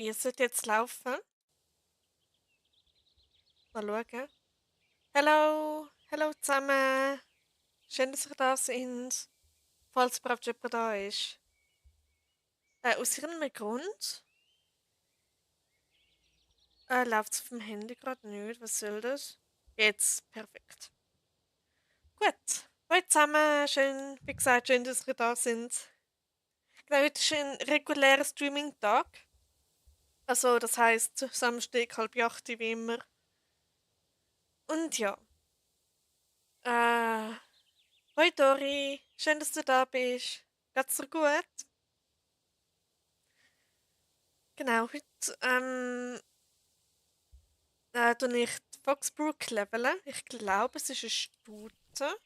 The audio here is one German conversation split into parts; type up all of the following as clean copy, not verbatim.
Ihr sollt jetzt laufen. Mal schauen. Hallo, hallo zusammen. Schön, dass ihr da sind. Falls überhaupt jemand da ist. Aus irgendeinem Grund läuft es auf dem Handy gerade nicht. Was soll das? Jetzt, perfekt. Gut. Hallo zusammen. Schön, wie gesagt, schön, dass ihr da sind. Genau, heute ist ein regulärer Streaming-Tag. Also, das heisst, Samstag, 7:30 wie immer. Und ja. Äh, Hoi Dori, schön, dass du da bist. Geht's dir gut? Genau, heute tue ich die Foxbrook leveln. Ich glaube, es ist eine Stute.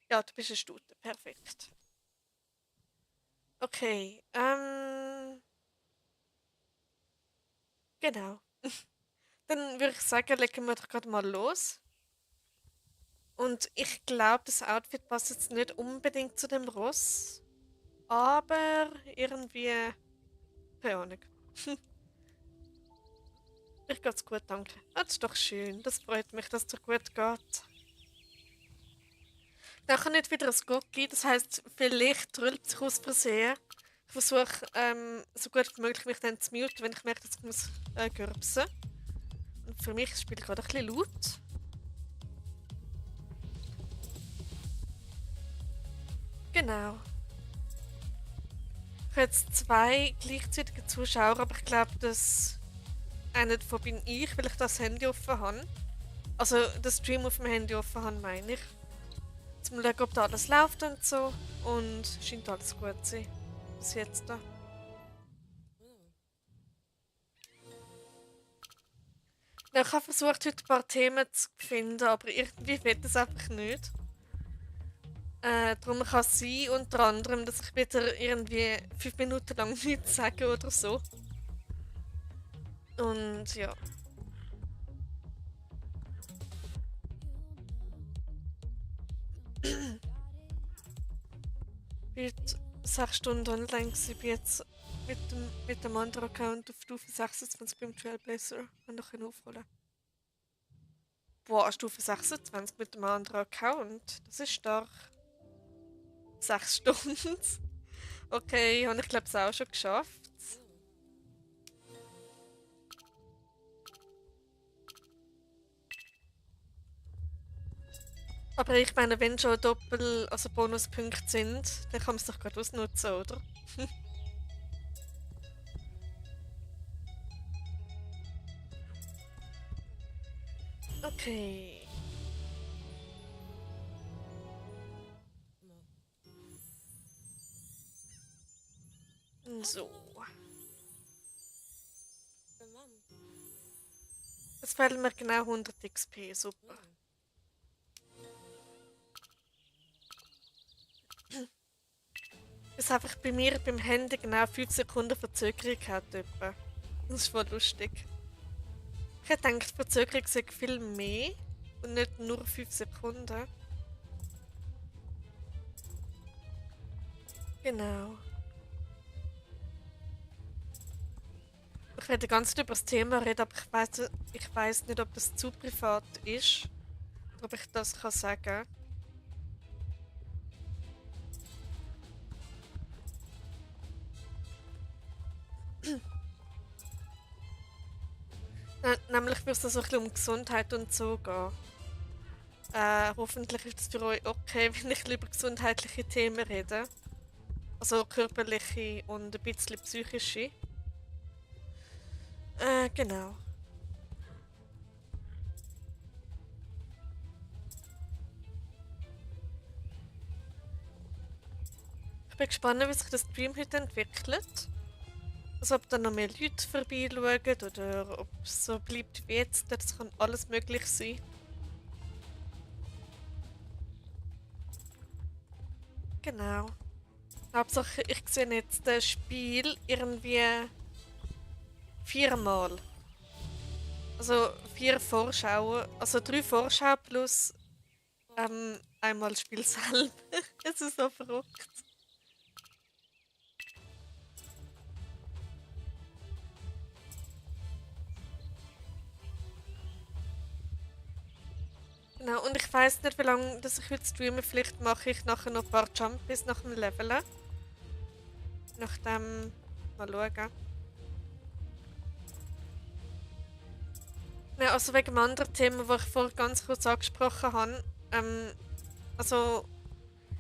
Ja, du bist eine Stute, perfekt. Okay, genau. Dann würde ich sagen, legen wir doch gerade mal los. Und ich glaube, das Outfit passt jetzt nicht unbedingt zu dem Ross, aber irgendwie, keine Ahnung. Mir geht's gut, danke. Ah, das ist doch schön. Das freut mich, dass es dir gut geht. Nachher nicht wieder ein Cookie, das heisst, vielleicht trüllt sich aus Versehen. Ich versuche, so gut wie möglich mich dann zu muten, wenn ich merke, dass ich muss gürpsen. Und für mich ist das Spiel gerade ein bisschen laut. Genau. Ich habe jetzt zwei gleichzeitige Zuschauer, aber ich glaube, dass einer davon bin ich, weil ich das Handy offen habe. Also, das Stream auf dem Handy offen habe, meine ich. Zum schauen, ob da alles läuft und so. Und scheint alles gut zu sein. Bis jetzt da. Ja, ich habe versucht, heute ein paar Themen zu finden, aber irgendwie wird es einfach nicht. Darum kann es sein, unter anderem, dass ich wieder irgendwie 5 Minuten lang nichts sage oder so. Und ja. Ich bin jetzt 6 Stunden online gewesen, bin jetzt mit dem anderen Account auf Stufe 26 beim Trailblazer und noch aufholen. Boah, Stufe 26 mit dem anderen Account. Das ist stark. 6 Stunden. Okay, habe ich glaube es auch schon geschafft. Aber ich meine, wenn schon also Bonuspunkte sind, dann kann man es doch gerade ausnutzen, oder? Okay. So. Jetzt fehlen mir genau 100 XP, super. Ist einfach bei mir beim Handy genau 5 Sekunden Verzögerung hat etwa. Das ist voll lustig. Ich hätte gedacht, die Verzögerung sei viel mehr und nicht nur 5 Sekunden. Genau. Ich werde ganz über das Thema reden, aber ich weiß nicht, ob das zu privat ist. Oder ob ich das kann sagen. Nämlich wird es so ein bisschen um Gesundheit und so gehen. Hoffentlich ist es für euch okay, wenn ich über gesundheitliche Themen rede. Also körperliche und ein bisschen psychische. Genau. Ich bin gespannt, wie sich das Stream heute entwickelt. Also ob da noch mehr Leute vorbeischauen oder ob es so bleibt wie jetzt. Das kann alles möglich sein. Genau. Hauptsache, ich sehe jetzt das Spiel irgendwie viermal. Also 4 Vorschauen. Also 3 Vorschauen plus einmal das Spiel selber. Es ist so verrückt. Genau, und ich weiß nicht, wie lange dass ich heute streame. Vielleicht mache ich nachher noch ein paar Jumpies nach dem Leveln. Nach dem mal schauen. Ja, also wegen dem anderen Thema, das ich vorher ganz kurz angesprochen habe. Also,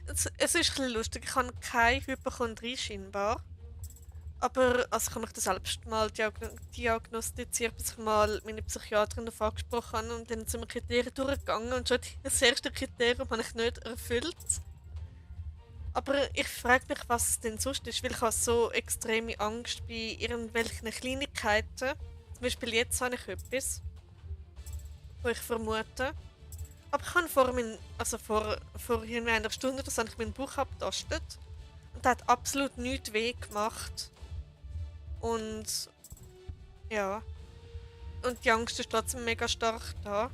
es ist ein bisschen lustig. Ich habe keine Hypochondrie scheinbar. Aber also ich habe mich das selbst mal diagnostiziert, bis ich mal meine Psychiaterin darauf angesprochen habe. Und dann sind wir Kriterien durchgegangen und schon das erste Kriterium habe ich nicht erfüllt. Aber ich frage mich, was es denn sonst ist, weil ich habe so extreme Angst bei irgendwelchen Kleinigkeiten. Zum Beispiel jetzt habe ich etwas, wo ich vermute. Aber ich habe vor irgendwie einer Stunde oder so habe ich meinen Bauch abgetastet. Und der hat absolut nichts weh gemacht. Und ja. Und die Angst ist trotzdem mega stark da.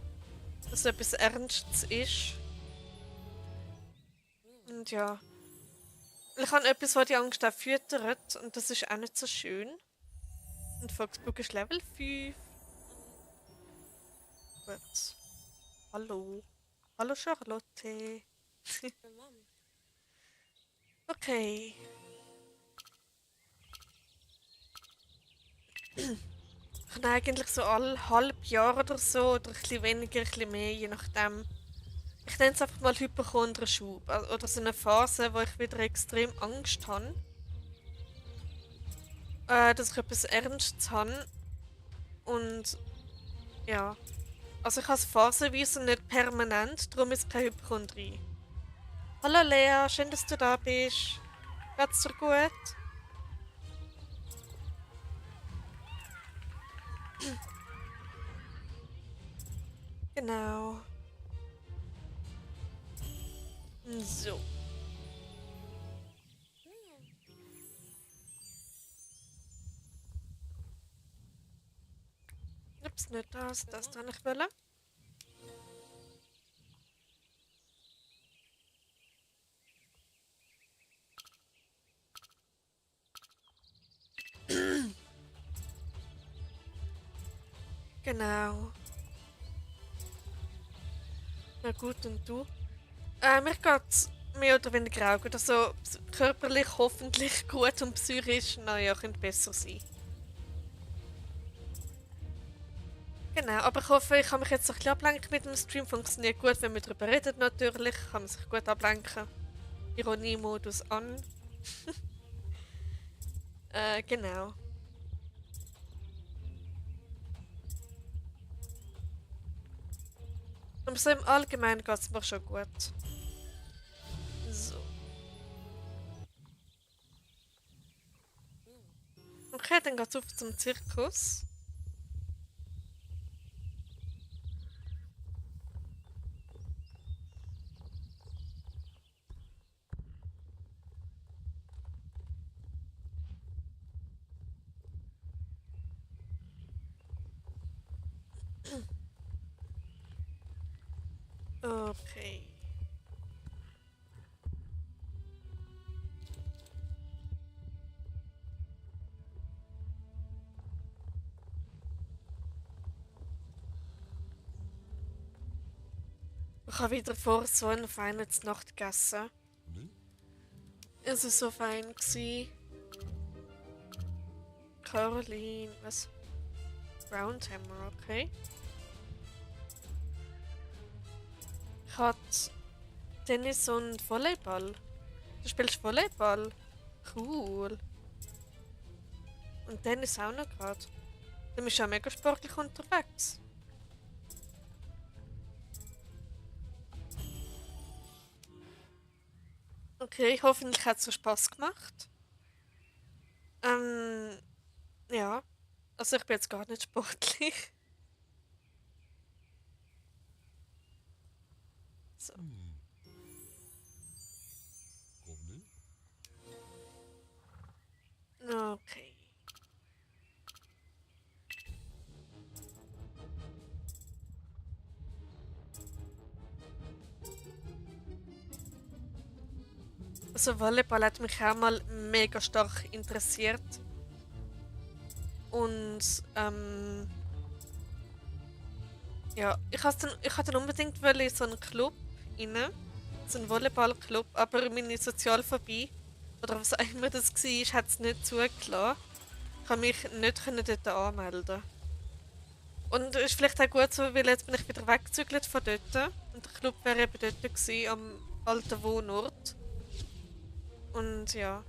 Dass es etwas Ernstes ist. Und ja. Ich habe etwas, was die Angst auch füttert. Und das ist auch nicht so schön. Und Foxbook ist Level 5. Gut. Hallo. Hallo Charlotte. Okay. Ich habe eigentlich so alle halb Jahr oder so, oder ein bisschen weniger, ein bisschen mehr, je nachdem. Ich nenne es einfach mal Hypochondrienschub. Oder so eine Phase, wo ich wieder extrem Angst habe. Dass ich etwas Ernstes habe. Und ja. Also ich habe es phasenweise und nicht permanent, darum ist es keine Hypochondrie. Hallo Lea, schön, dass du da bist. Geht's dir gut? Genau. So. Ups, nicht das, das da nicht wollen. Genau. Na gut, und du? Mir geht's mehr oder weniger auch gut. Also körperlich hoffentlich gut und psychisch, naja, könnte besser sein. Genau, aber ich hoffe, ich kann mich jetzt ein bisschen ablenken mit dem Stream. Funktioniert gut, wenn wir darüber reden natürlich. Kann man sich gut ablenken. Ironie-Modus an. Genau. Aber so im Allgemeinen geht es mir schon gut. So. Okay, dann geht's auf zum Zirkus. Okay. Ich habe wieder vor so eine feine Nacht gegessen. Es war so fein gewesen. Caroline, was? Roundhammer, okay. Ich hatte Tennis und Volleyball. Du spielst Volleyball? Cool. Und Tennis auch noch gerade. Du bist ja mega sportlich unterwegs. Okay, hoffentlich hat es so Spaß gemacht. Ja. Also ich bin jetzt gar nicht sportlich. So. Okay. Also Volleyball hat mich auch mal mega stark interessiert. Und Ja, ich wollte dann unbedingt in so einen Club rein, so einen Volleyballclub, aber meine Sozialphobie, oder was auch immer das war, hat es nicht zugelassen. Ich konnte mich nicht dort anmelden. Und es ist vielleicht auch gut so, weil jetzt bin ich wieder weggezügelt von dort. Und der Club wäre eben dort gewesen, am alten Wohnort. Und ja.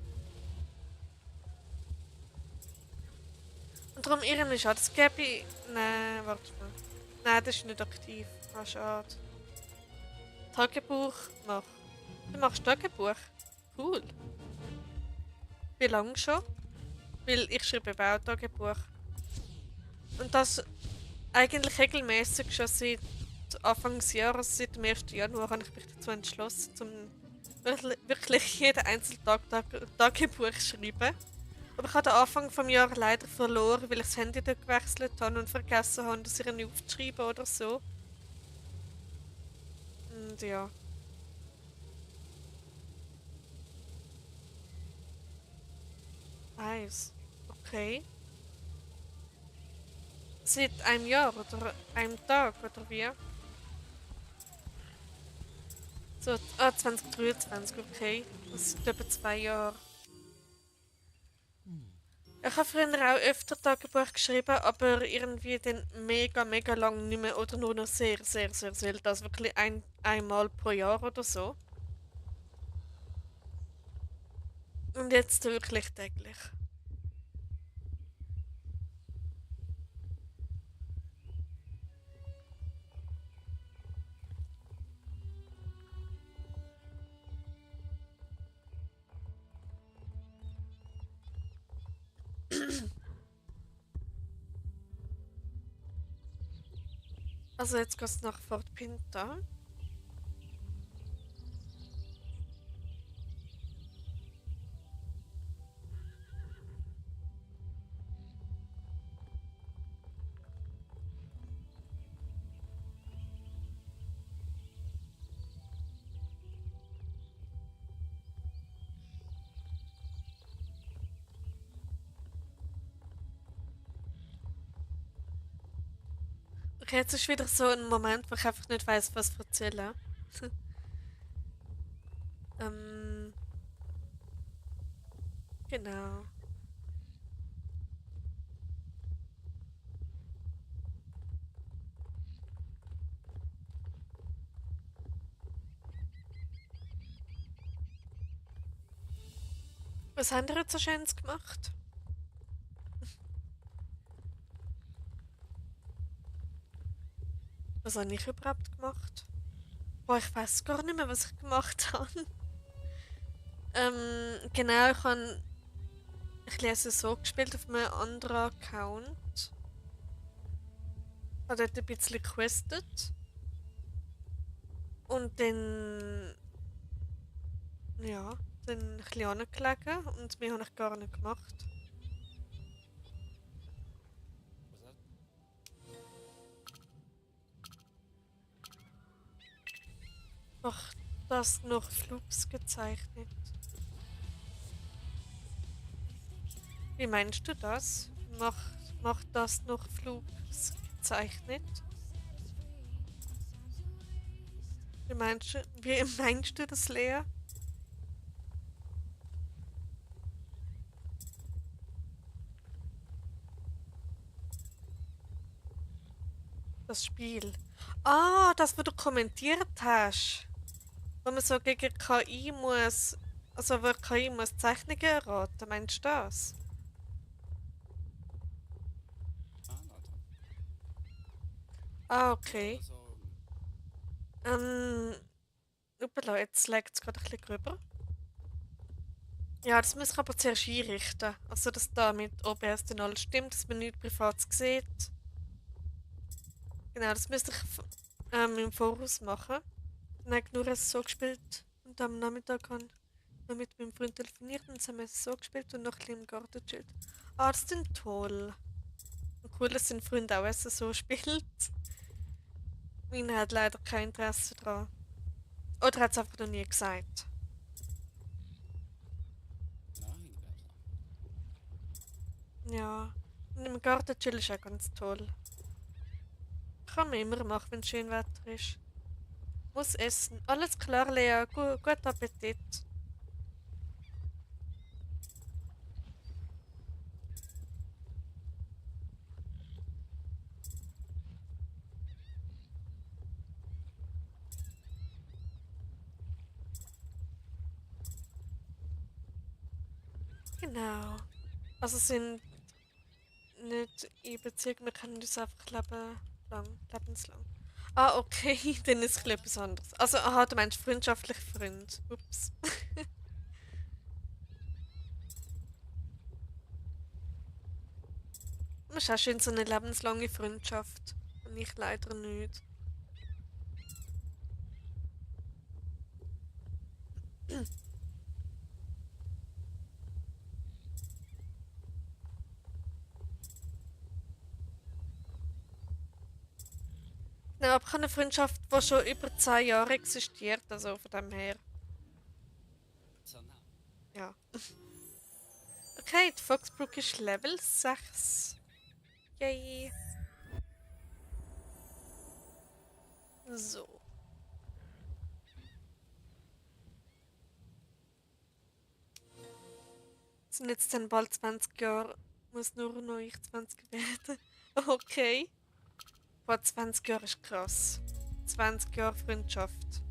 Und darum irgendwie schade. Das gäbe ich... Nein, warte mal. Nein, das ist nicht aktiv. Ah, schade. Tagebuch mach. Du machst Tagebuch? Cool. Wie lange schon? Weil ich schreibe eben auch Tagebuch. Und das eigentlich regelmäßig schon seit Anfang des Jahres, seit dem 1. Januar, habe ich mich dazu entschlossen, zum wirklich jeden einzelnen Tag Tagebuch zu schreiben. Aber ich habe den Anfang des Jahres leider verloren, weil ich das Handy dort gewechselt habe und vergessen habe, das irgendwie aufzuschreiben oder so. Und ja. Eins. Okay. Seit einem Jahr oder einem Tag oder wie? So, 2023, okay. Das sind etwa 2 Jahre. Ich habe früher auch öfter Tagebuch geschrieben, aber irgendwie dann mega, mega lang nicht mehr oder nur noch sehr, sehr, sehr selten. Also wirklich einmal pro Jahr oder so. Und jetzt wirklich täglich. Also jetzt geht es nach Fort Pinta. Okay, jetzt ist wieder so ein Moment, wo ich einfach nicht weiß, was erzählen. ähm, genau. Was haben wir jetzt so Schönes gemacht? Was habe ich überhaupt gemacht? Boah, ich weiß gar nicht mehr, was ich gemacht habe. Genau, ich habe ich lese so gespielt auf einem anderen Account. Habe dort ein bisschen questet. Und dann, ja, dann ein bisschen angelegen und mehr habe ich gar nicht gemacht. Ach, das noch Flugs gezeichnet. Wie meinst du das? Macht das noch Flugs gezeichnet? Wie meinst du das, Lea? Das Spiel. Ah, das, was du kommentiert hast. Wo man so gegen KI muss. Also, wo KI muss Zeichnungen erraten. Meinst du das? Ah, okay. Ähm, Upala, jetzt legt es gerade ein bisschen drüber. Ja, das muss ich aber zuerst einrichten. Also, dass da mit OBS dann alles stimmt, dass man nichts Privates sieht. Genau, das müsste ich im Voraus machen. Dann habe ich nur es so gespielt und am Nachmittag habe ich noch mit meinem Freund telefoniert und dann haben wir es so gespielt und noch ein bisschen im Garten gechillt. Ah, das ist dann toll. Und cool, dass sein Freund auch Essen so spielt. Meine hat leider kein Interesse daran. Oder hat es einfach noch nie gesagt. Ja. Und im Garten chillen ist auch ganz toll. Kann man immer machen, wenn schön Wetter ist. Muss essen. Alles klar, Lea. Guten Appetit. Genau. Also sind nicht in Beziehung, wir kennen uns einfach lebenslang. Ah, okay, dann ist es etwas anderes. Also, aha, du meinst freundschaftlich Freund. Ups. Das ist auch schön, so eine lebenslange Freundschaft. Und ich leider nicht. Ja, aber ich habe eine Freundschaft, die schon über 10 Jahre existiert, also von dem her. Ja. Okay, die Foxbrook ist Level 6. Yay. So. Es sind jetzt dann bald 20 Jahre. Muss nur noch ich 20 werden. Okay. Boah, 20 Jahre ist krass. 20 Jahre Freundschaft.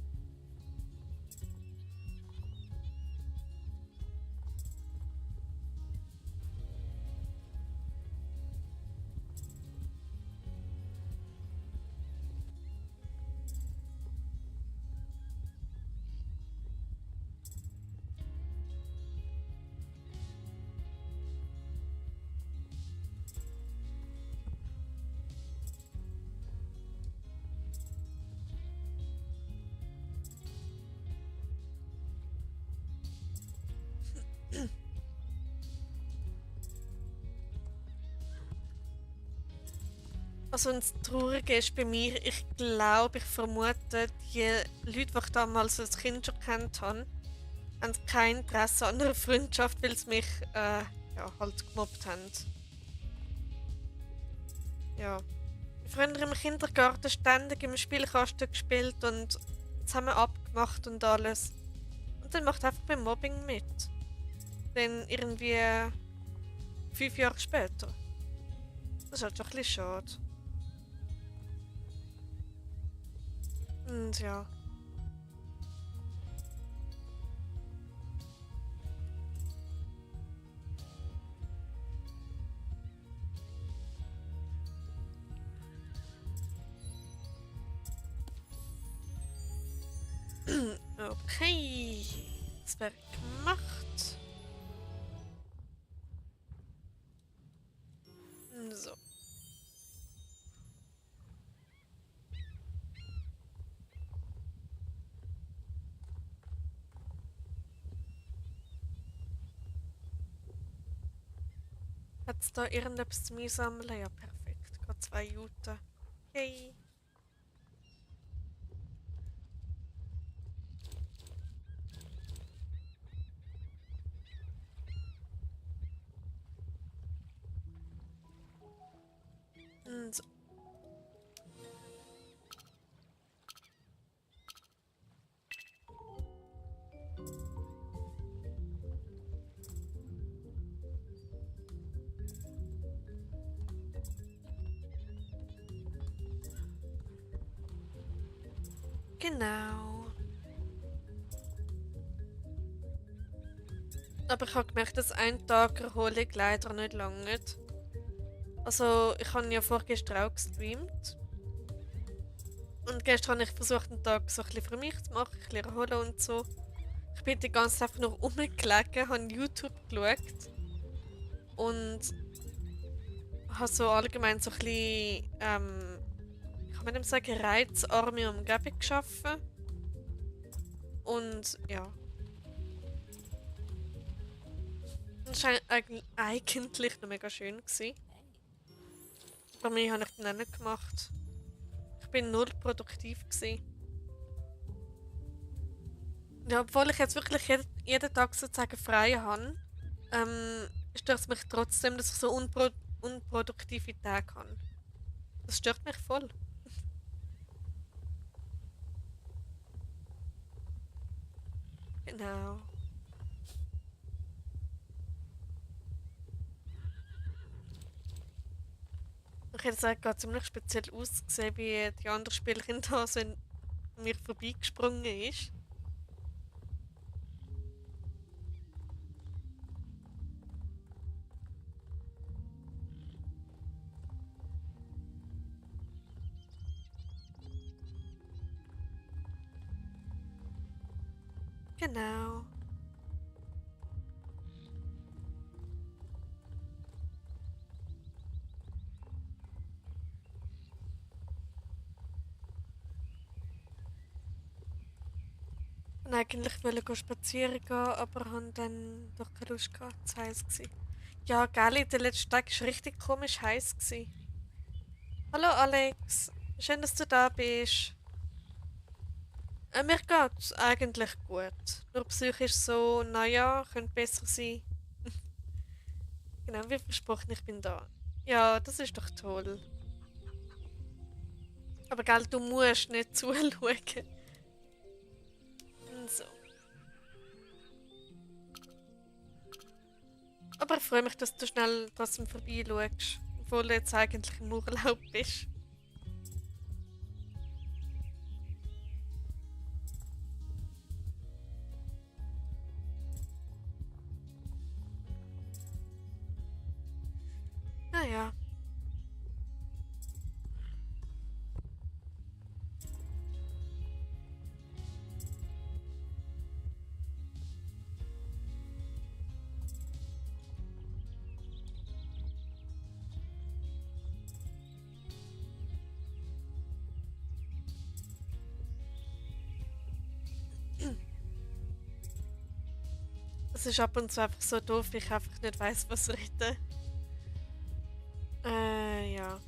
Also und das Traurige ist bei mir, ich glaube, ich vermute, die Leute, die ich damals als Kind schon kennt habe, haben kein Interesse an einer Freundschaft, weil sie mich ja, halt gemobbt haben. Ja. Früher im Kindergarten ständig im Spielkasten gespielt und zusammen abgemacht und alles. Und dann macht einfach beim Mobbing mit. Dann irgendwie 5 Jahre später. Das ist halt schon ein bisschen schade. Und ja. Okay. Das wäre gemacht. So. Hat es da irgendetwas zu mir sammeln? Ja, perfekt. Gerade 2 Jute. Yay. So. Genau. Aber ich habe gemerkt, dass ein Tag Erholung leider nicht langt. Also, ich habe ja vorgestern auch gestreamt. Und gestern habe ich versucht, den Tag so ein bisschen für mich zu machen, ein bisschen erholen und so. Ich bin die ganze Zeit einfach nur rumgelegen, habe YouTube geschaut und habe so allgemein so ein bisschen, kann man dem sagen, reizarme Umgebung geschaffen. Und ja. Das war eigentlich noch mega schön gewesen. Bei mir habe ich dann nicht gemacht. Ich bin null produktiv gewesen. Ja, obwohl ich jetzt wirklich jeden Tag sozusagen frei habe, stört es mich trotzdem, dass ich so unproduktive Tage habe. Das stört mich voll. Genau. Ich hätte gesagt, gerade ziemlich speziell ausgesehen, wie die andere Spielerin da so an mir vorbeigesprungen ist. Genau. Und eigentlich wollte ich spazieren gehen, aber habe dann doch keine Lust gehabt. Zu heiß gsi. Ja, gell, der letzte Tag war richtig komisch heiß gsi. Hallo Alex, schön, dass du da bist. Mir geht's eigentlich gut. Nur psychisch so, naja, könnte besser sein. Genau, wie versprochen, ich bin da. Ja, das ist doch toll. Aber gell, du musst nicht zuschauen. So. Aber ich freue mich, dass du schnell trotzdem vorbeischaust, obwohl du jetzt eigentlich im Urlaub bist. Naja. Es ist ab und zu einfach so doof, ich einfach nicht weiß, was reden. Ja.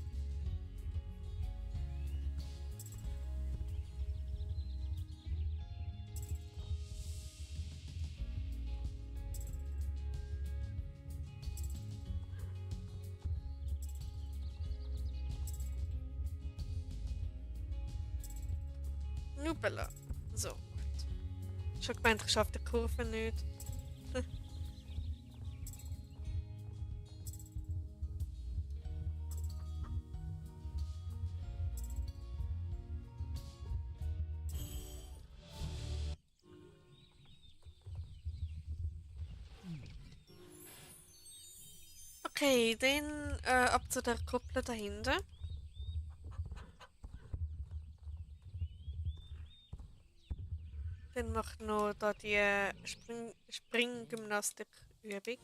Nubela. So, gut. Schon gemeint, ich schaffe die Kurve nicht. Okay, dann ab zu der Kuppel dahinter. Dann macht noch da die Springgymnastik-Übung.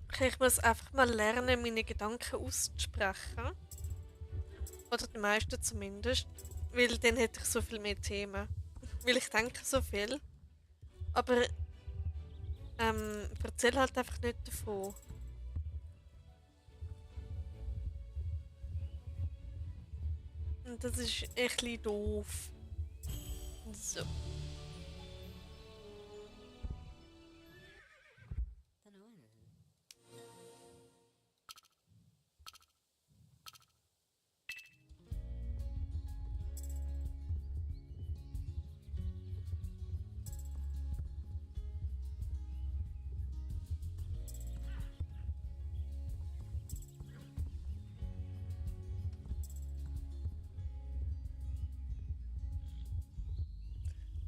Okay, ich muss einfach mal lernen, meine Gedanken auszusprechen. Oder die meisten zumindest. Weil dann hätte ich so viel mehr Themen. Weil ich denke so viel. Aber erzähl halt einfach nicht davon. Und das ist echt ein bisschen doof. So.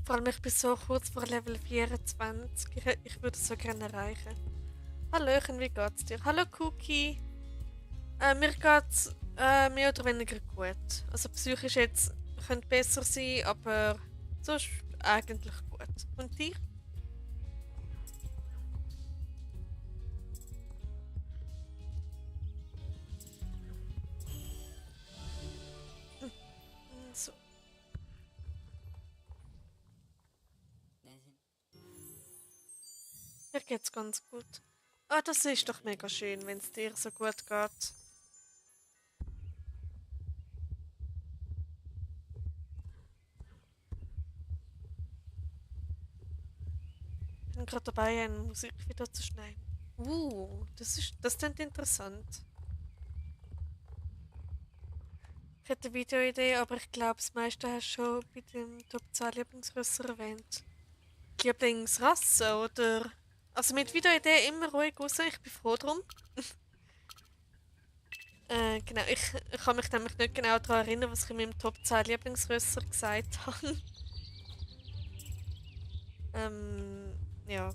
Vor allem, ich bin so kurz vor Level 24. Ich würde es so gerne erreichen. Hallöchen, wie geht's dir? Hallo Cookie. Mir geht's mehr oder weniger gut. Also psychisch jetzt könnte besser sein, aber so ist eigentlich gut. Und dir? So. Mir geht's ganz gut. Ah, das ist doch mega schön, wenn es dir so gut geht. bin gerade dabei, ein Musikvideo zu schneiden. Das klingt interessant. Ich hätte eine Videoidee, aber ich glaube, das meiste hast du schon bei dem Top 10 Lieblingsrösser erwähnt. Lieblingsrasse, oder? Also mit Videoidee immer ruhig raus, ich bin froh drum. Genau, ich kann mich nämlich nicht genau daran erinnern, was ich in meinem Top 10 Lieblingsrösser gesagt habe. Ja.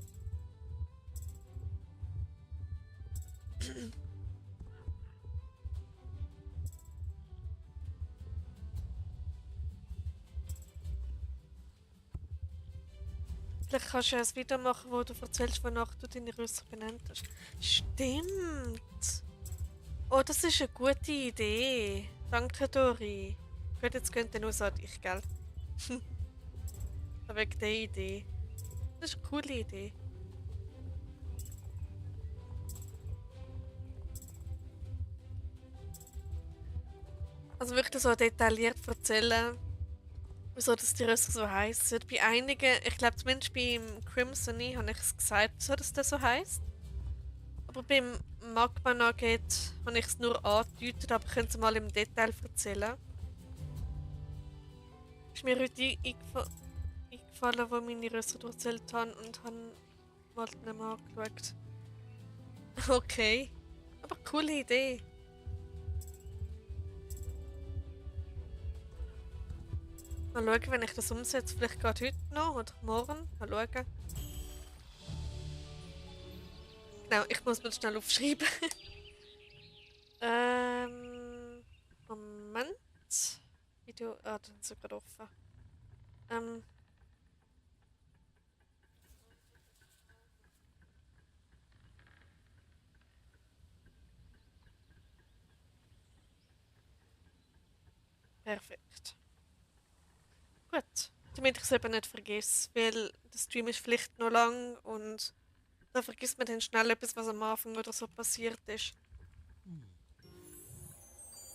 Vielleicht kannst du ja ein Video machen, wo du erzählst, wonach du deine Rösser benannt hast. Stimmt! Oh, das ist eine gute Idee. Danke, Dori. Gut, jetzt könnte nur so an dich, gell? Aber wegen der Idee. Das ist eine coole Idee. Also wirklich so detailliert erzählen, wieso das die Rösser so heissen. Bei einigen, ich glaube zumindest beim Crimson habe ich es gesagt, wieso das so heisst. Aber beim Magma Nugget habe ich es nur angedeutet, aber könnt ihr mal im Detail erzählen. Ist mir heute eingefallen, wo meine Rösser erzählt haben und habe mal nicht mehr angeschaut. Okay, aber coole Idee. Mal schauen, wenn ich das umsetze, vielleicht gerade heute noch oder morgen. Mal schauen. Genau, ich muss mir das schnell aufschreiben. Moment. Video. Ah, das ist sogar offen. Ähm. Perfekt. Gut. Damit ich es eben nicht vergesse, weil der Stream ist vielleicht noch lang und da vergisst man dann schnell etwas, was am Anfang oder so passiert ist.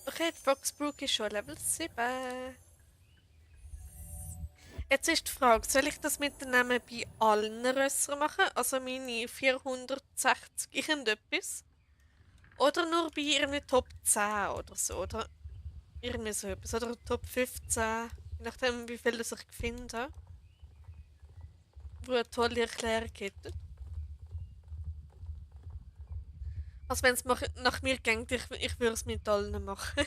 Okay, die Foxbrook ist schon Level 7. Jetzt ist die Frage, soll ich das mit dem Namen bei allen Rössern machen? Also meine 460 irgendetwas? Oder nur bei irgendwie Top 10 oder so? Oder irgendwie so etwas? Oder Top 15? Je nachdem, wie viel das ich finde. Wo eine tolle Erklärung gibt. Also wenn es nach mir geht, ich würde es mit allen machen.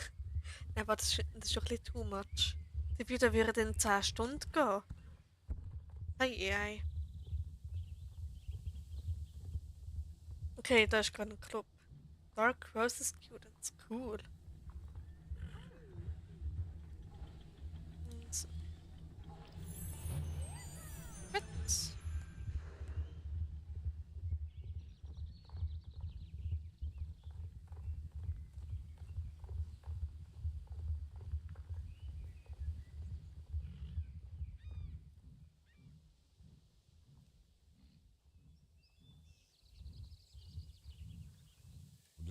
Aber das ist schon ein bisschen too much. Die Videos würden dann 10 Stunden gehen. Ei, ei. Okay, da ist gerade ein Club. Dark Roses Students. Cool. So, gut.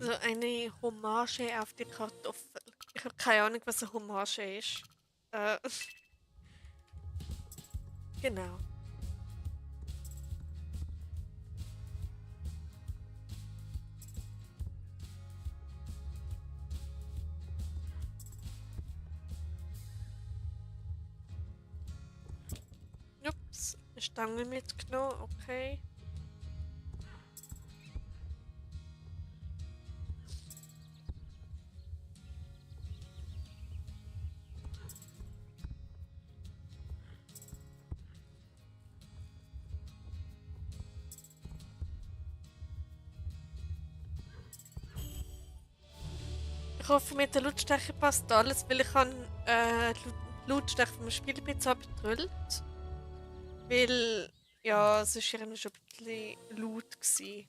So eine Hommage auf die Kartoffel. Ich habe keine Ahnung, was eine Hommage ist. Äh, genau. Ups, eine Stange mitgenommen, okay. Ich hoffe, mit der Lautstärke passt alles, weil ich habe die Lautstärke vom Spiel ein bisschen abgedrüllt. Weil, ja, es war irgendwie schon ein bisschen laut gewesen.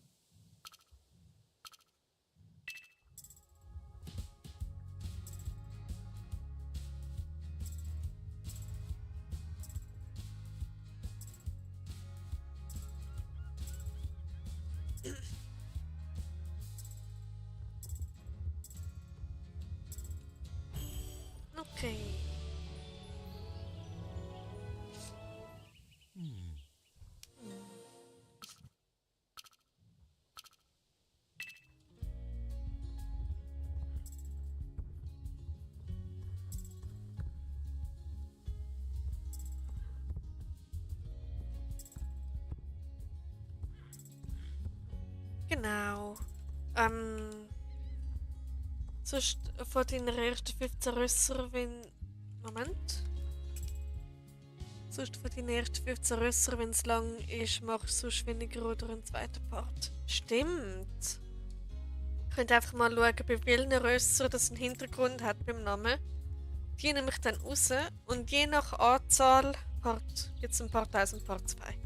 Okay. Genau. Ähm, sonst von deiner ersten 15 Rösser, wenn... Moment. Sonst von deinen ersten 15 Rösser, wenn es lang ist, machst du sonst weniger oder einen zweiten Part. Stimmt. Ich könnte einfach mal schauen, bei welchen Rösser das einen Hintergrund hat beim Namen. Die nehme ich dann raus und je nach Anzahl Part gibt es ein Part 1 und Part 2.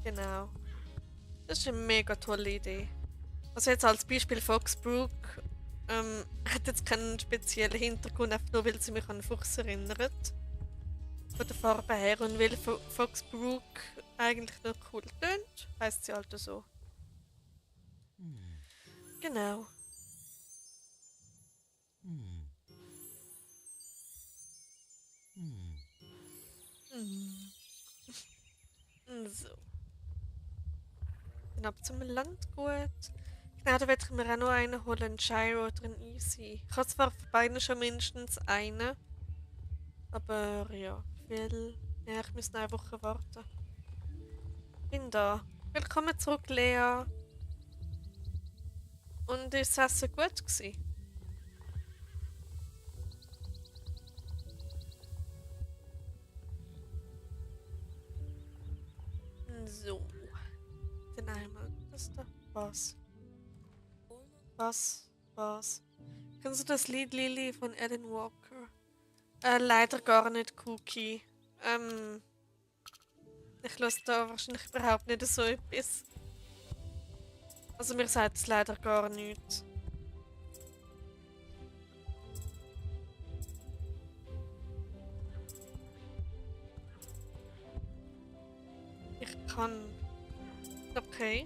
Genau. Das ist eine mega tolle Idee. Also jetzt als Beispiel Foxbrook hat jetzt keinen speziellen Hintergrund, einfach nur weil sie mich an Fuchs erinnert. Von der Farbe her und weil Foxbrook eigentlich noch cool tönt, heisst sie halt so. Genau. Mm. So. Dann ab zum Landgut. Genau, da werde ich mir auch noch einen holen, einen Gyro oder einen Easy. Ich habe zwar von beiden schon mindestens einen, aber ja, viel. Ja, ich muss noch eine Woche warten. Bin da. Willkommen zurück, Lea. Und ist das Essen gut gewesen? So. Dann einmal das da. Was? Was? Kennst du das Lied Lily von Alan Walker? Leider gar nicht, Cookie. Ich lasse da wahrscheinlich überhaupt nicht so etwas. Also mir sagt es leider gar nichts. Ich kann... Okay.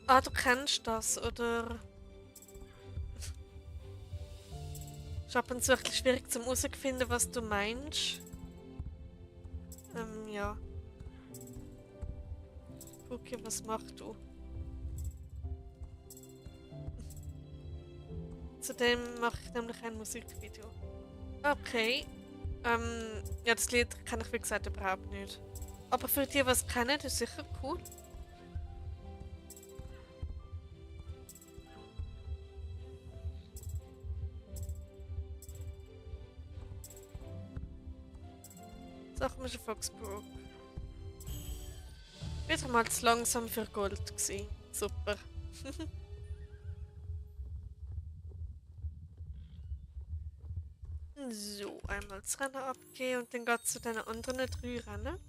Ah, du kennst das, oder? Ist ab und zu ein bisschen schwierig zum herauszufinden, was du meinst. Ja. Cookie, was machst du? Zudem mache ich nämlich ein Musikvideo. Okay. Ja, das Lied kenne ich wie gesagt überhaupt nicht. Aber für die, was kennen, das ist sicher cool. Sag mir schon Foxbrook. Wieder mal zu langsam für Gold gewesen. Super. So, einmal das Rennen abgehen und dann geht es zu den anderen 3 Rennen.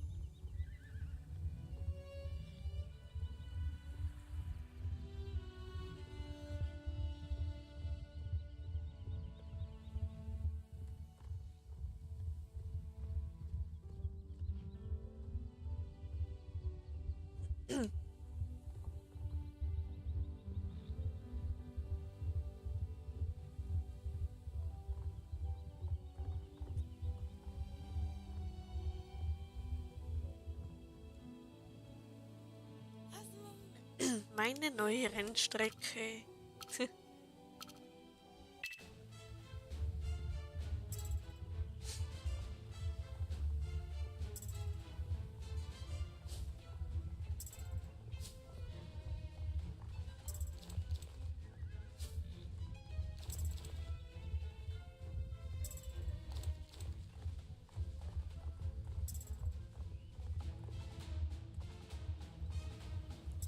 Meine neue Rennstrecke.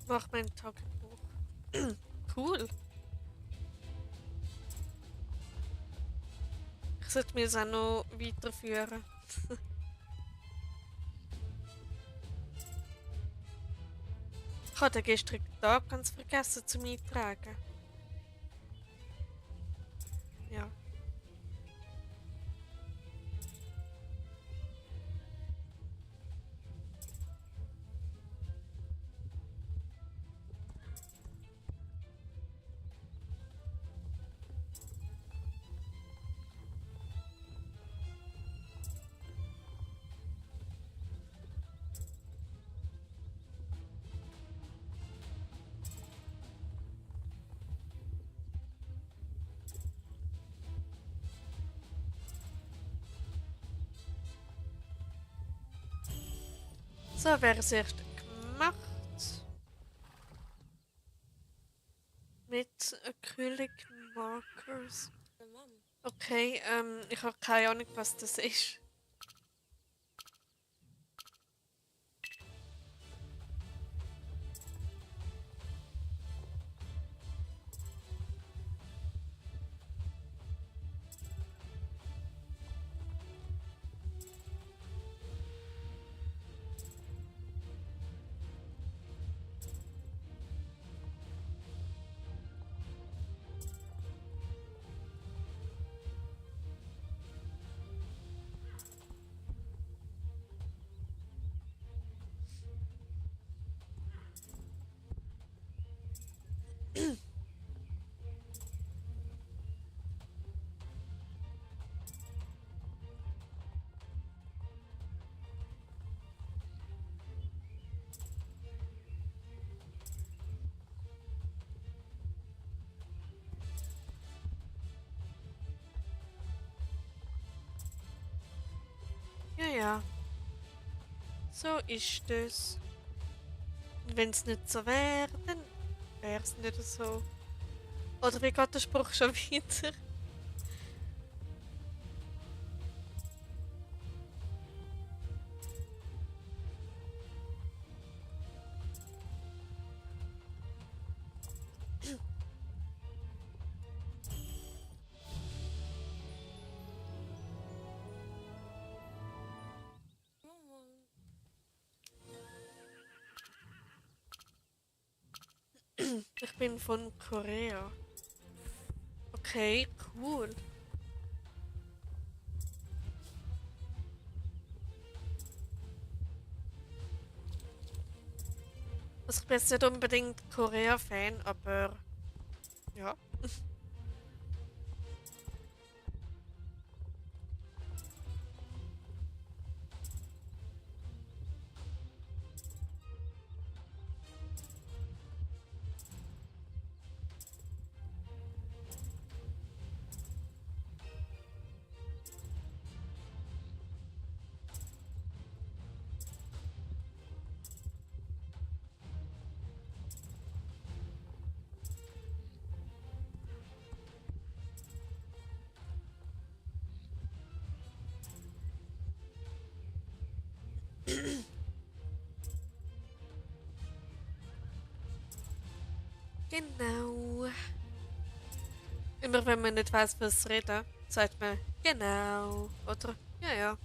Mach mein Tagebuch. Cool. Ich sollte mir es auch noch weiterführen. Ich habe den gestrigen Tag ganz vergessen zu eintragen. Ja. So, wäre es erst gemacht. Acrylic Markers. Mom. Okay, ich habe keine Ahnung, was das ist. Ja, ja. So ist das. Und wenn es nicht so wäre, dann wäre es nicht so. Oder wie geht der Spruch schon weiter? Mom. Ich bin von Korea. Okay, cool. Also ich bin jetzt nicht unbedingt Korea-Fan, aber ja. Genau. Immer wenn man nicht weiß, was reden, sagt man genau. Oder ja, ja.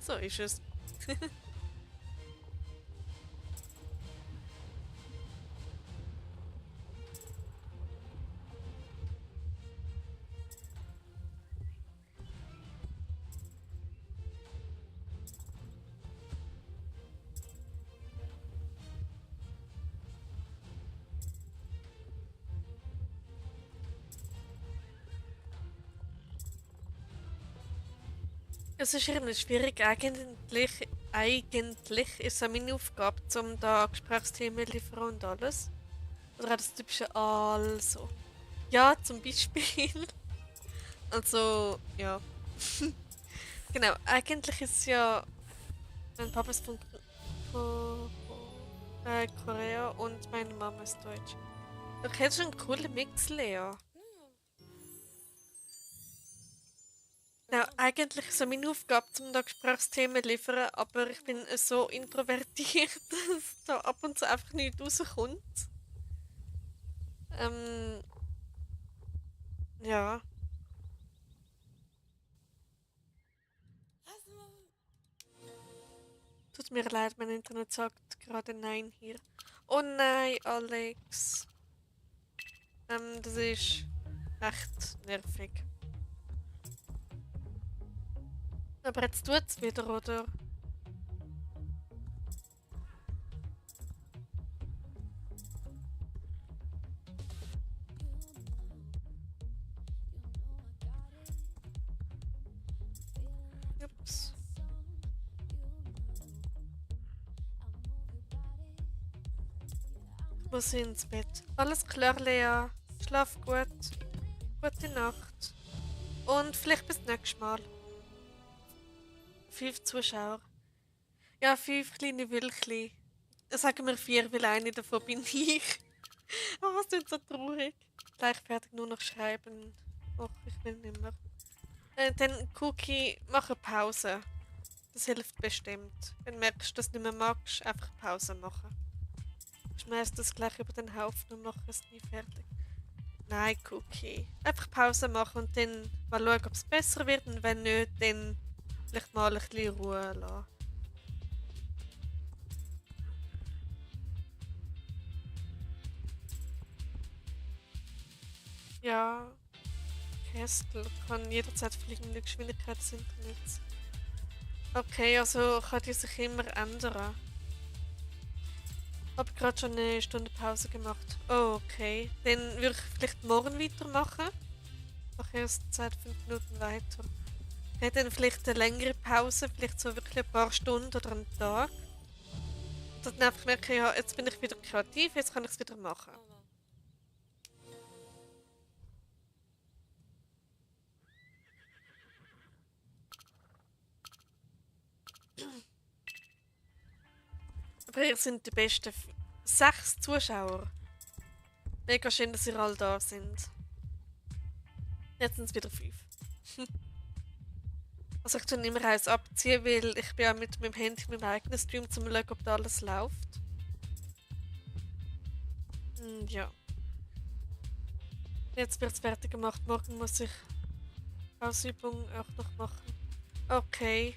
So ist es. Es ist irgendwie schwierig. Eigentlich ist es auch meine Aufgabe, um da Gesprächsthemen zu liefern und alles. Oder auch das typische also. Ja, zum Beispiel. Also, ja. Genau, eigentlich ist es ja. Mein Papa ist von Korea und meine Mama ist Deutsch. Okay, das ist ein cooler Mix, Lea. Ja, eigentlich ist es meine Aufgabe, um da Gesprächsthemen zu liefern, aber ich bin so introvertiert, dass da ab und zu einfach nichts rauskommt. Ähm, ja. Tut mir leid, mein Internet sagt gerade nein hier. Oh nein, Alex. Das ist echt nervig. Aber jetzt tut's wieder, oder? Ups. Ich muss ins Bett. Alles klar, Lea. Schlaf gut. Gute Nacht. Und vielleicht bis nächstes Mal. 5 Zuschauer. Ja, 5 kleine Wildchen. Sagen wir 4, weil eine davon bin ich. Oh, das ist so traurig. gleich fertig, nur noch schreiben. Och, ich will nicht mehr. Dann Cookie, mach eine Pause. Das hilft bestimmt. Wenn du merkst, dass du nicht mehr magst, einfach Pause machen. Schmeiß das gleich über den Haufen und mach es nie fertig. Nein, Cookie. Einfach Pause machen und dann mal schauen, ob es besser wird. Und wenn nicht, dann vielleicht mal ein bisschen Ruhe lassen. Ja, Kästel kann jederzeit fliegende Geschwindigkeit des Internets. Okay, also kann die sich immer ändern. Hab gerade schon eine Stunde Pause gemacht. Oh, okay. Dann würde ich vielleicht morgen weitermachen. Mach erst seit 5 Minuten weiter. Okay, dann vielleicht eine längere Pause, vielleicht so wirklich ein paar Stunden oder einen Tag. Und dann einfach merken, ja, jetzt bin ich wieder kreativ, jetzt kann ich es wieder machen. Aber ihr seid die besten 6 Zuschauer. Mega schön, dass ihr alle da sind. Jetzt sind es wieder 5. Also ich tue immer eins abziehen, weil ich bin ja mit meinem Handy mit meinem eigenen Stream zum schauen, ob da alles läuft. Ja. Jetzt wird es fertig gemacht. Morgen muss ich Ausübung auch noch machen. Okay.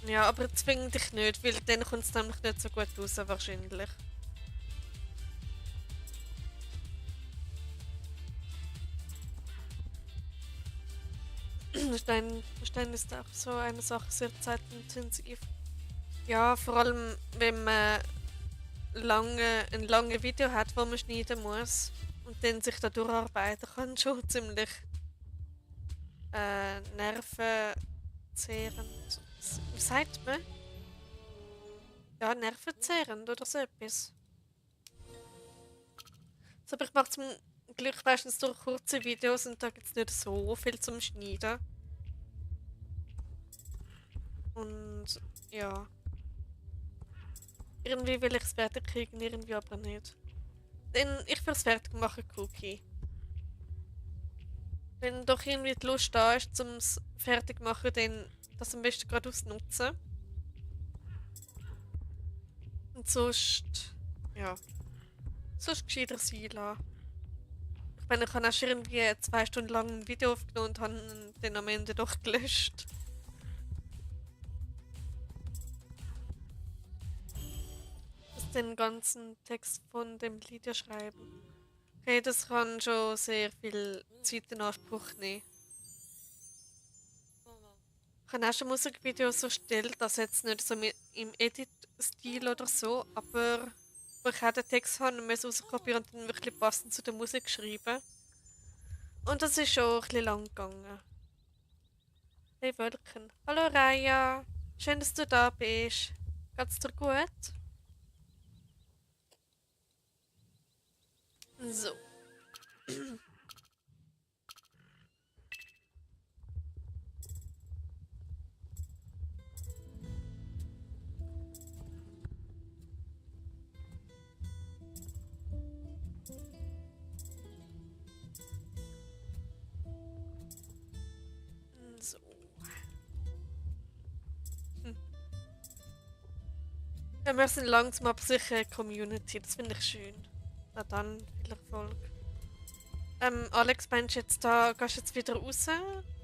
Ja, aber zwing dich nicht, weil dann kommt es nämlich nicht so gut raus wahrscheinlich. Stein ist auch so eine Sache sehr zeitintensiv. Ja, vor allem wenn man ein langes Video hat, wo man schneiden muss und dann sich da durcharbeiten kann, schon ziemlich nervenzehrend. Wie sagt man? Ja, nervenzehrend oder so etwas. So, aber ich mache zum Glück meistens durch kurze Videos und da gibt es nicht so viel zum Schneiden. Und ja. Irgendwie will ich es fertig kriegen, irgendwie aber nicht. Denn ich will es fertig machen, Cookie. Wenn doch irgendwie die Lust da ist, zum es fertig machen, dann das am besten gerade ausnutzen. Und sonst, ja, sonst gescheiter sein lassen. Ich meine, ich habe auch schon irgendwie 2 Stunden lang ein Video aufgenommen und habe ihn dann am Ende doch gelöscht. Den ganzen Text von dem Lied ja schreiben. Okay, das kann schon sehr viel Zeit in Anspruch nehmen. Ich habe auch schon Musikvideos so erstellt, das jetzt nicht so im Edit-Stil oder so, aber wo ich auch den Text habe und es rauskopieren und dann wirklich passend zu der Musik schreiben. Und das ist schon ein bisschen lang gegangen. Hey Wölken. Hallo Raya. Schön, dass du da bist. Geht's dir gut? So. So. Ja, wir sind langsam aber sicher eine Community, das finde ich schön. Na dann, viel Erfolg. Alex, meinst du jetzt da, gehst du jetzt wieder raus?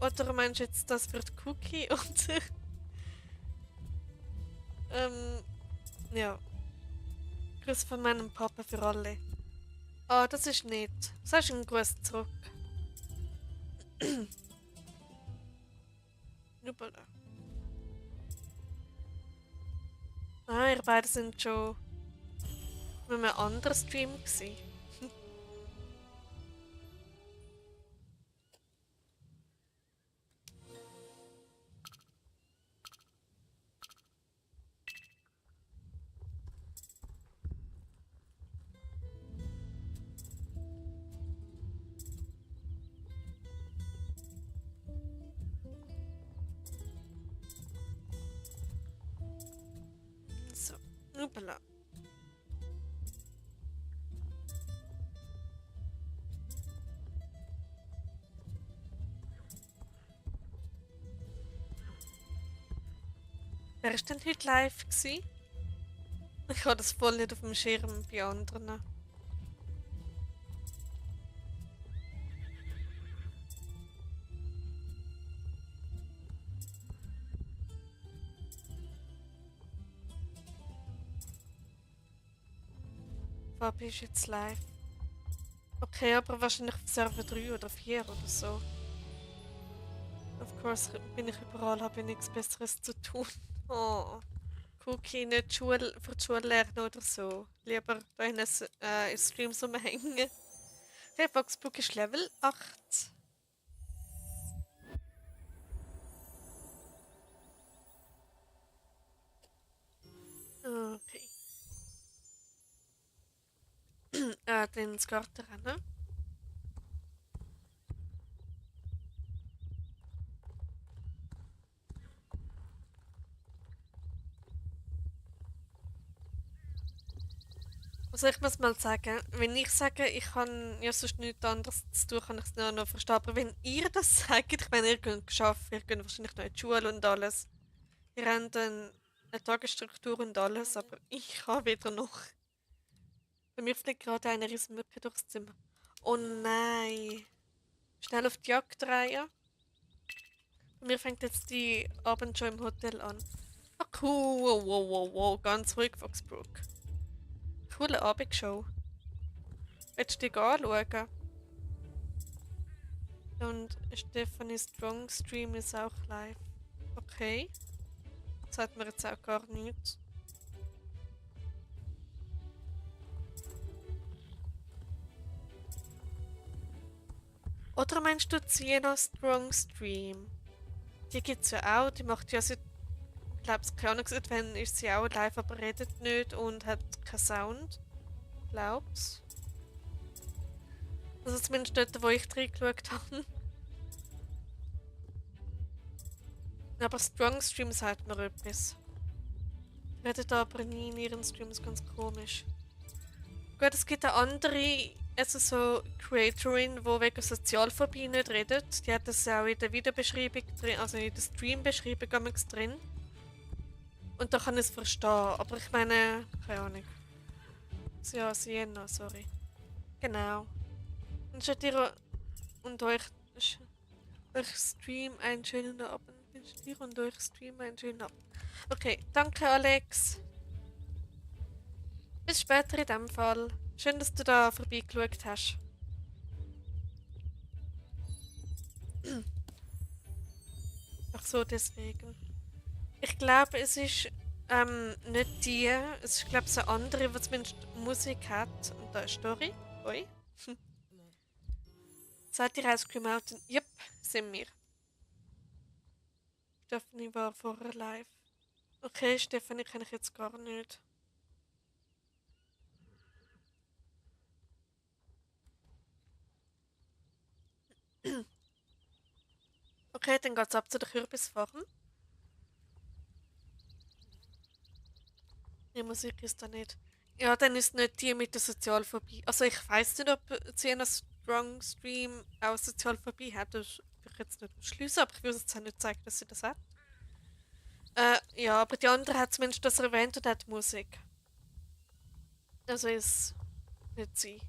Oder meinst du jetzt, das wird Cookie und ja. Grüß von meinem Papa für alle. Ah, das ist nett. Sagst du einen Gruß zurück? Nubela. Ah, ihr beide sind schon mit einem anderen Stream gewesen. So, Nubela. Wer ist denn heute live gewesen? Ich habe das voll nicht auf dem Schirm bei anderen. Fabi ist jetzt live. Okay, aber wahrscheinlich auf Server 3 oder 4 oder so. Of course bin ich überall, habe ich nichts Besseres zu tun. Oh. Cookie, nicht Schule, für die Schule lernen oder so. Lieber da in Streams rumhängen. Der Foxbook ist Level 8. Okay. Den ins Garten rennen. Also ich muss mal sagen, wenn ich sage, ich kann ja sonst nichts anderes zu tun, kann ich es noch verstehen. Aber wenn ihr das sagt, ich meine, ihr könnt arbeiten, ihr könnt wahrscheinlich noch in die Schule und alles. Ihr habt eine Tagesstruktur und alles, aber ich habe weder noch. Bei mir fliegt gerade eine Riesenmücke durchs Zimmer. Oh nein. Schnell auf die Jagd reihen. Bei mir fängt jetzt die Abend schon im Hotel an. Ah, cool. Wow, wow, wow, wow. Ganz ruhig, Foxbrook. Coole Abendshow. Willst du dich anschauen? Und Stephanie Strong Stream ist auch live. Okay. Das sagt mir jetzt auch gar nichts. Oder meinst du Sienna Strong Stream? Die gibt's ja auch. Die macht ja seit, ich glaube, keine Ahnung, seit wann ist sie auch live, aber redet nicht und hat keinen Sound. Glaub's. Also zumindest dort, wo ich reingeschaut habe. Aber Strong Stream sagt mir etwas. Redet aber nie in ihren Streams, ganz komisch. Gut, es gibt eine andere, also so Creatorin, die wegen Sozialphobie nicht redet. Die hat das auch in der Videobeschreibung drin, also in der Streambeschreibung drin. Und da kann ich es verstehen, aber ich meine, keine Ahnung. Ja, Sienna, sorry. Genau. Und schaut ihr und euch Stream einen schönen Abend. Wünscht dir und euch Stream einen schönen Abend. Okay, danke Alex. Bis später in dem Fall. Schön, dass du da vorbeigeschaut hast. Ach so, deswegen. Ich glaube, es ist nicht die. Es ist, glaube ich, so eine andere, die zumindest Musik hat. Und da ist Story. Oi. Seid ihr Ice Cream Mountain? Yep, sind wir. Stephanie war vorher live. Okay, Stephanie kenne ich jetzt gar nicht. Okay, dann geht's ab zu der Kürbisfarm. Die Musik ist da nicht. Ja, dann ist nicht die mit der Sozialphobie. Also ich weiß nicht, ob Sienna Strong Stream auch Sozialphobie hat. Das will ich jetzt nicht ausschliessen, aber ich will jetzt auch nicht zeigen, dass sie das hat. Ja, aber die andere hat zumindest das erwähnt und hat Musik. Also ist nicht sie.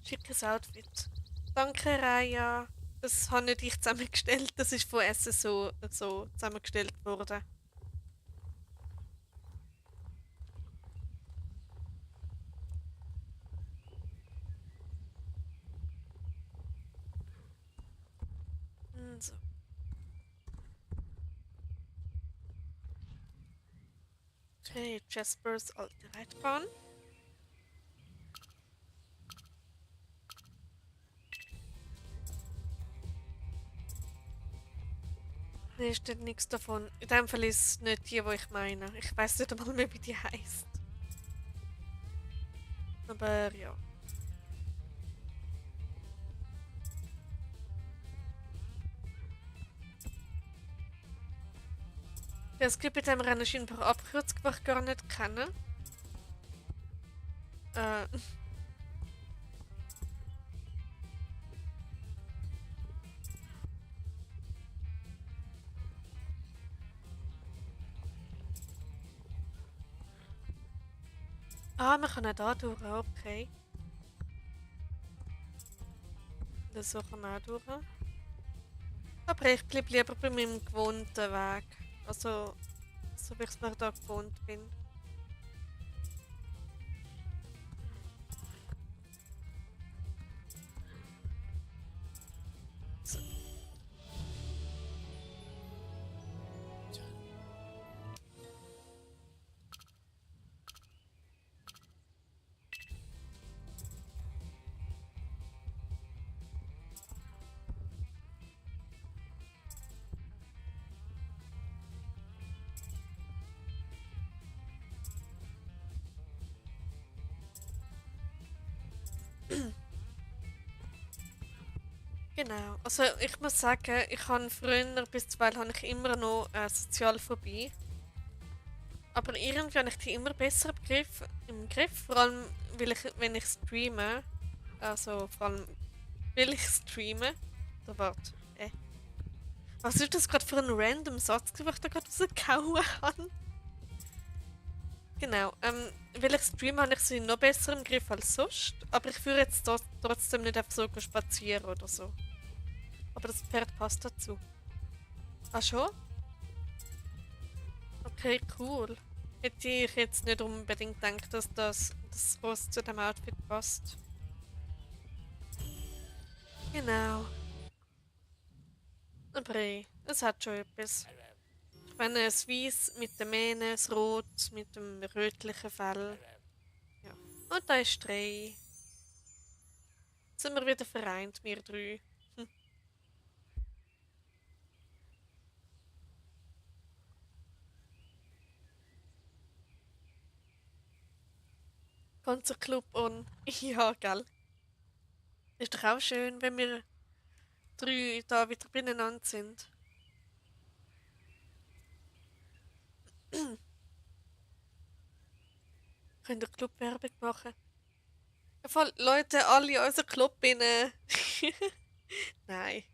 Schickes Outfit. Danke, Raya. Das habe nicht ich zusammengestellt. Das ist von Essen so zusammengestellt worden. So. Okay, Jaspers alte Reitbahn. Nee, steht nichts davon. In dem Fall ist es nicht die, die ich meine. Ich weiß nicht einmal mehr, wie die heißt. Aber ja. Ja, es gibt bei dem Rennen schon ein paar Abkürzungen, die ich gar nicht kenne. Äh. Ah, wir können auch da durch, okay. So kann man auch durch. Aber ich bleibe lieber bei meinem gewohnten Weg. Also, so wie ich es mir da gewohnt bin. So. Genau. Also ich muss sagen, ich habe früher bis 2 habe ich immer noch Sozialphobie. Aber irgendwie habe ich die immer besser im Griff. Vor allem, wenn ich streame. Also vor allem, will ich streame. Da warte. Was ist das gerade für ein random Satz, den ich da gerade rausgehauen habe? Genau. Weil ich streame, habe ich sie noch besser im Griff als sonst. Aber ich führe jetzt trotzdem nicht einfach so spazieren oder so. Aber das Pferd passt dazu. Ah schon? Okay, cool. Hätte ich jetzt nicht unbedingt gedacht, dass das Ross zu dem Outfit passt. Genau. Aber es hat schon etwas. Ich meine, das Weiß mit der Mähne, das Rot mit dem rötlichen Fell. Ja. Und da ist drei. Jetzt sind wir wieder vereint, wir drei. Hm. Ganzer Club on. Ja, gell. Ist doch auch schön, wenn wir drei da wieder beieinander sind. Könnt ihr Clubwerbung machen? Voll, Leute, alle in unseren Club rein. Nein.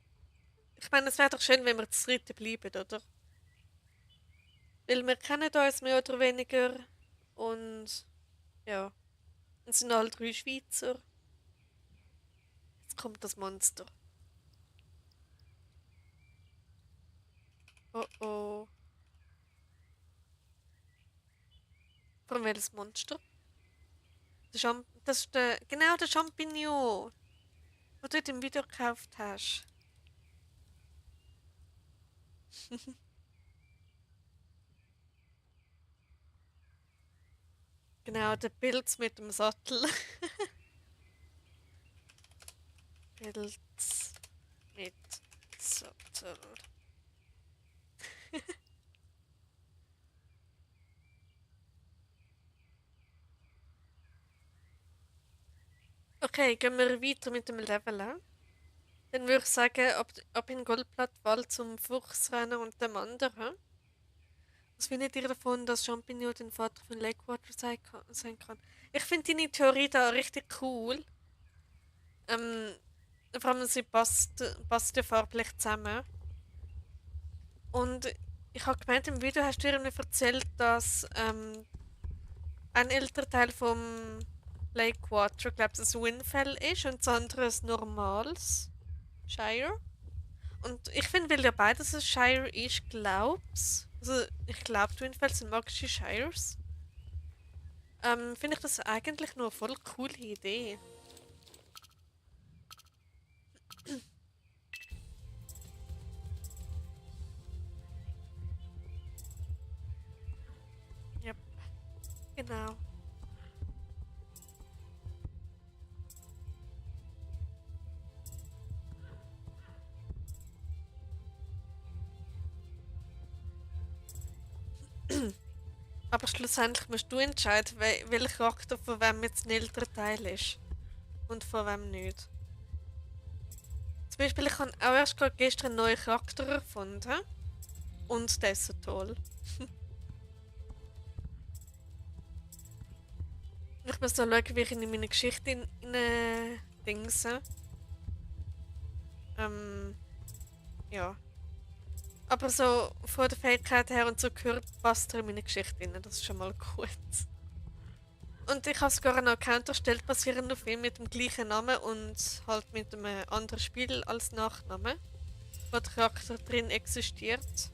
Ich meine, es wäre doch schön, wenn wir das dritte bleiben, oder? Weil wir kennen uns mehr oder weniger. Und ja, es sind alle drei Schweizer. Jetzt kommt das Monster. Oh oh. Von welches Monster? Das ist genau der Champignon, den du im Video gekauft hast. Genau, der Pilz mit dem Sattel. Pilz mit Sattel. Okay, gehen wir weiter mit dem Leveln. Dann würde ich sagen, ab in Goldblattwald zum Fuchsrennen und dem anderen. Was findet ihr davon, dass Champignon den Vater von Lakewater sein kann? Ich finde deine Theorie da richtig cool. Ähm, Vor allem sie passt ja farblich zusammen. Und ich habe gemeint, im Video hast du irgendwie erzählt, dass ein älterer Teil vom Lakewater, glaube ich, ein Winfell ist und das andere ein normales Shire. Und ich finde, weil ja beides ein Shire ist, glaub's. Also ich glaube, Winfell sind magische Shires. Finde ich das eigentlich nur eine voll coole Idee. Ja, genau. Aber schlussendlich musst du entscheiden, welcher Charakter von wem jetzt ein älterer Teil ist. Und von wem nicht. Zum Beispiel, ich habe auch erst gerade gestern einen neuen Charakter erfunden. Und der ist so toll. Ich muss so schauen, wie ich ihn in meine Geschichte dingse. Ähm, ja. Aber so von der Fähigkeit her und so gehört, passt er in meine Geschichte rein. Das ist schon mal gut. Und ich habe sogar einen Account erstellt, basierend auf ihm mit dem gleichen Namen und halt mit einem anderen Spiel als Nachname, wo der Charakter drin existiert.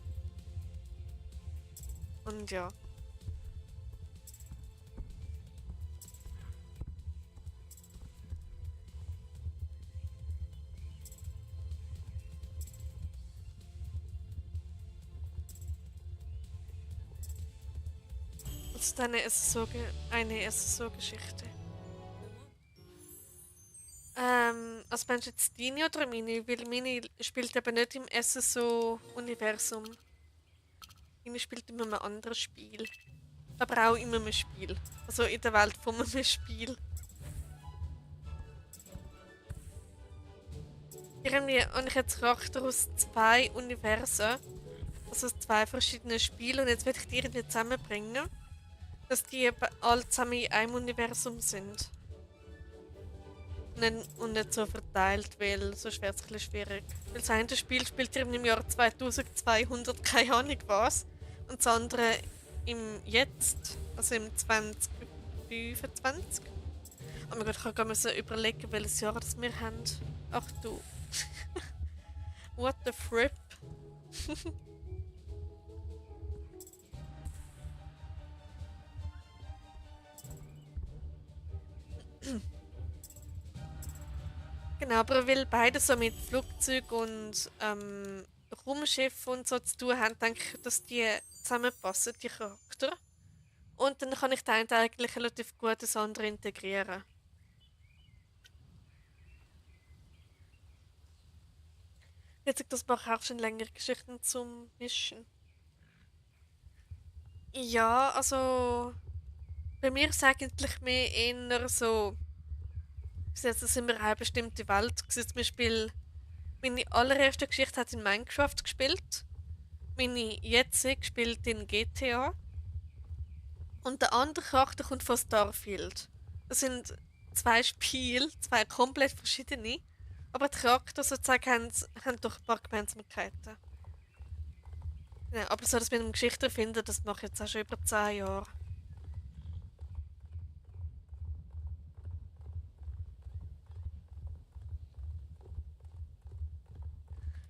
Und ja. Das ist eine SSO-Geschichte. Also meinst du jetzt deine oder meine? Weil meine spielt eben nicht im SSO-Universum. Meine spielt in einem anderen Spiel. Aber auch in einem Spiel. Also in der Welt von einem Spiel. Irgendwie habe ich jetzt Charakter aus zwei Universen. Also aus zwei verschiedenen Spielen. Und jetzt will ich die irgendwie zusammenbringen. Dass die eben alle zusammen in einem Universum sind. Und nicht so verteilt, weil sonst wäre es ein bisschen schwierig. Weil das eine Spiel spielt im Jahr 2200, keine Ahnung was. Und das andere im Jetzt, also im 2025. Oh mein Gott, ich kann gar nicht überlegen, welches Jahr das wir haben. Ach du. What the fripp? Genau, aber weil beide so mit Flugzeug und Raumschiff und so zu tun haben, denke ich, dass die zusammenpassen, die Charakter. Und dann kann ich den einen eigentlich relativ gut das andere integrieren. Jetzt das mache ich auch schon länger Geschichten zum Mischen. Ja, also bei mir ist eigentlich mehr eher so, bis jetzt sind wir eine bestimmte Welt gewesen. Zum Beispiel, meine allererste Geschichte hat in Minecraft gespielt. Meine jetzige spielt in GTA. Und der andere Charakter kommt von Starfield. Das sind zwei Spiele, zwei komplett verschiedene. Aber die Charakter sozusagen haben doch ein paar Gemeinsamkeiten. Ja, aber so das mit dem Geschichten finden, das mache ich jetzt auch schon über 10 Jahre.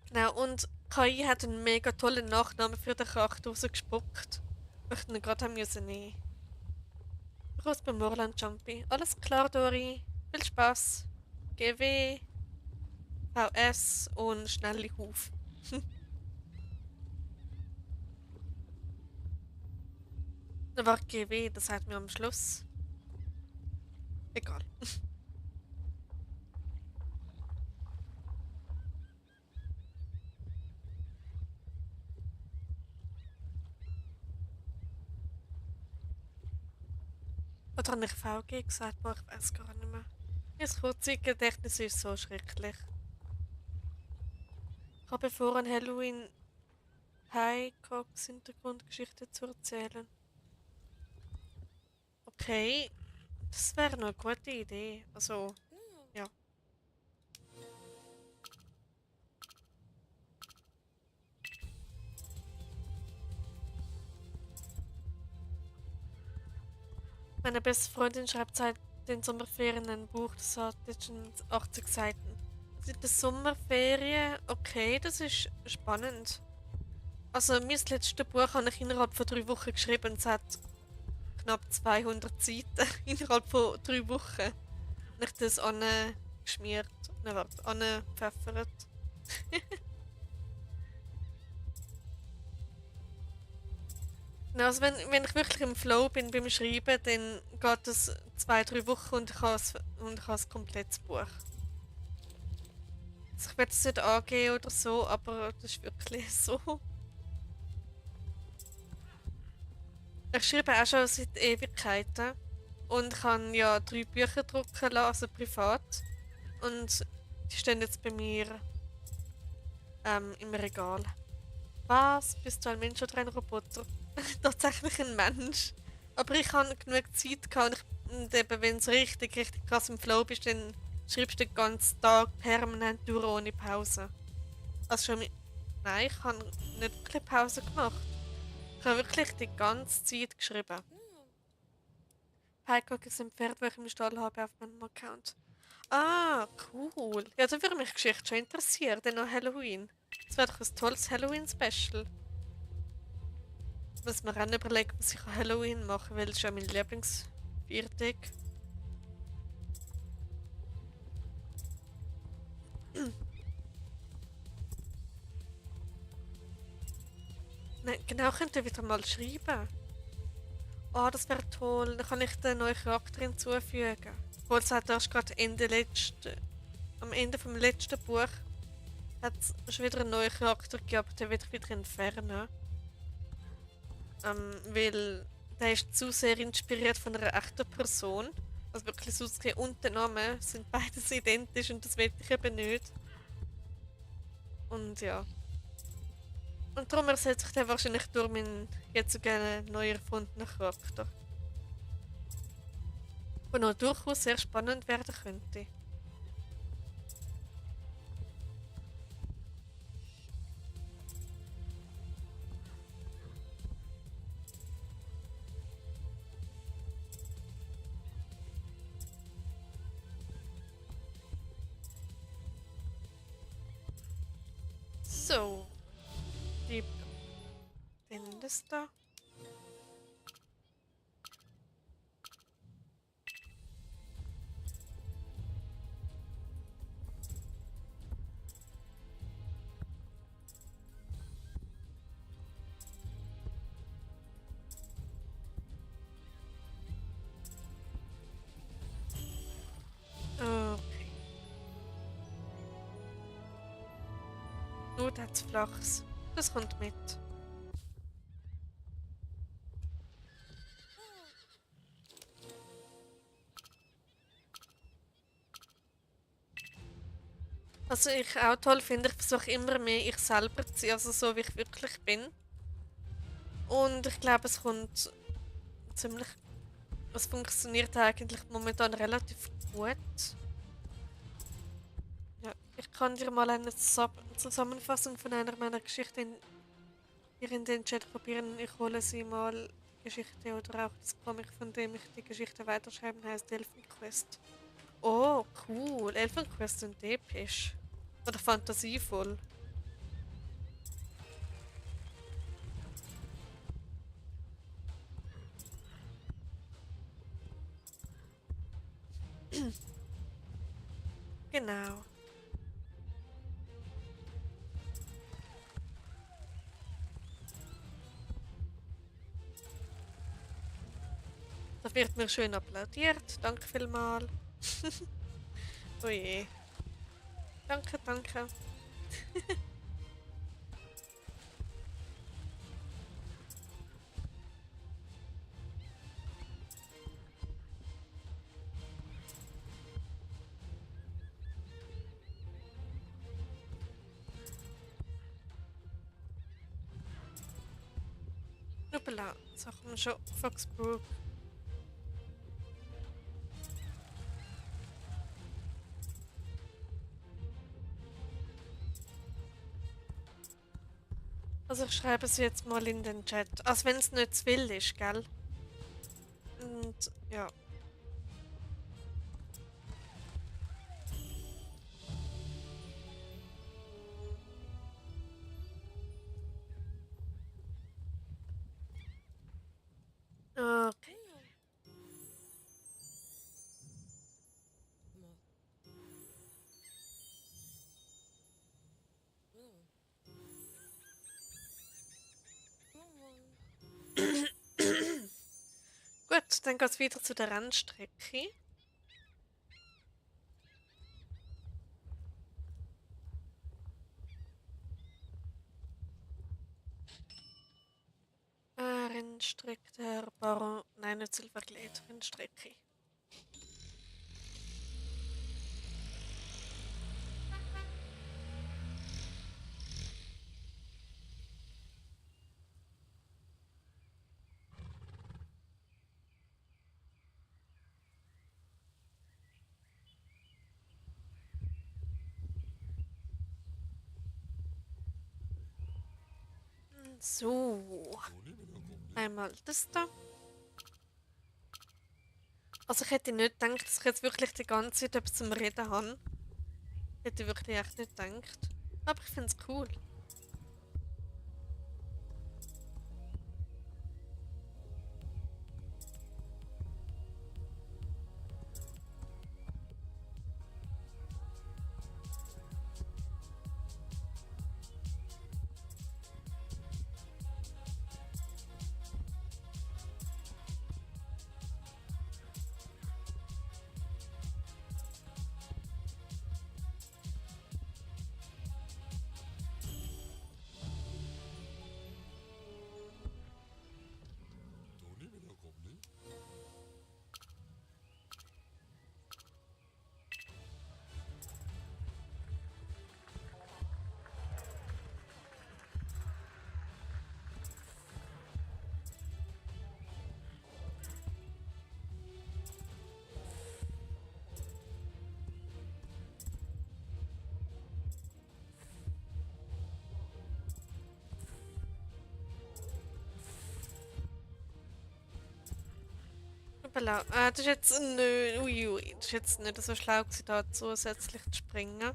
Genau, und KI hat einen mega tollen Nachnamen für den Charakter rausgespuckt. Ich möchte ihn gerade haben müssen nehmen. Groß beim Moorland Jumpy. Alles klar, Dori. Viel Spaß. GW, VS und schnelle Huf. Dann war GW, das sagt mir am Schluss. Egal. Oder habe ich VG gesagt? Boah, ich weiß gar nicht mehr. Das kurze Gedächtnis ist so schrecklich. Ich habe vor, an Halloween Highcocks Hintergrundgeschichte zu erzählen. Okay, das wäre eine gute Idee. Also, ja. Meine beste Freundin schreibt seit den Sommerferien ein Buch, das hat jetzt schon 80 Seiten. Seit der Sommerferien, okay, das ist spannend. Also, mein letztes Buch habe ich innerhalb von 3 Wochen geschrieben und es hat knapp 200 Seiten innerhalb von 3 Wochen. Und ich das angeschmiert, ne, warte, angepfeffert. Genau, also wenn ich wirklich im Flow bin beim Schreiben, dann geht es 2, 3 Wochen und ich habe ein komplettes Buch. Also ich werde es nicht angehen oder so, aber das ist wirklich so. Ich schreibe auch schon seit Ewigkeiten und ich habe ja 3 Bücher drucken lassen, also privat. Und die stehen jetzt bei mir im Regal. Was? Bist du ein Mensch oder ein Roboter? Tatsächlich ein Mensch. Aber ich habe genug Zeit gehabt und eben, wenn du richtig, richtig krass im Flow bist, dann schreibst du den ganzen Tag permanent durch ohne Pause. Also schon mit... Nein, ich habe nicht wirklich Pause gemacht. Ich habe wirklich die ganze Zeit geschrieben. Pike sind Pferde, die ich im Stall habe auf meinem Account. Ah, cool. Ja, dann würde mich die Geschichte schon interessieren, dann noch Halloween. Das wäre doch ein tolles Halloween-Special. Muss mir auch überlegen, was ich an Halloween mache, weil es ist ja mein Lieblingsviertag. Nein, genau, könnt ihr wieder mal schreiben. Oh, das wäre toll. Dann kann ich den neuen Charakter hinzufügen. Obwohl es hat erst gerade am Ende vom letzten Buch hat es schon wieder einen neuen Charakter gegeben, den will ich wieder entfernen. Weil der ist zu sehr inspiriert von einer echten Person. Also wirklich das Aussehen und der Name sind beides identisch und das will ich eben nicht. Und ja. Und darum ersetze ich den wahrscheinlich durch meinen jetzt gerne neu erfundenen Charakter. Der noch durchaus sehr spannend werden könnte. So, die das da. Okay. Nur das Flachs. Das kommt mit. Was ich auch toll finde, ich versuche immer mehr ich selber zu sein, also so wie ich wirklich bin. Und ich glaube, es kommt ziemlich. Es funktioniert eigentlich momentan relativ gut. Ja, ich kann dir mal eine Zusammenfassung von einer meiner Geschichten hier in den Chat probieren. Ich hole sie mal. Geschichte oder auch das Comic, von dem ich die Geschichte weiterschreiben, heißt Elfenquest. Oh, cool. Elfenquest und episch. Oder fantasievoll. Genau. Da wird mir schön applaudiert. Danke vielmals. Oh je. Danke, danke. Hoppala, så kommer schon Foxbrook. Also ich schreibe es jetzt mal in den Chat. Als wenn es nicht zu viel ist, gell? Und ja. Okay. Gut, dann geht es wieder zu der Rennstrecke. Rennstrecke der Baron. Nein, nicht Silverglade, Rennstrecke. So. Einmal das da. Also ich hätte nicht gedacht, dass ich jetzt wirklich die ganze Zeit etwas zum Reden habe. Hätte ich wirklich echt nicht gedacht. Aber ich finde es cool. Voilà. Das ist jetzt nicht, uiui, das ist jetzt nicht so schlau gewesen, da zusätzlich zu springen.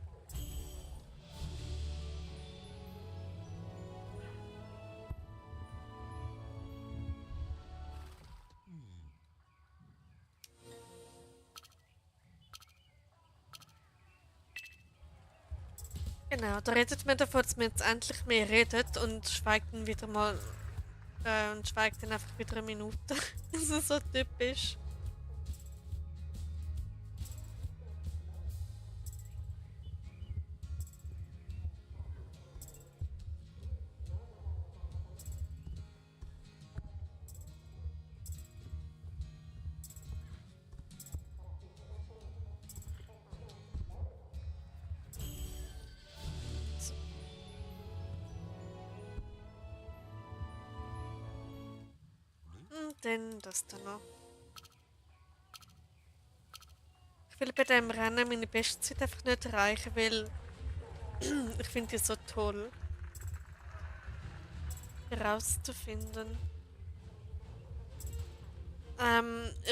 Genau, da redet man davon, dass man jetzt endlich mehr redet und schweigt dann wieder mal und schweigt dann einfach wieder eine Minute. Das ist so typisch. So. Und dann das da noch. Ich will bei dem Rennen meine Bestzeit einfach nicht erreichen, weil ich finde die so toll herauszufinden.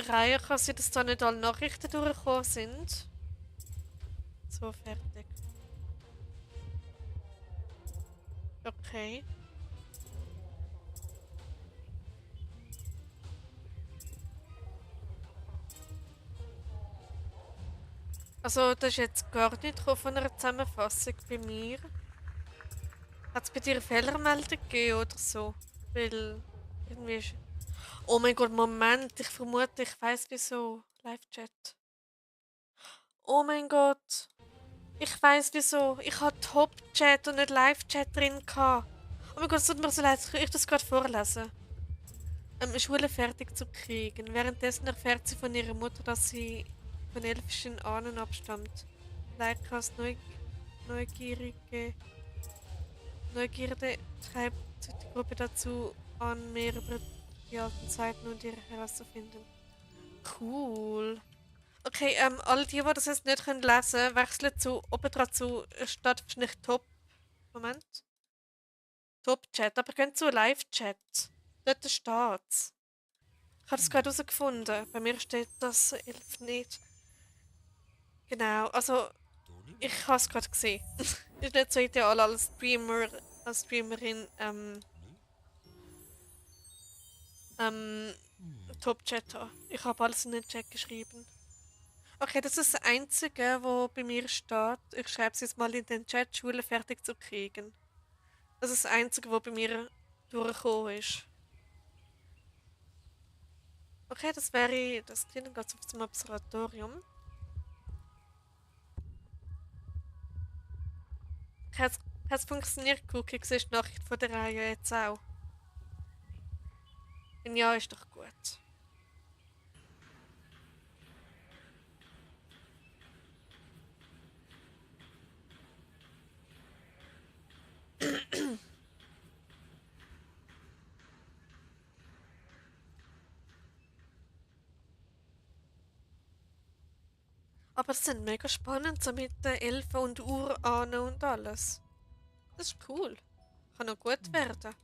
Reihe kann sein, dass da nicht alle Nachrichten durchgekommen sind. So, fertig. Okay. Also, das ist jetzt gar nicht gekommen von einer Zusammenfassung bei mir. Hat es bei dir eine Fehlermeldung gegeben oder so? Weil irgendwie ist... Oh mein Gott, Moment, ich vermute, ich weiß wieso. Live-Chat. Oh mein Gott, ich weiß wieso. Ich hatte Top-Chat und nicht Live-Chat drin gehabt. Oh mein Gott, es tut mir so leid, ich das gerade vorlesen. Schule fertig zu kriegen. Währenddessen erfährt sie von ihrer Mutter, dass sie von elfischen Ahnen abstammt. Leikas neugierige Neugierde treibt die Gruppe dazu an, mehr über die alten Zeiten und ihre herauszufinden. Cool. Okay, alle die das jetzt nicht können lesen, wechseln zu oben dran zu statt nicht Top. Moment. Top-Chat, aber gehen zu Live-Chat. Dort steht's. Ich habe es gerade herausgefunden. Bei mir steht das 11 nicht. Genau, also ich habe es gerade gesehen. Ist nicht so ideal als Streamer, als Streamerin ähm, Top-Chat haben. Ich habe alles in den Chat geschrieben. Okay, das ist das Einzige, wo bei mir steht. Ich schreibe es jetzt mal in den Chat, Schule fertig zu kriegen. Das ist das Einzige, wo bei mir durchgekommen ist. Okay, das wäre das klingt ganz auf zum Observatorium. Hat es funktioniert, Cookie? Siehst du die Nachricht von der Reihe jetzt auch? Wenn ja, ist doch gut. Aber es sind mega spannend, so mit den Elfen und Urahnen und alles. Das ist cool. Kann noch gut werden.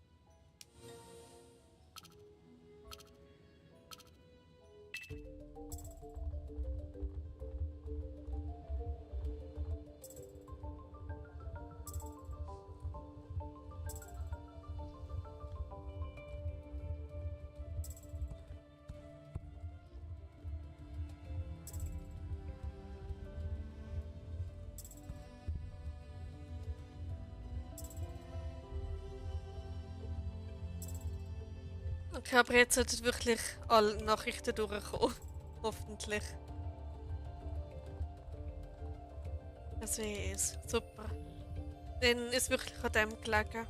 Okay, aber jetzt sollten wirklich alle Nachrichten durchkommen. Hoffentlich. Also yes, super. Dann ist wirklich an dem gelegen.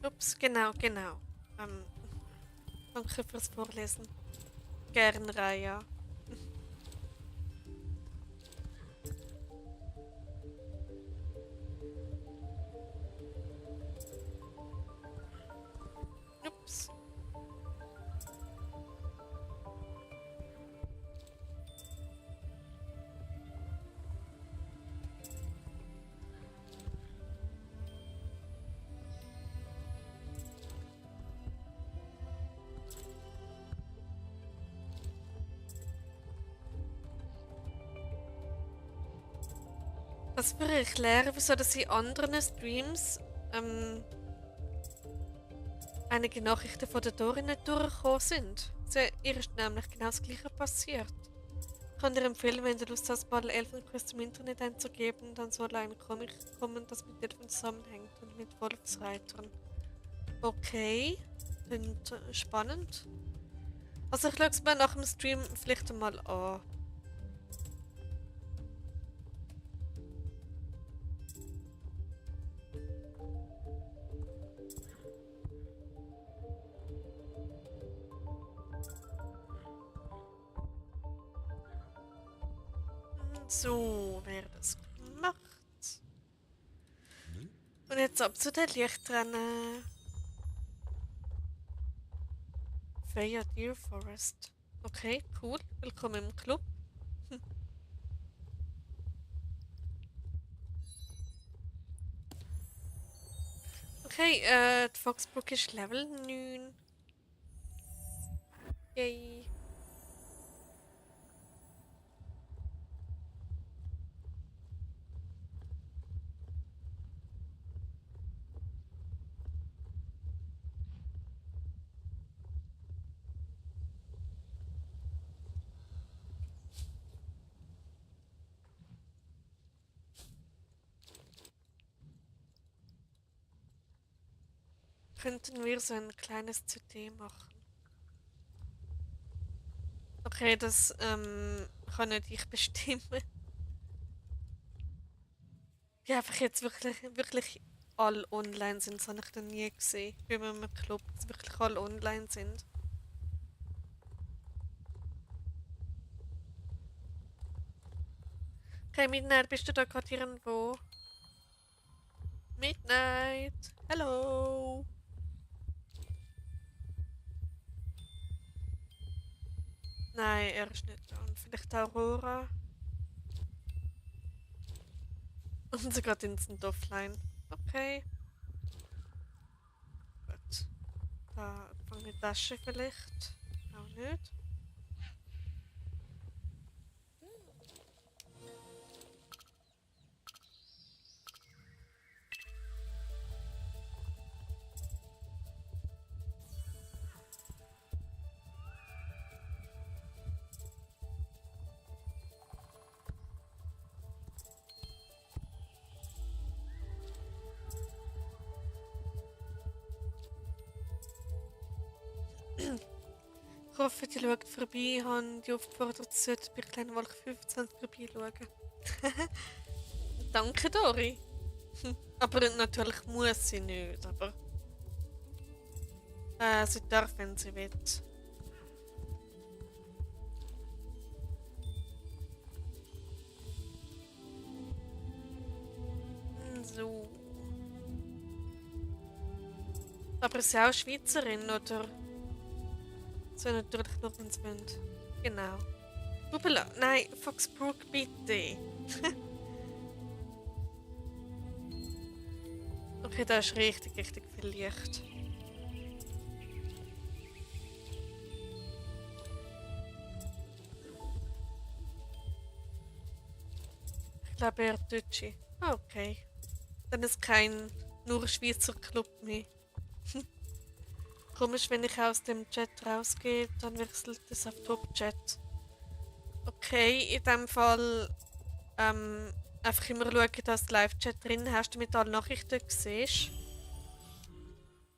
Ups, genau, genau. Ähm, Danke fürs Vorlesen. Gern, Raya. Ups. Was für erklären, wieso dass in anderen Streams einige Nachrichten von der Dori nicht durchgekommen sind. Ihr ist nämlich genau das Gleiche passiert. Ich kann dir empfehlen, wenn du Lust hast, mal Elfenquest im Internet einzugeben, dann soll ein Comic kommen, das mit Elfen zusammenhängt und mit Wolfsreitern. Okay, klingt spannend. Also ich schaue es mir nach dem Stream vielleicht mal an. So wäre das gemacht. Und jetzt ab zu den Lichtrennen. Freya Deer Forest. Okay, cool. Willkommen im Club. Okay, die Foxbrook ist Level 9. Yay. Könnten wir so ein kleines CD machen? Okay, das kann nicht ich bestimmen. Ja, einfach jetzt wirklich alle online sind, das habe ich noch nie gesehen. Wie wir im Club, dass wirklich alle online sind. Okay, Midnight, bist du da gerade irgendwo? Midnight! Hello! Nein, er ist nicht da. Und vielleicht Aurora? Und sie gerade instant offline. Okay, gut. Da fange ich Tasche vielleicht. Auch nicht. Ich hoffe, die schaut vorbei. Ich habe die aufgefordert, sie sollte bei kleinen Wolke 25 vorbeischauen. Danke, Dori. Aber natürlich muss sie nicht, aber sie darf, wenn sie will. So. Aber ist sie auch Schweizerin, oder? So natürlich nur, wenn sie wollen. Genau. Upala, nein, Foxbrook, bitte. Okay, da ist richtig viel Licht. Ich glaube, er ist Deutsche. Ah, okay. Dann ist kein nur Schweizer Club mehr. Komisch, wenn ich aus dem Chat rausgehe, dann wechselt es auf Top-Chat. Okay, in dem Fall einfach immer schauen, dass du Live-Chat drin hast, damit du alle Nachrichten siehst.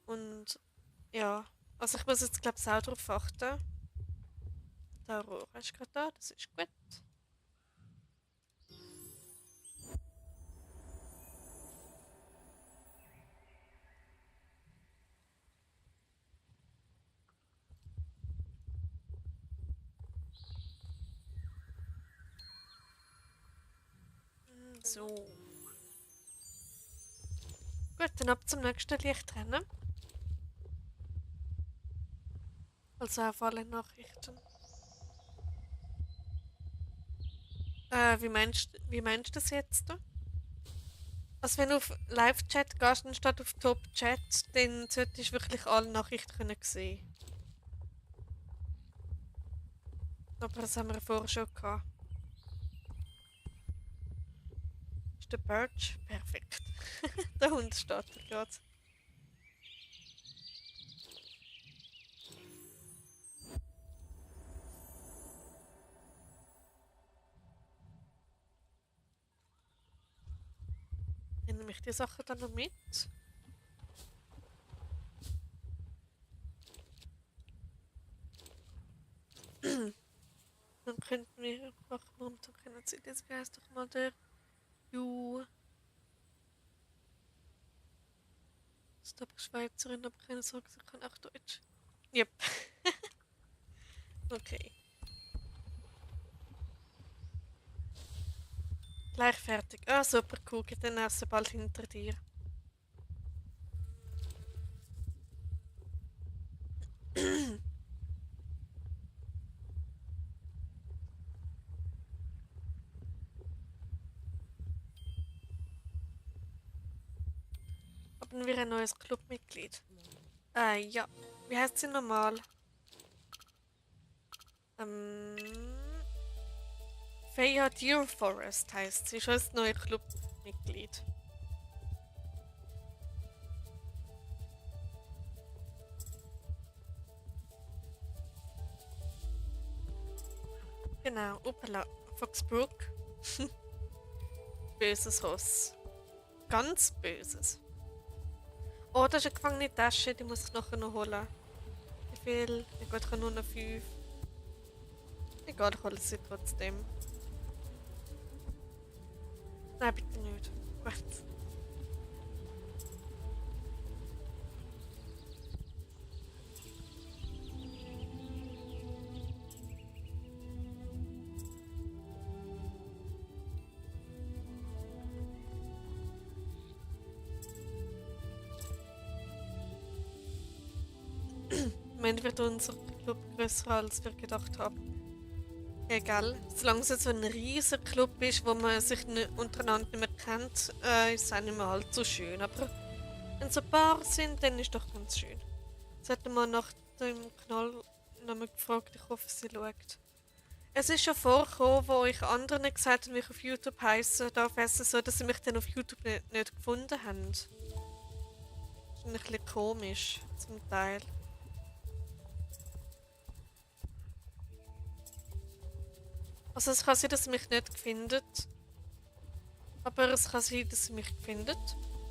Und ja, also ich muss jetzt glaube ich auch darauf achten. Der Aurora ist gerade da, das ist gut. So. Gut, dann ab zum nächsten Licht rennen. Also auf alle Nachrichten. Wie meinst du das jetzt? Also wenn du auf Live-Chat gehst, anstatt auf Top-Chat, dann solltest du wirklich alle Nachrichten können sehen. Aber das haben wir vorher schon gehabt. Ist der Birch? Perfekt. Der Hund steht da gerade. Dann nehme ich die Sachen dann noch mit. Dann könnten wir machen, momentan können Sie das, wie heißt doch mal der Ju. Ist aber Schweizerin, aber keine Sorge, sie kann auch Deutsch. Yep. Okay. Gleich fertig. Ah, super cool. Geht dann erst bald hinter dir. Haben wir ein neues Clubmitglied? Ja. Wie heißt sie normal? Ähm. Feia Deer Forest heißt sie. Schon das neue Clubmitglied. Genau. Uppala. Foxbrook. Böses Ross. Ganz böses. Oh, das ist eine gefangene Tasche, die muss ich nachher noch holen. Wie viel? Ich glaube, ich habe nur noch 5. Egal, ich hole sie trotzdem. Nein, bitte nicht. Gut. Am Ende wird unser Club größer, als wir gedacht haben. Egal, solange es so ein riesiger Club ist, wo man sich untereinander nicht mehr kennt, ist es auch nicht mehr allzu schön. Aber wenn es ein paar sind, dann ist doch ganz schön. Jetzt hätten wir nach dem Knall nochmal gefragt, ich hoffe, sie schaut. Es ist schon vorgekommen, wo ich anderen gesagt habe, wie ich auf YouTube heiße, darf essen, so dass sie mich dann auf YouTube nicht gefunden haben. Das ist ein bisschen komisch, zum Teil. Also es kann sein, dass sie mich nicht findet. Aber es kann sein, dass sie mich findet.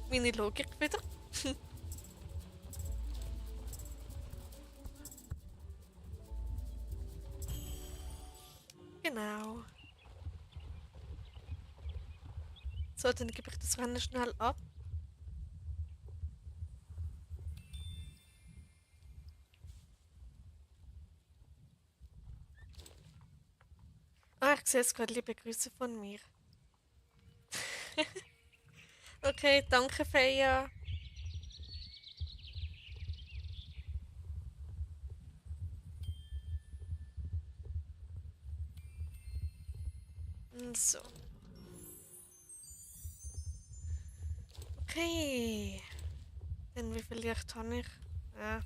Meine Logik wieder. Genau. So, dann gebe ich das Rennen schnell ab. Ah, ich sehe es gerade. Liebe Grüße von mir. Okay, danke, Feia. So. Okay. Dann wie viel Licht habe ich? Ja.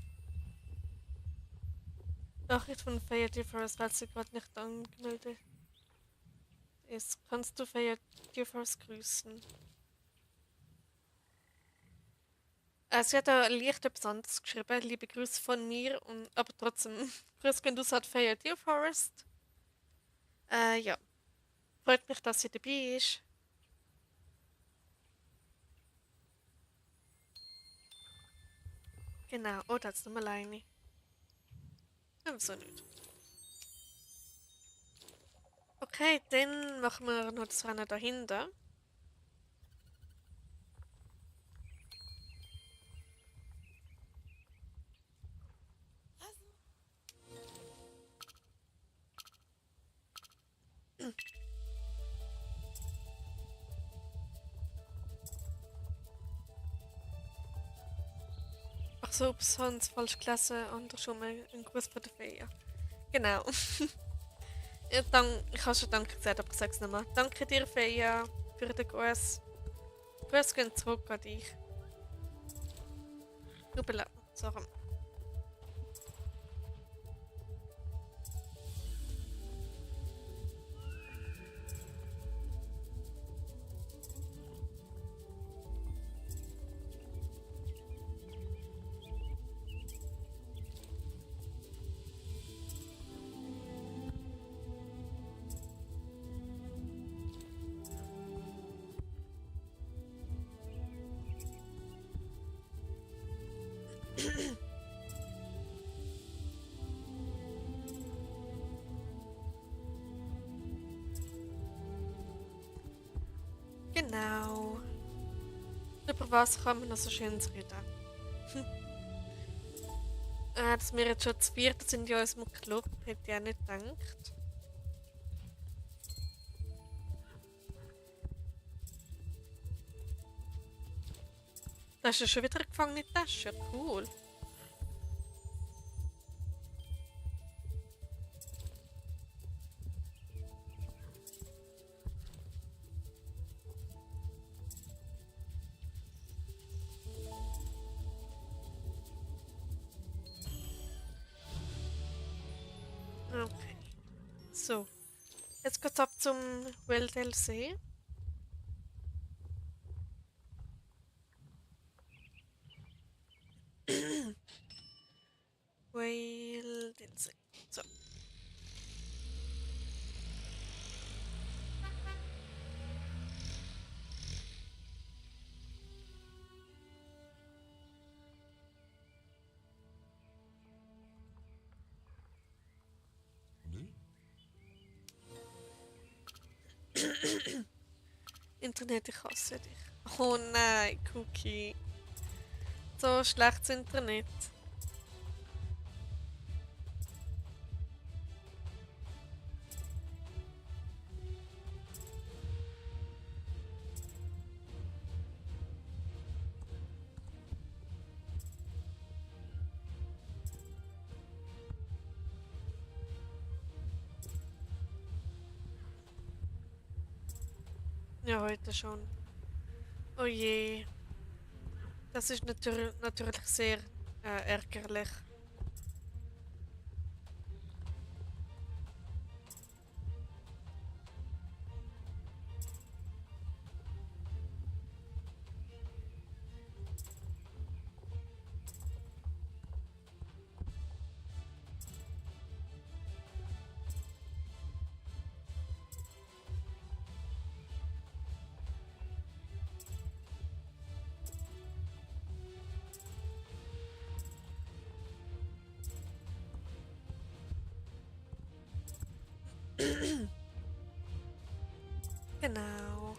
Nachricht von Feia DeForest, weil sie gerade nicht angemeldet ist. Kannst du Feia DeForest grüßen? Sie hat da leicht etwas anderes geschrieben. Liebe Grüße von mir, und, aber trotzdem, Grüße gehen aus an die Feier Deer Forest. Ja, freut mich, dass sie dabei ist. Genau, oh, das ist nur eine. Wieso nicht? Okay, dann machen wir noch das Rennen dahinter. Ach so, ups, Hans, falsch gelesen. Andersrum ein Gruß von der Feier. Genau. Ja, ich habe schon Danke gesagt, aber ich sage es nochmal. Danke dir, Feier, für den Gruß. Grüße gehen zurück an dich. Nubela, sorry. Genau. Über was kann man noch so schön reden? Dass wir jetzt schon zu viert sind in unserem Club, hätte ich auch nicht gedacht. Da ist ja schon wieder eine gefangene Tasche. Cool. Okay. So. Jetzt geht's ab zum Wildell See. Wildell See. So. Internet, ich hasse dich. Oh nein, Cookie. So schlechtes Internet. Ja, heute schon. Oh je. Das ist natürlich sehr ärgerlich. Genau.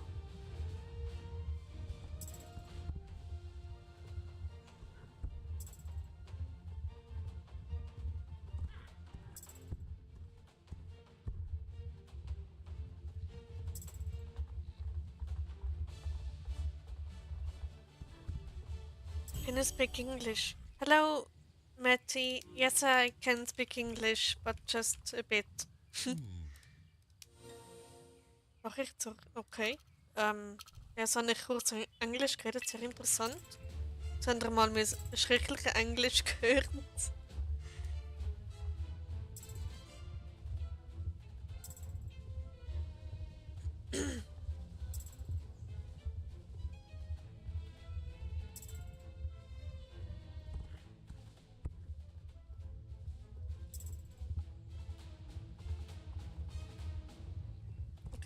Can you speak English? Hello, Matty. Yes, I can speak English, but just a bit. Mach ich zurück. Okay. Ja, so habe ich kurz Englisch geredet, sehr interessant. Jetzt haben wir mal mein schreckliches Englisch gehört.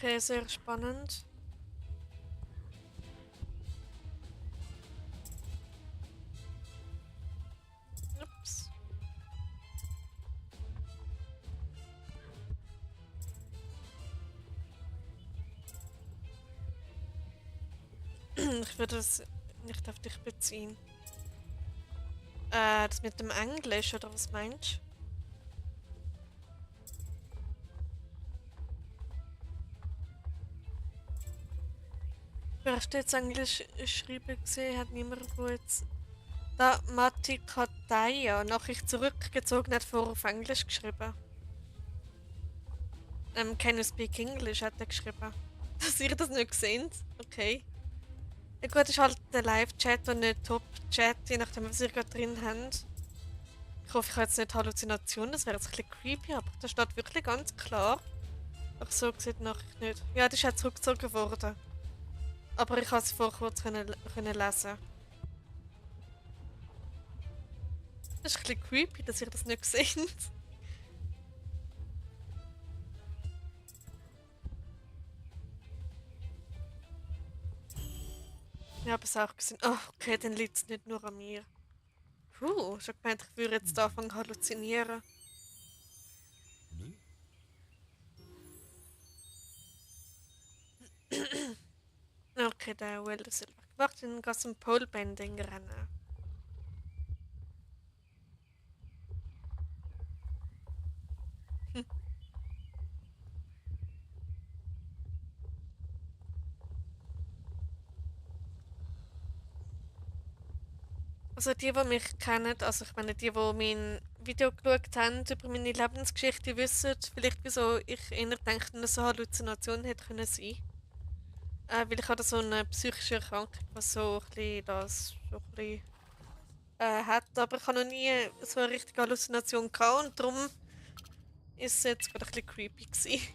Okay, sehr spannend. Ups. Ich würde das nicht auf dich beziehen. Das mit dem Englisch, oder was meinst du? Wer hast du jetzt Englisch schreiben gesehen? Hat niemand, wo jetzt... Da, Matti Kataya, Nachricht zurückgezogen, hat vorher auf Englisch geschrieben. Can you speak English, hat er geschrieben. Dass ihr das nicht seht? Okay. Ja gut, ist halt der Live-Chat und nicht Top-Chat, je nachdem, was ihr gerade drin habt. Ich hoffe, ich habe jetzt nicht Halluzinationen, das wäre jetzt ein bisschen creepy, aber da steht wirklich ganz klar. Ach so, sieht die Nachricht nicht. Ja, die ist ja zurückgezogen worden. Aber ich konnte sie vor kurz können lesen. Das ist ein bisschen creepy, dass ihr das nicht seht. Ich habe es auch gesehen. Oh, okay, dann liegt es nicht nur an mir. Schon gemeint, ich würde jetzt anfangen zu halluzinieren. Okay, der Will ist Silber. Wacht, dann gehst du zum Polebending rennen. Also die mich kennen, also ich meine, die mein Video geschaut haben über meine Lebensgeschichte, wissen vielleicht, wieso ich eher denke, dass es eine Halluzination hätte können sein. Weil ich habe so eine psychische Erkrankung, was so ein bisschen das so ein bisschen, hat. Aber ich habe noch nie so eine richtige Halluzination gehabt und darum ist es jetzt gerade ein bisschen creepy gewesen.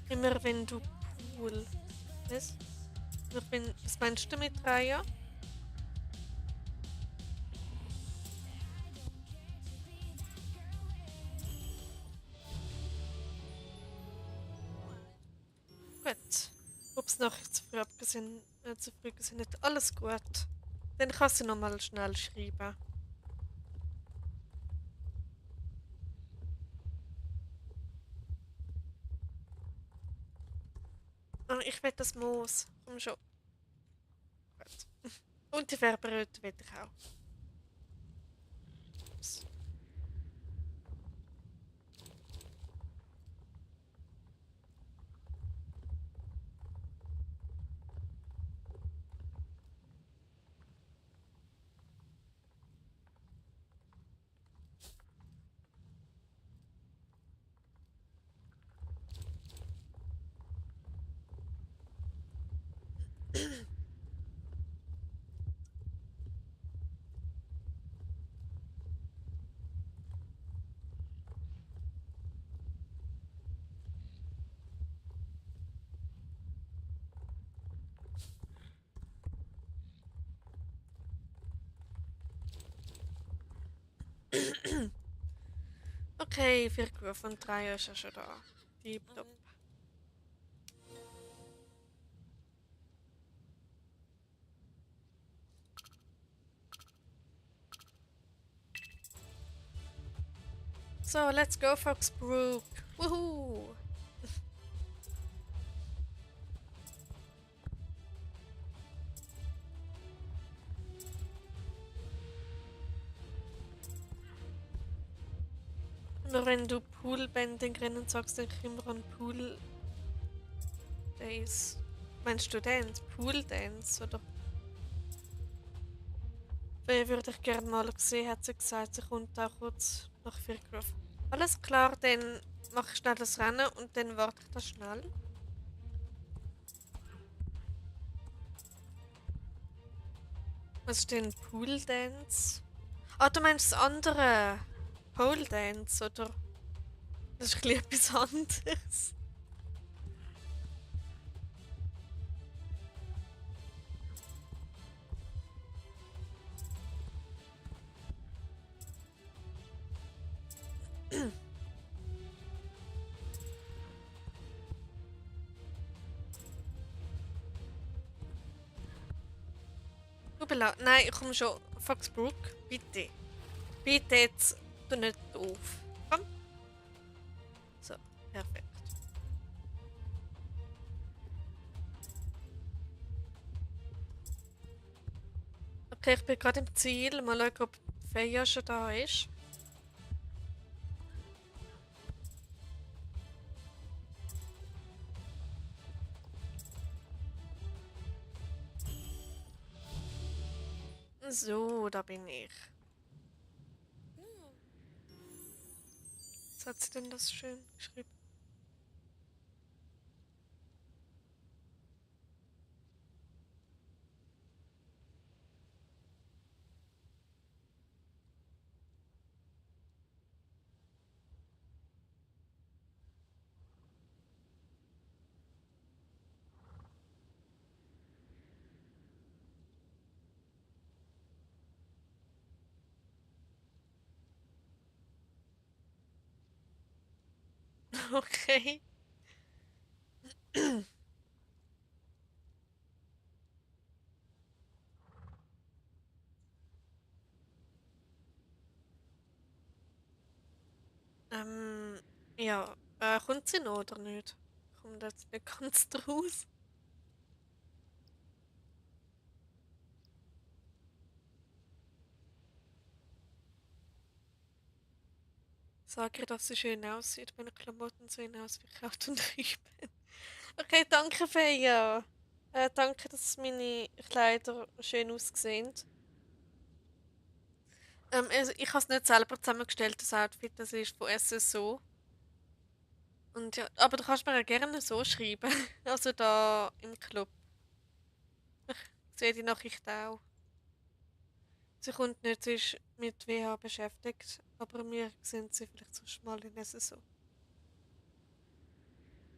Immer wenn du Pool. Was? Was meinst du mit Raya? Gut. Ups, Nachricht zu früh abgesehen, zu früh gesendet. Alles gut. Dann kannst du nochmal schnell schreiben. Ah, ich will das Moos. Komm schon. Gut. Und die Färberröte will ich auch. Ups. Okay, 4 von 3 ist ja schon da. Tipptopp. So, let's go Foxbrook. Woohoo! Nur wenn du Poolbending rennen sagst, denke ich immer an Pool Days. Meinst du Dance? Pool Dance, oder? Wer würde ich gerne mal sehen, hat sie gesagt. Sie kommt auch kurz nach 4 gerufen. Alles klar, dann mache ich schnell das Rennen und dann warte ich da schnell. Was ist denn Pool Dance? Ah, du meinst das andere. Pole Dance, oder? Das ist ein bisschen etwas anderes. Hoppala. Nein, komm schon. Foxbrook, bitte. Bitte jetzt. Du nicht auf. Komm. So, perfekt. Okay, ich bin gerade im Ziel. Mal schauen, ob Feja schon da ist. So, da bin ich. Was hat sie denn das schön geschrieben? Okay. ähm, ja. Kommt sie noch oder nicht? Kommt jetzt nicht ganz draus. Sag ihr, dass sie schön aussieht. Meine Klamotten sehen aus wie Kraut und Rüben. Okay, danke, Feja. Danke, dass meine Kleider schön aussehen. Also ich habe es nicht selber zusammengestellt, das Outfit, das ist von SSO. Und ja, aber du kannst mir ja gerne so schreiben. Also da im Club. Ich sehe die Nachricht auch. Sie kommt nicht, sie ist mit WH beschäftigt, aber wir sehen sie vielleicht sonst mal in SSO.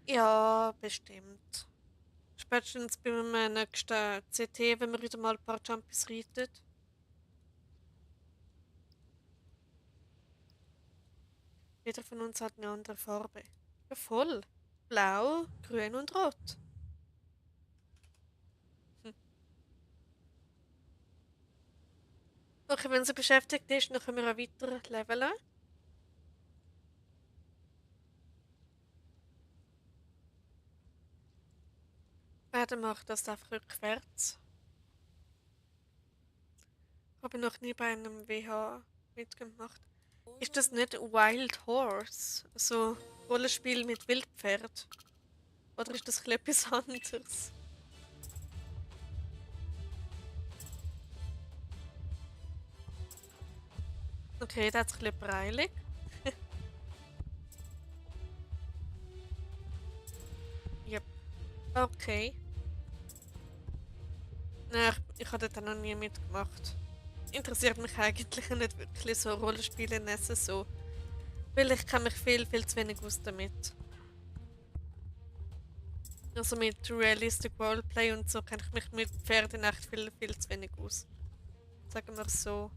Ja, bestimmt. Spätestens beim nächsten CT, wenn wir wieder mal ein paar Jumpies reiten. Jeder von uns hat eine andere Farbe. Ja, voll. Blau, grün und rot. Hm. Okay, wenn sie beschäftigt ist, dann können wir auch weiter leveln. Dann macht das einfach rückwärts. Habe noch nie bei einem WH mitgemacht. Ist das nicht Wild Horse? So Rollenspiel mit Wildpferd? Oder ist das etwas anderes? Okay, da hat es ein bisschen breilig. Yep. Okay. Nein, ich habe dort noch nie mitgemacht. Interessiert mich eigentlich nicht wirklich so Rollenspiele in so. Weil ich kenne mich viel zu wenig aus damit. Also mit Realistic Roleplay und so kenne ich mich mit Pferden echt viel zu wenig aus. Sagen wir es so.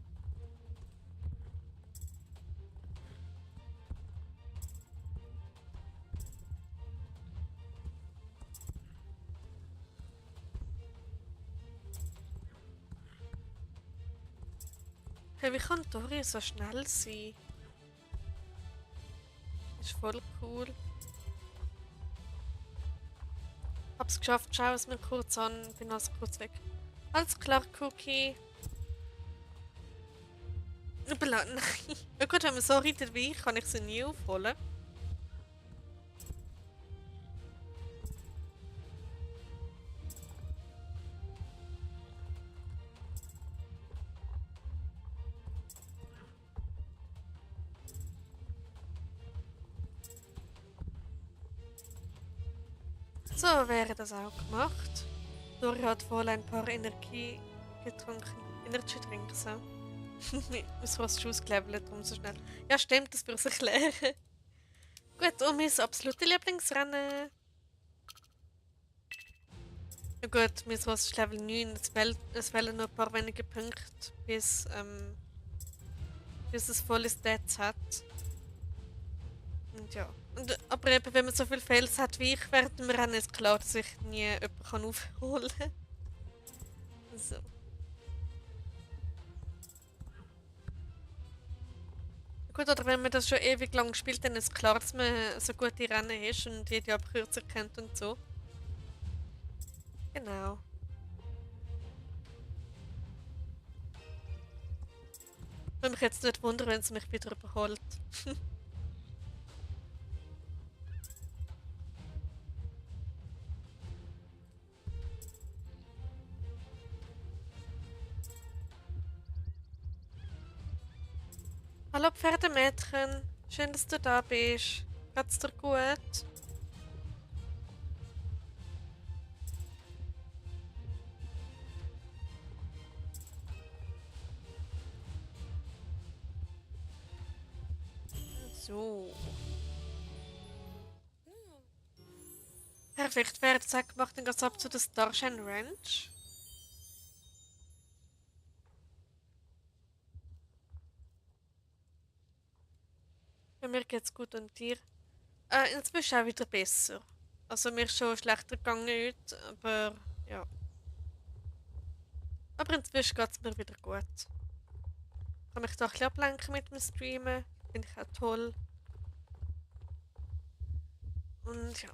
Hey, wie kann Dori so schnell sein? Ist voll cool. Hab's geschafft, schau es mir kurz an, bin also kurz weg. Alles klar, Cookie. Nein. Ja gut, wenn man so reitet wie ich, kann ich sie nie aufholen. So wäre das auch gemacht. Dori hat wohl ein paar Energie getrunken. Energy Drinks. Mein Ross ist ausgelevelt, darum so schnell. Ja, stimmt, das würde ich erklären. Gut, und mein absolutes Lieblingsrennen. Ja gut, mein Ross ist Level 9, es fehlen noch ein paar wenige Punkte, bis es volle Stats hat. Und ja. Aber eben, wenn man so viele Fails hat wie ich während dem Rennen, ist klar, dass ich nie jemanden aufholen kann. So. Gut, oder wenn man das schon ewig lang spielt, dann ist klar, dass man so gute Rennen ist und jede Abkürzung kennt und so. Genau. Ich würde mich jetzt nicht wundern, wenn es mich wieder überholt. Hallo Pferdemädchen, schön, dass du da bist. Geht's dir gut? So. Perfekt, wer hat gesagt gemacht, dann geht's ab zu der Starshine Ranch. Ja, mir geht's gut und dir? Inzwischen auch wieder besser. Also mir ist schon schlechter gegangen heute, aber ja. Aber inzwischen geht's mir wieder gut. Ich kann mich da ein bisschen ablenken mit dem Streamen. Finde ich auch toll. Und ja.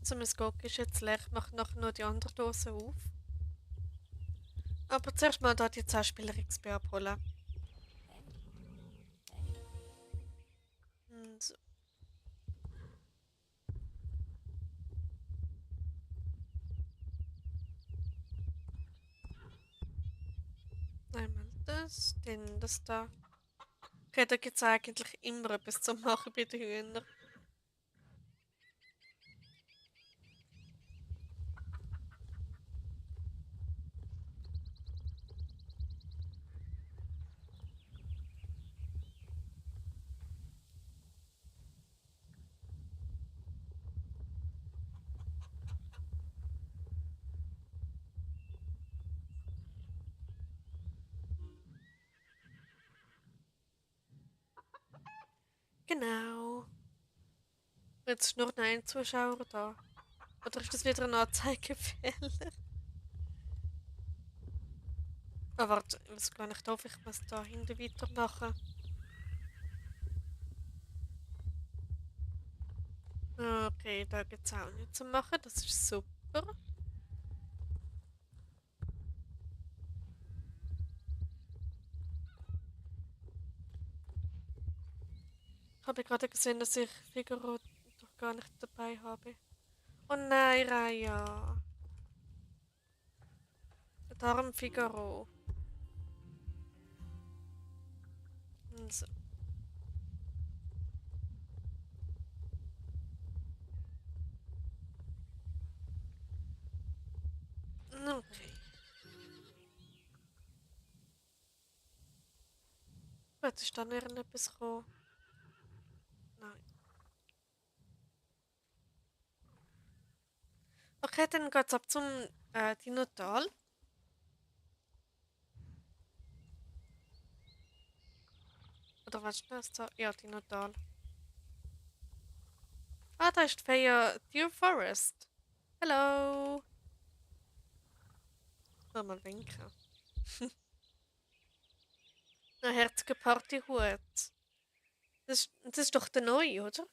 So, mein Gok ist jetzt leer. Ich mache nachher noch die andere Dose auf. Aber zuerst mal da die 10 Spieler XP abholen. So. Einmal das, dann das da. Okay, da gibt es eigentlich immer etwas zu machen bei den Hühnern. Genau. Jetzt ist nur noch ein Zuschauer da. Oder ist das wieder ein Anzeigefehler? Oh, warte, ich weiß gar nicht, ob ich muss da hinten weitermachen. Okay, da gibt es auch nichts zu machen, das ist super. Ich habe gerade gesehen, dass ich Figaro doch gar nicht dabei habe. Oh nein, Raya. Darum Figaro. So. Okay. Gut, ist da noch etwas gekommen? Nein. Okay, dann geht's ab zum Dinotal. Oder was ist das da? Ja, Dinotal. Ah, da ist die Feier Deer Forest. Hallo. Mal winken. Ein herziger Partyhut. Das ist doch der neue, oder?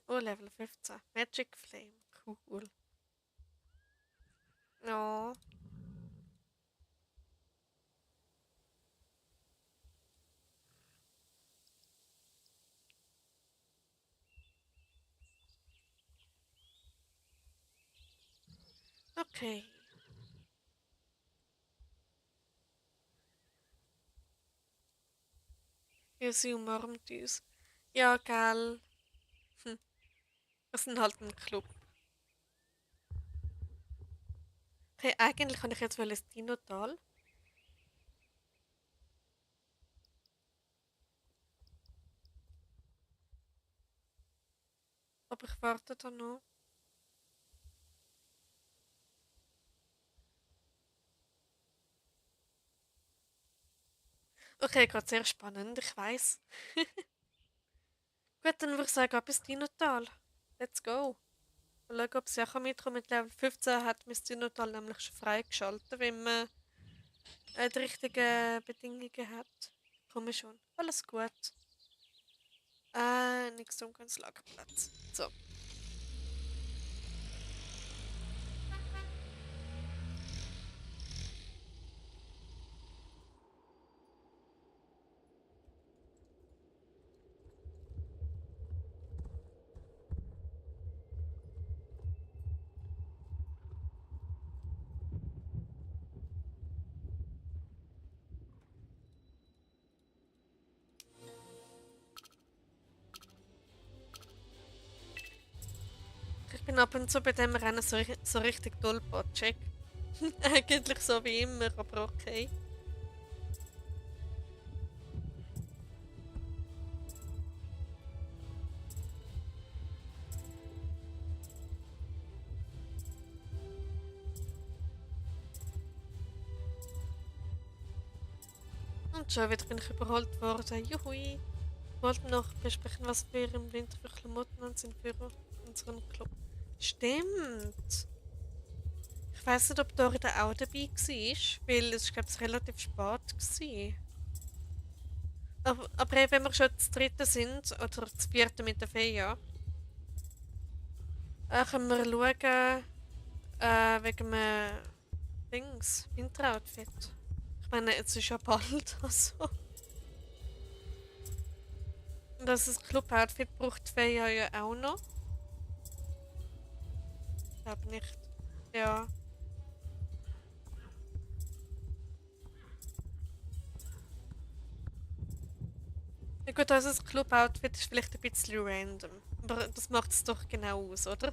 Oh, Level 15. Magic Flame. Cool. Ja. Okay. Ja, sie umarmt uns. Ja, gell. Hm. Wir sind halt ein Club. Hey, eigentlich kann ich jetzt wohl ins Dinotal. Aber ich warte da noch. Okay, gerade sehr spannend, ich weiß. Gut, dann würde ich sagen, ab ins Dinotal. Let's go. Mal schauen, ob sie auch mitkommen. Mit Level 15 hat man das Dinotal nämlich schon freigeschaltet, wenn man die richtigen Bedingungen hat. Komme schon. Alles gut. Nichts um ganz Lagerplatz. So. Ich bin ab und zu bei dem Rennen so richtig tollpatschig. Eigentlich so wie immer, aber okay. Und schon wieder bin ich überholt worden. Juhui. Wir wollten noch besprechen, was wir im Winter für Klamotten an sind für unseren Club. Stimmt. Ich weiß nicht, ob Dorida auch dabei war, weil es, glaube ich, relativ spät war. Aber eben, wenn wir schon das dritte sind, oder das vierte mit der Fea, können wir schauen, wegen einem Winteroutfit. Ich meine, jetzt ist ja bald, also. Und das Club-Outfit braucht die Fea ja auch noch. Ich glaube nicht. Ja. Ja gut, also das Club-Outfit ist vielleicht ein bisschen random. Aber das macht es doch genau aus, oder?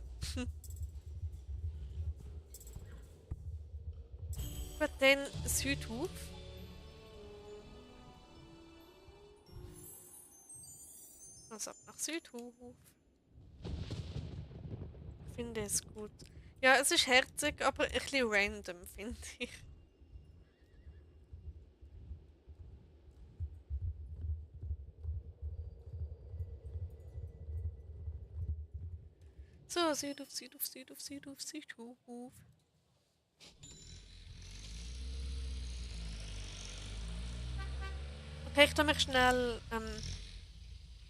Gut, dann Südhof. Also ab nach Südhof. Ich finde es gut. Ja, es ist herzig, aber ein bisschen random, finde ich. So, Südhof, Südhof, Südhof, Südhof, Südhof. Okay, ich tu mich schnell,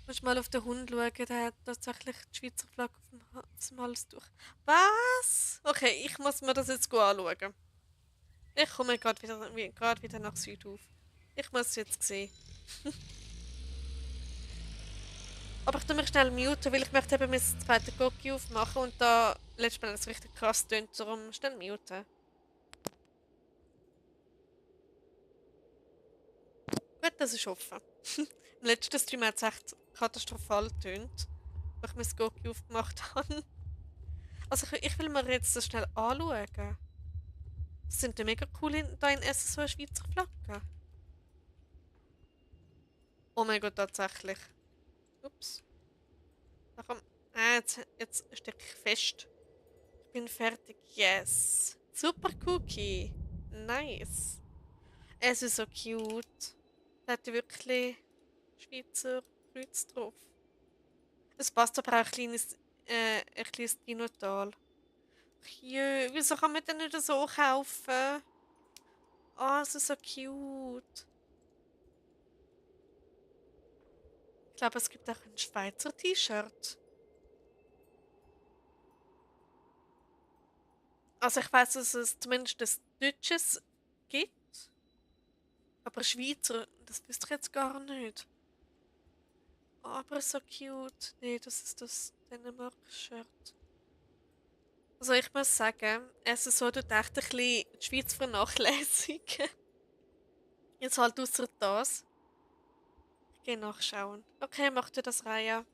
muss mal auf den Hund schauen, der hat tatsächlich die Schweizer Flagge auf dem Hals durch. Was? Okay, ich muss mir das jetzt gut anschauen. Ich komme grad wieder nach Südhof. Ich muss es jetzt sehen. Aber ich tu mich schnell muten, weil ich möchte eben mein zweites Cookie aufmachen und da letztes Mal es richtig krass tönt, darum schnell muten. Gut, das ist offen. Im letzten Stream hat es echt katastrophal getönt, als ich mein Cookie aufgemacht habe. Also ich will mir jetzt das schnell anschauen. Das sind ja mega cool da in Essen so eine Schweizer Flagge. Oh mein Gott, tatsächlich. Ups. Da komm. Jetzt stecke ich fest. Ich bin fertig. Yes. Super Cookie. Nice. Es ist so cute. Da hat wirklich Schweizer Kreuz drauf. Es passt aber auch ein kleines Dinotal. Jö, wieso kann man den nicht so kaufen? Oh, es ist so cute. Ich glaube, es gibt auch ein Schweizer T-Shirt. Also ich weiß, dass es zumindest ein deutsches gibt. Aber Schweizer, das wüsste ich jetzt gar nicht. Oh, aber so cute. Nee, das ist das Dänemark-Shirt. Also ich muss sagen, es ist so, du echt ein bisschen die Schweiz vernachlässigen. Jetzt halt ausser das. Ich gehe nachschauen. Okay, mach dir das Reihe.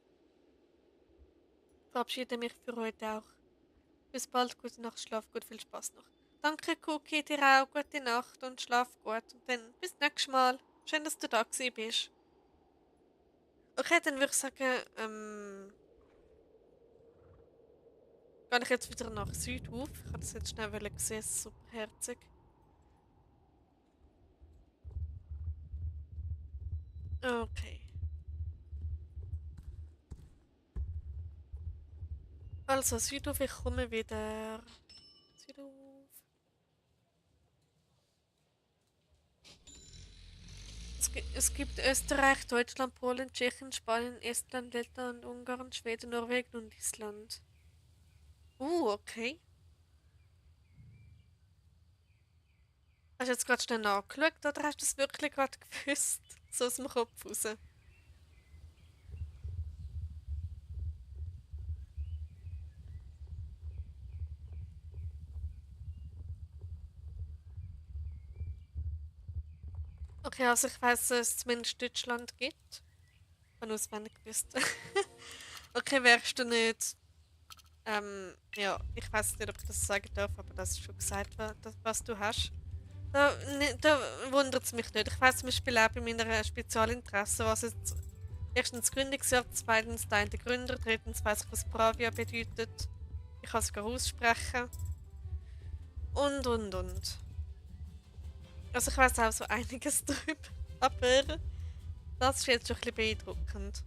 Verabschiede mich für heute auch. Bis bald, gute Nacht, schlaf gut, viel Spaß noch. Danke, Cookie, dir auch. Gute Nacht und schlaf gut. Und dann bis nächstes Mal. Schön, dass du da gewesen bist. Okay, dann würde ich sagen, gehe ich jetzt wieder nach Südhof. Ich habe das jetzt schnell gesehen, superherzig. Okay. Also, Südhof, ich komme wieder. Südhof. Es gibt Österreich, Deutschland, Polen, Tschechien, Spanien, Estland, Lettland, Ungarn, Schweden, Norwegen und Island. Okay. Hast du jetzt gerade schnell nachgeschaut oder hast du es wirklich gerade gewusst? So aus dem Kopf raus. Okay, also ich weiß, dass es zumindest Deutschland gibt. Habe auswendig gewusst. Okay, wärst du nicht. Ja, ich weiß nicht, ob ich das sagen darf, aber das ist schon gesagt, was du hast. Da wundert es mich nicht. Ich weiß zum Beispiel auch bei meiner Spezialinteresse, was jetzt erstens Gründungsjahr, zweitens der Gründer, drittens weiß ich, was Bravia bedeutet. Ich kann es sogar aussprechen. Und. Also ich weiß auch so einiges drüber. Aber das ist jetzt schon ein bisschen beeindruckend.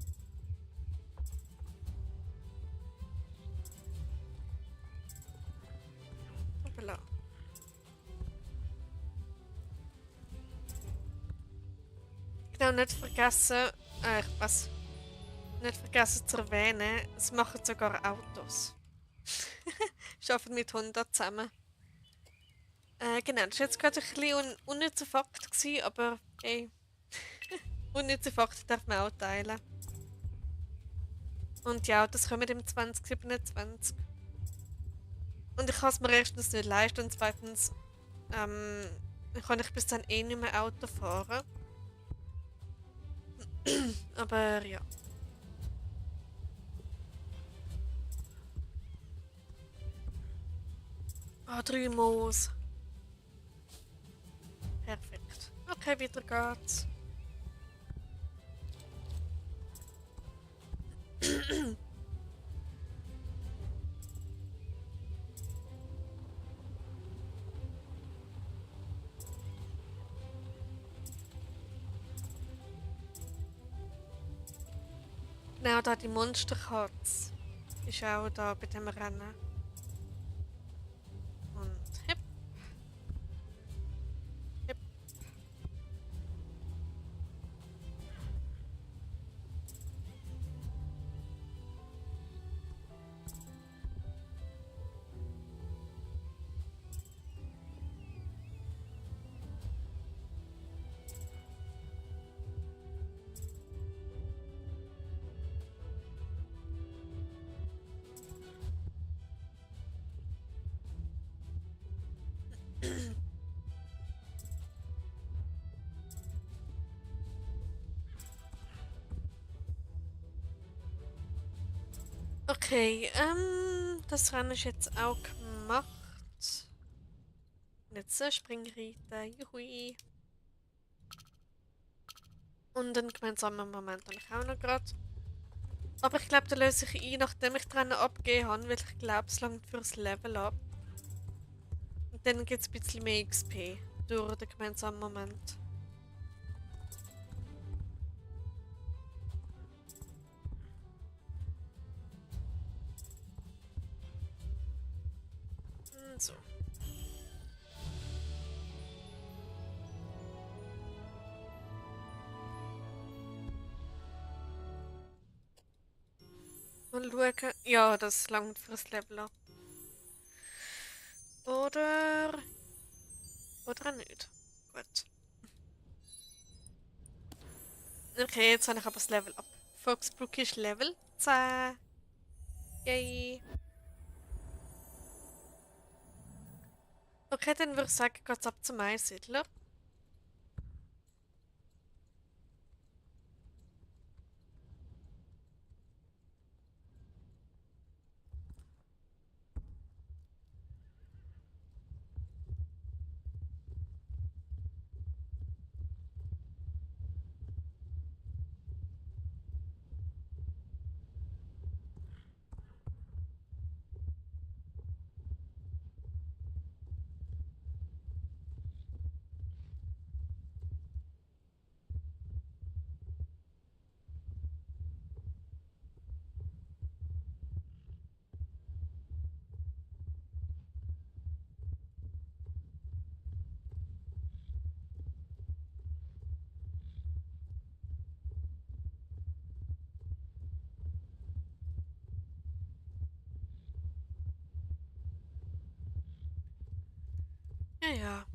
Hoppala. Genau, nicht vergessen, was? Nicht vergessen zu erwähnen, es machen sogar Autos. Ich arbeite mit Honda zusammen. Genau, das war jetzt gerade ein bisschen unnützer Fakt, gewesen, aber hey, unnütze Fakten darf man auch teilen. Und ja, das kommen im 2027. Und ich kann es mir erstens nicht leisten und zweitens ähm, kann ich bis dann eh nicht mehr Auto fahren. Aber ja. Ah, 3 Moos. Perfekt. Okay, weiter geht's. Genau, da die Monsterkatze ist auch da bei dem Rennen. Und hip, hip. Okay, das Rennen ist jetzt auch gemacht. Und jetzt Springreiten, juhui. Und einen gemeinsamen Moment habe ich auch noch gerade. Aber ich glaube, da löse ich ein, nachdem ich das Rennen abgegeben habe, weil ich glaube, es langt fürs Level ab. Und dann gibt es ein bisschen mehr XP durch den gemeinsamen Moment. So. Mal schauen. Ja, das langt fürs Level ab. Oder. Oder auch nicht. Gut. Okay, jetzt habe ich aber das Level ab. Foxbrook ist Level 10. Yay. Okay, dann würde ich sagen, geht's ab zum Einsiedler. Ja, ja.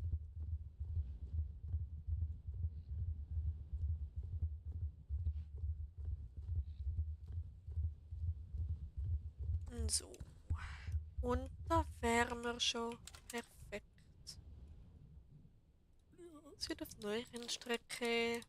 So. Und da wären wir schon perfekt. Es wird auf neue Rennstrecke.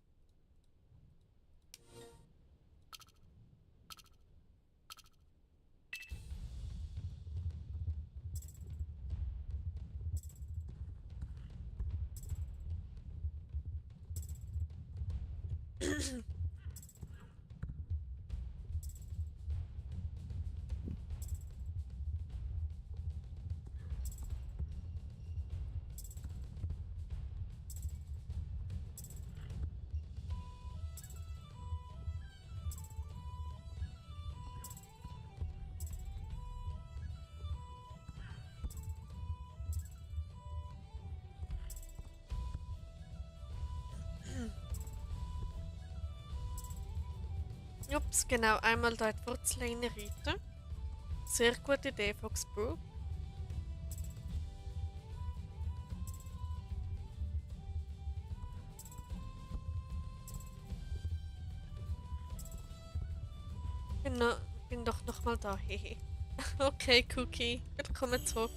Ups, genau, einmal da die Wurzel reinreiten. Sehr gute Idee, Foxbro. Bin, no, bin doch noch mal da, hehe. Okay, Cookie, willkommen zurück.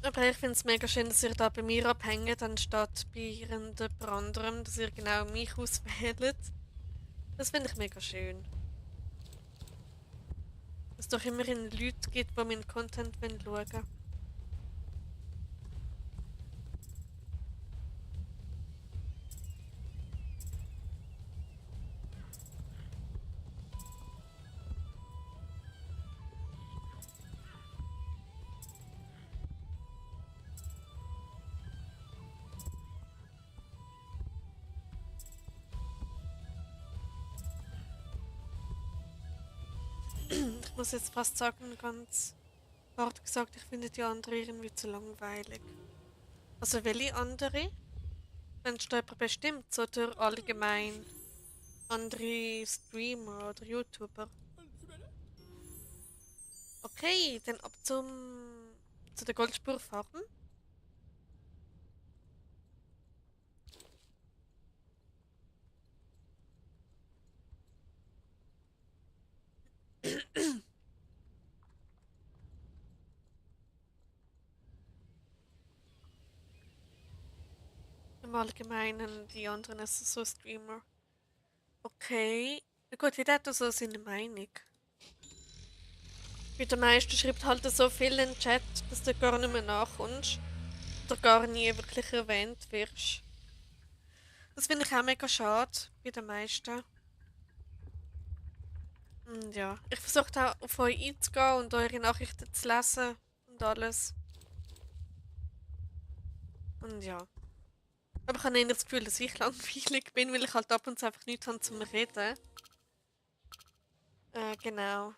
Aber ich finde es mega schön, dass ihr da bei mir abhängt, anstatt bei jemand anderem, dass ihr genau mich auswählt. Das finde ich mega schön. Dass es doch immerhin Leute gibt, die meinen Content schauen wollen. Ich muss jetzt fast sagen, ganz hart gesagt, ich finde die andere irgendwie zu langweilig. Also welche andere? Wenn du jemand bestimmt, oder allgemein andere Streamer oder YouTuber? Okay, dann ab zu der Goldspurfarm. Im Allgemeinen die anderen so Streamer. Okay. Na gut, jeder hat da so seine Meinung. Weil der meiste schreibt halt so viel in den Chat, dass du gar nicht mehr nachkommst. Oder gar nie wirklich erwähnt wirst. Das finde ich auch mega schade bei den meisten. Und ja, ich versuche auch auf euch einzugehen und eure Nachrichten zu lesen und alles. Und ja. Aber ich habe eher das Gefühl, dass ich langweilig bin, weil ich halt ab und zu einfach nichts habe zum Reden. Genau.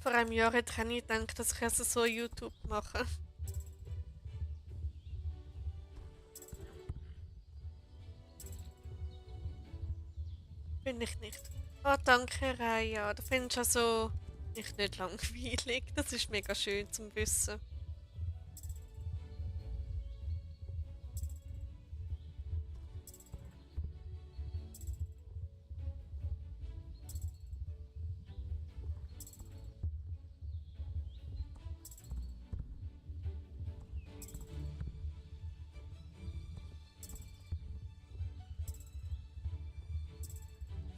Vor einem Jahr hätte ich auch nie gedacht, dass ich also so YouTube mache. Bin ich nicht. Ah, danke, Raya. Du findest also nicht langweilig. Das ist mega schön zum Wissen.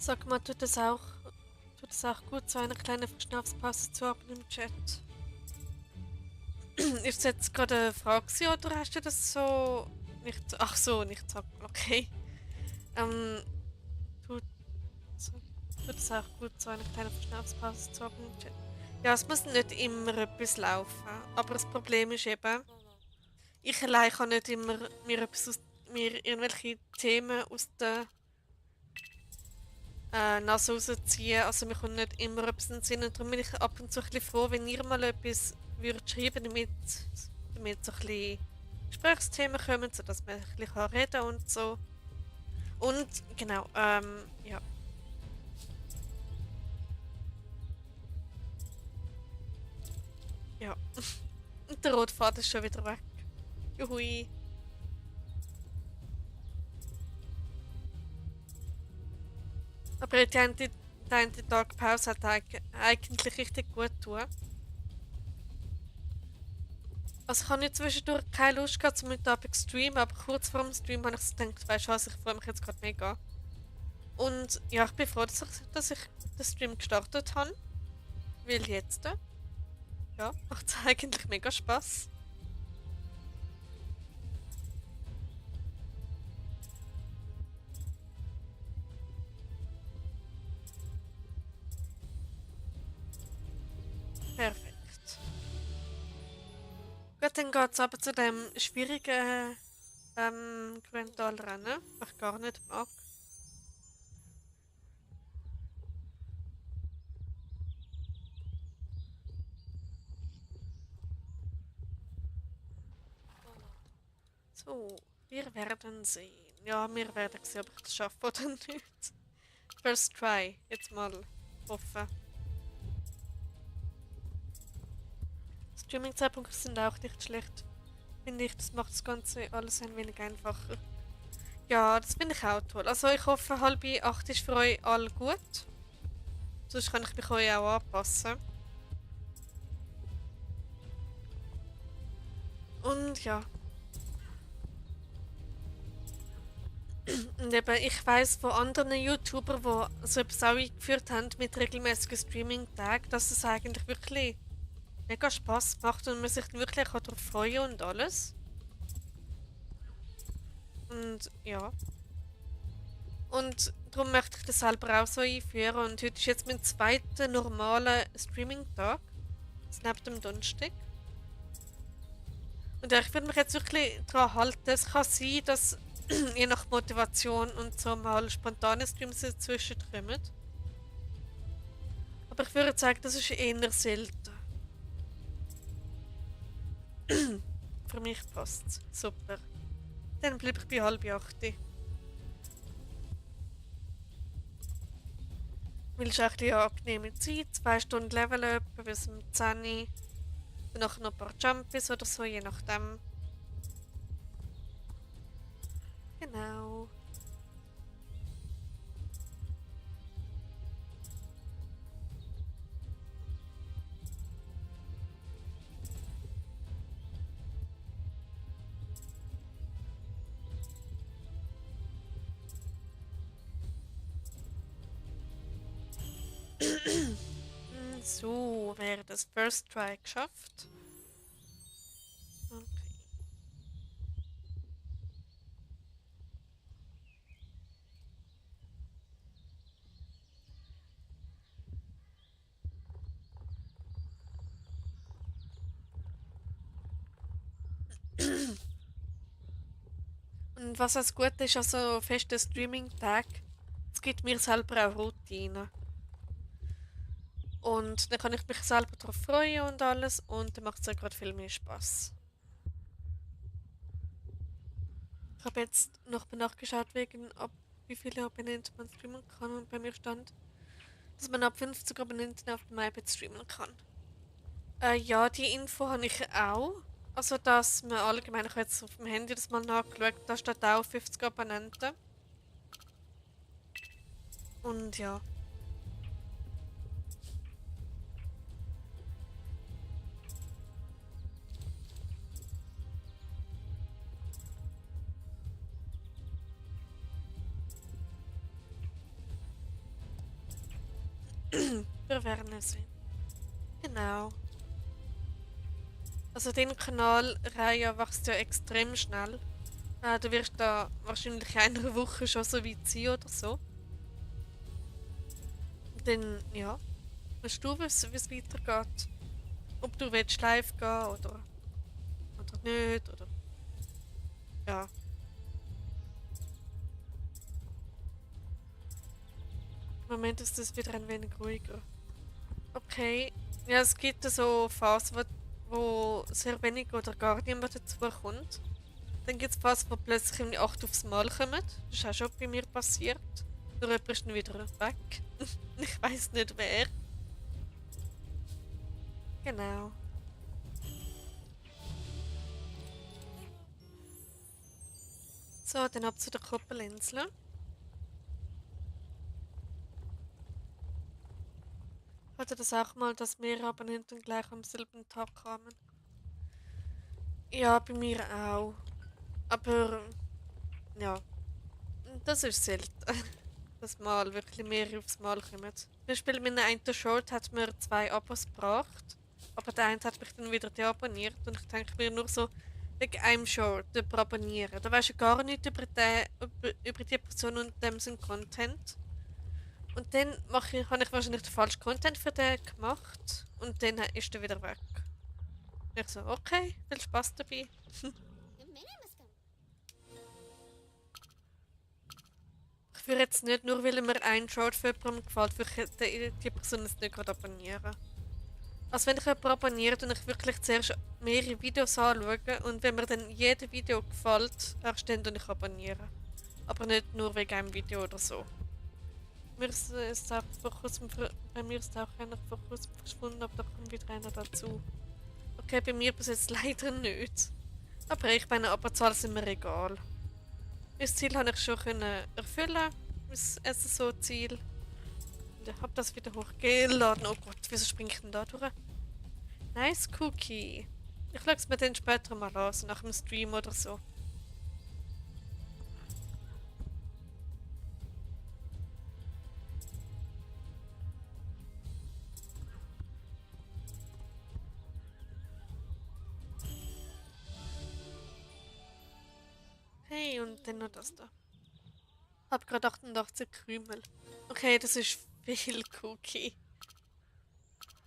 Sag mal, tut es auch gut, so eine kleine Verschnaufspause zu haben im Chat? Ist das jetzt gerade eine Frage gewesen, oder hast du das so nicht... Ach so, nicht sagen, okay. Ähm, tut, so, tut es auch gut, so eine kleine Verschnaufspause zu haben im Chat? Ja, es muss nicht immer etwas laufen, aber das Problem ist eben, ich allein kann nicht immer mir irgendwelche Themen aus der Nase rausziehen. Also mir kommt nicht immer etwas in den Sinn. Und darum bin ich ab und zu ein bisschen froh, wenn ihr mal etwas würdet schreiben, damit so ein bisschen Gesprächsthemen kommen, sodass man ein bisschen reden kann und so. Und genau, ja. Ja. Und der rote Faden ist schon wieder weg. Juhui. Aber die eine Tag Pause hat eigentlich richtig gut getan. Also ich habe nicht zwischendurch keine Lust gehabt zum Mittagabend zu streamen, aber kurz vor dem Stream habe ich so gedacht, weißt du was, ich freue mich jetzt gerade mega. Und ja, ich bin froh, dass ich den Stream gestartet habe, weil jetzt, ja, macht es eigentlich mega Spaß. Perfekt. Gut, dann geht es aber zu dem schwierigen Grandal-Rennen, was ich gar nicht mag. So, wir werden sehen. Ja, wir werden sehen, ob ich das schaffe oder nicht. First try, jetzt mal hoffen. Streaming-Zeitpunkte sind auch nicht schlecht. Finde ich, das macht das Ganze alles ein wenig einfacher. Ja, das finde ich auch toll. Also ich hoffe, 7:30 ist für euch alle gut. Sonst kann ich mich euch auch anpassen. Und ja. Und eben, ich weiss von anderen YouTubern, die so etwas auch eingeführt haben mit regelmäßigen Streaming-Tagen, dass es eigentlich wirklich mega Spaß macht und man sich dann wirklich auch darauf freuen und alles. Und ja. Und darum möchte ich das selber auch so einführen. Und heute ist jetzt mein zweiter normaler Streaming-Tag. Das neben dem Donnerstag. Und ja, ich würde mich jetzt wirklich daran halten. Es kann sein, dass je nach Motivation und so mal spontane Streams dazwischen kommen. Aber ich würde sagen, das ist eher selten. Für mich passt super. Dann bleibe ich bei 7:30. Weil es echt eine angenehme Zeit. 2 Stunden Level up bis um 10 Uhr. Danach noch ein paar Jumpies oder so, je nachdem. Genau. So, wäre das First Try geschafft. Okay. Und was als gut ist, also fester Streaming-Tag, es gibt mir selber auch Routine. Und dann kann ich mich selber darauf freuen und alles und dann macht es auch gerade viel mehr Spaß. Ich habe jetzt noch mal nachgeschaut, wegen, ob wie viele Abonnenten man streamen kann. Und bei mir stand, dass man ab 50 Abonnenten auf dem iPad streamen kann. Ja, die Info habe ich auch. Also, dass man allgemein, ich habe jetzt auf dem Handy das mal nachgeschaut, da steht auch 50 Abonnenten. Und ja. Wir werden es sehen. Genau. Also dein Kanal Raya wächst ja extrem schnell. Du wirst da wahrscheinlich in einer Woche schon so weit sein oder so. Dann, ja, weißt du, wie es weitergeht. Ob du willst live gehen oder nicht, oder ja. Im Moment ist es wieder ein wenig ruhiger. Okay. Ja, es gibt so Phasen, wo sehr wenig oder gar niemand dazu kommt. Dann gibt es Phasen, wo plötzlich irgendwie 8 aufs Mal kommen. Das ist auch schon bei mir passiert. Nur jemand ist dann wieder weg. Ich weiß nicht wer. Genau. So, dann ab zu der Koppelinsel. Hatte das auch mal, dass mehrere Abonnenten gleich am selben Tag kamen? Ja, bei mir auch. Aber ja, das ist selten. Dass mal wirklich mehrere aufs Mal kommen. Zum Beispiel mein einer Short hat mir 2 Abos gebracht. Aber der eine hat mich dann wieder deabonniert. Und ich denke mir nur so, wegen einem Short über abonnieren. Da weisst du gar nicht über die Person und dem sein Content. Und dann habe ich wahrscheinlich den falschen Content für den gemacht. Und dann ist er wieder weg. Und ich so, okay, viel Spaß dabei. Ich würde jetzt nicht, nur weil mir ein Short für jemanden gefällt, würde ich die Person jetzt nicht gerade abonnieren. Also wenn ich jemanden abonniere, dann ich wirklich zuerst mehrere Videos anschauen und wenn mir dann jedes Video gefällt, erst dann ich abonnieren. Aber nicht nur wegen einem Video oder so. Bei mir ist auch einer vor kurzem verschwunden, aber da kommt wieder einer dazu. Okay, bei mir bis jetzt leider nicht. Aber ich meine, Abonnezahl sind mir egal. Das Ziel habe ich schon erfüllen. Das so Ziel. Und ich habe das wieder hochgeladen. Oh Gott, wieso springe ich denn da durch? Nice Cookie. Ich schaue es mir dann später mal an, so nach dem Stream oder so. Hey, und dann noch das da. Hab gerade 88 Krümel. Okay, das ist viel Cookie.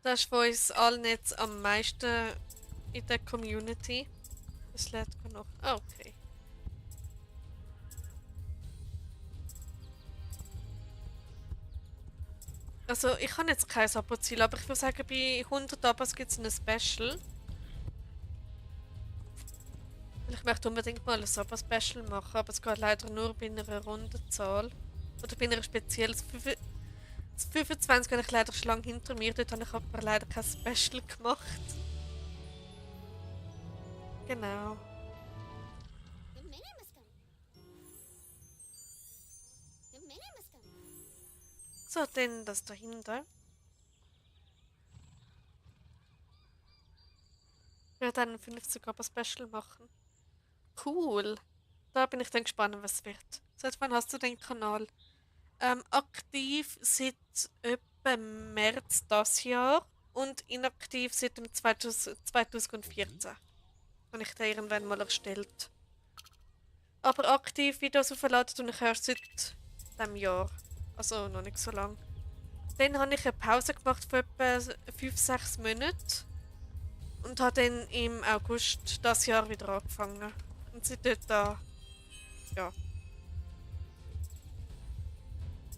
Das ist von uns allen jetzt am meisten in der Community. Das lädt gerade noch. Ah, okay. Also, ich habe jetzt kein Abo-Ziel, aber ich würde sagen, bei 100 Abos gibt es ein Special. Ich möchte unbedingt mal ein Abo-Special machen, aber es geht leider nur bei einer Rundenzahl. Oder bei einer speziellen. Das 25 habe ich leider schon lange hinter mir, dort habe ich aber leider kein Special gemacht. Genau. So, dann das dahinter. Ich werde dann 50 Abo Special machen. Cool. Da bin ich dann gespannt, was es wird. Seit wann hast du den Kanal? Aktiv seit etwa März das Jahr und inaktiv seit dem 2014. Habe ich den irgendwann mal erstellt. Aber aktiv Videos aufgeladen und ich erst seit diesem Jahr. Also noch nicht so lang. Dann habe ich eine Pause gemacht von etwa 5-6 Monaten. Und habe dann im August das Jahr wieder angefangen. Und seitdem da, ja.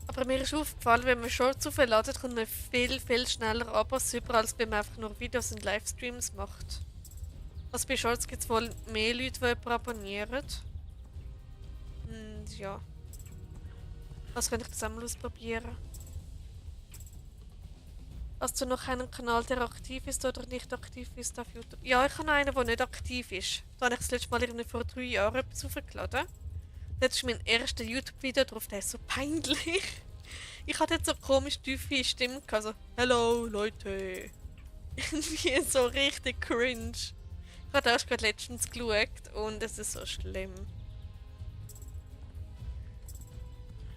Aber mir ist aufgefallen, wenn man Shorts aufladet, kommt man viel, viel schneller Abos über, als wenn man einfach nur Videos und Livestreams macht. Also bei Shorts gibt es wohl mehr Leute, die jemanden abonnieren. Und ja. Also könnte ich das auch mal ausprobieren. Hast du noch einen Kanal, der aktiv ist oder nicht aktiv ist auf YouTube? Ja, ich habe einen, der nicht aktiv ist. Da habe ich das letzte Mal irgendwie vor 3 Jahren etwas hochgeladen. Das ist mein erstes YouTube-Video drauf, der ist so peinlich. Ich hatte jetzt so komisch tiefe Stimme, also «Hello, Leute!» Irgendwie so richtig cringe. Ich habe erst gerade letztens geschaut und es ist so schlimm.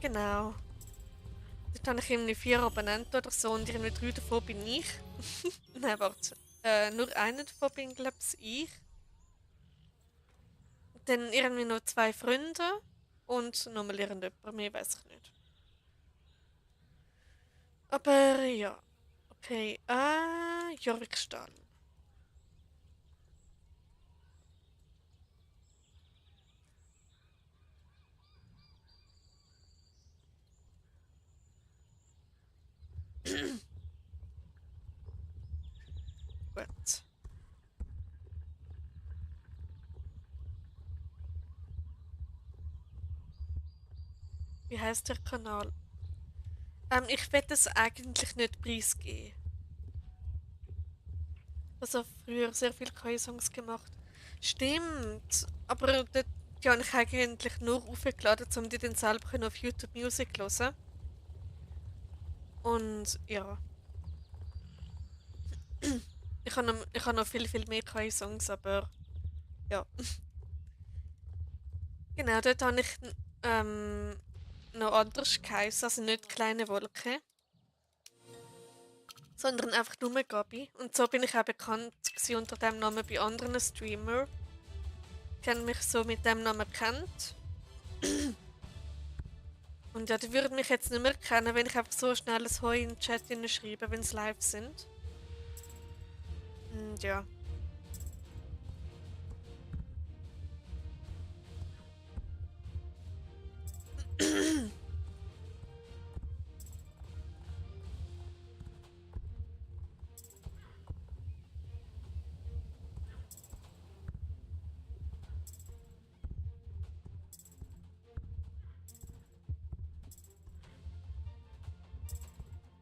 Genau. Dort habe ich irgendwie 4 Abonnenten oder so und irgendwie 3 davon bin ich. Nein, warte. Nur einer davon bin, glaube ich. Dann irgendwie noch 2 Freunde und nochmal irgendjemand, mehr weiß ich nicht. Aber ja. Okay, Jorvikstall. Gut. Wie heißt der Kanal? Ich werde es eigentlich nicht preisgeben. Also früher sehr viele KI-Songs gemacht. Stimmt. Aber dort die habe ich eigentlich nur aufgeladen, um die dann selber auf YouTube Music zu hören. Und ja. Ich habe noch viel, viel mehr KI-Songs, aber ja. Genau, dort habe ich noch anders geheißen, also nicht kleine Wolke, sondern einfach nur Gabi. Und so bin ich auch bekannt gewesen unter dem Namen bei anderen Streamer. Die haben mich so mit dem Namen kennt. Und ja, die würden mich jetzt nicht mehr kennen, wenn ich einfach so schnell ein Hoi in den Chat schreibe, wenn sie live sind. Und ja.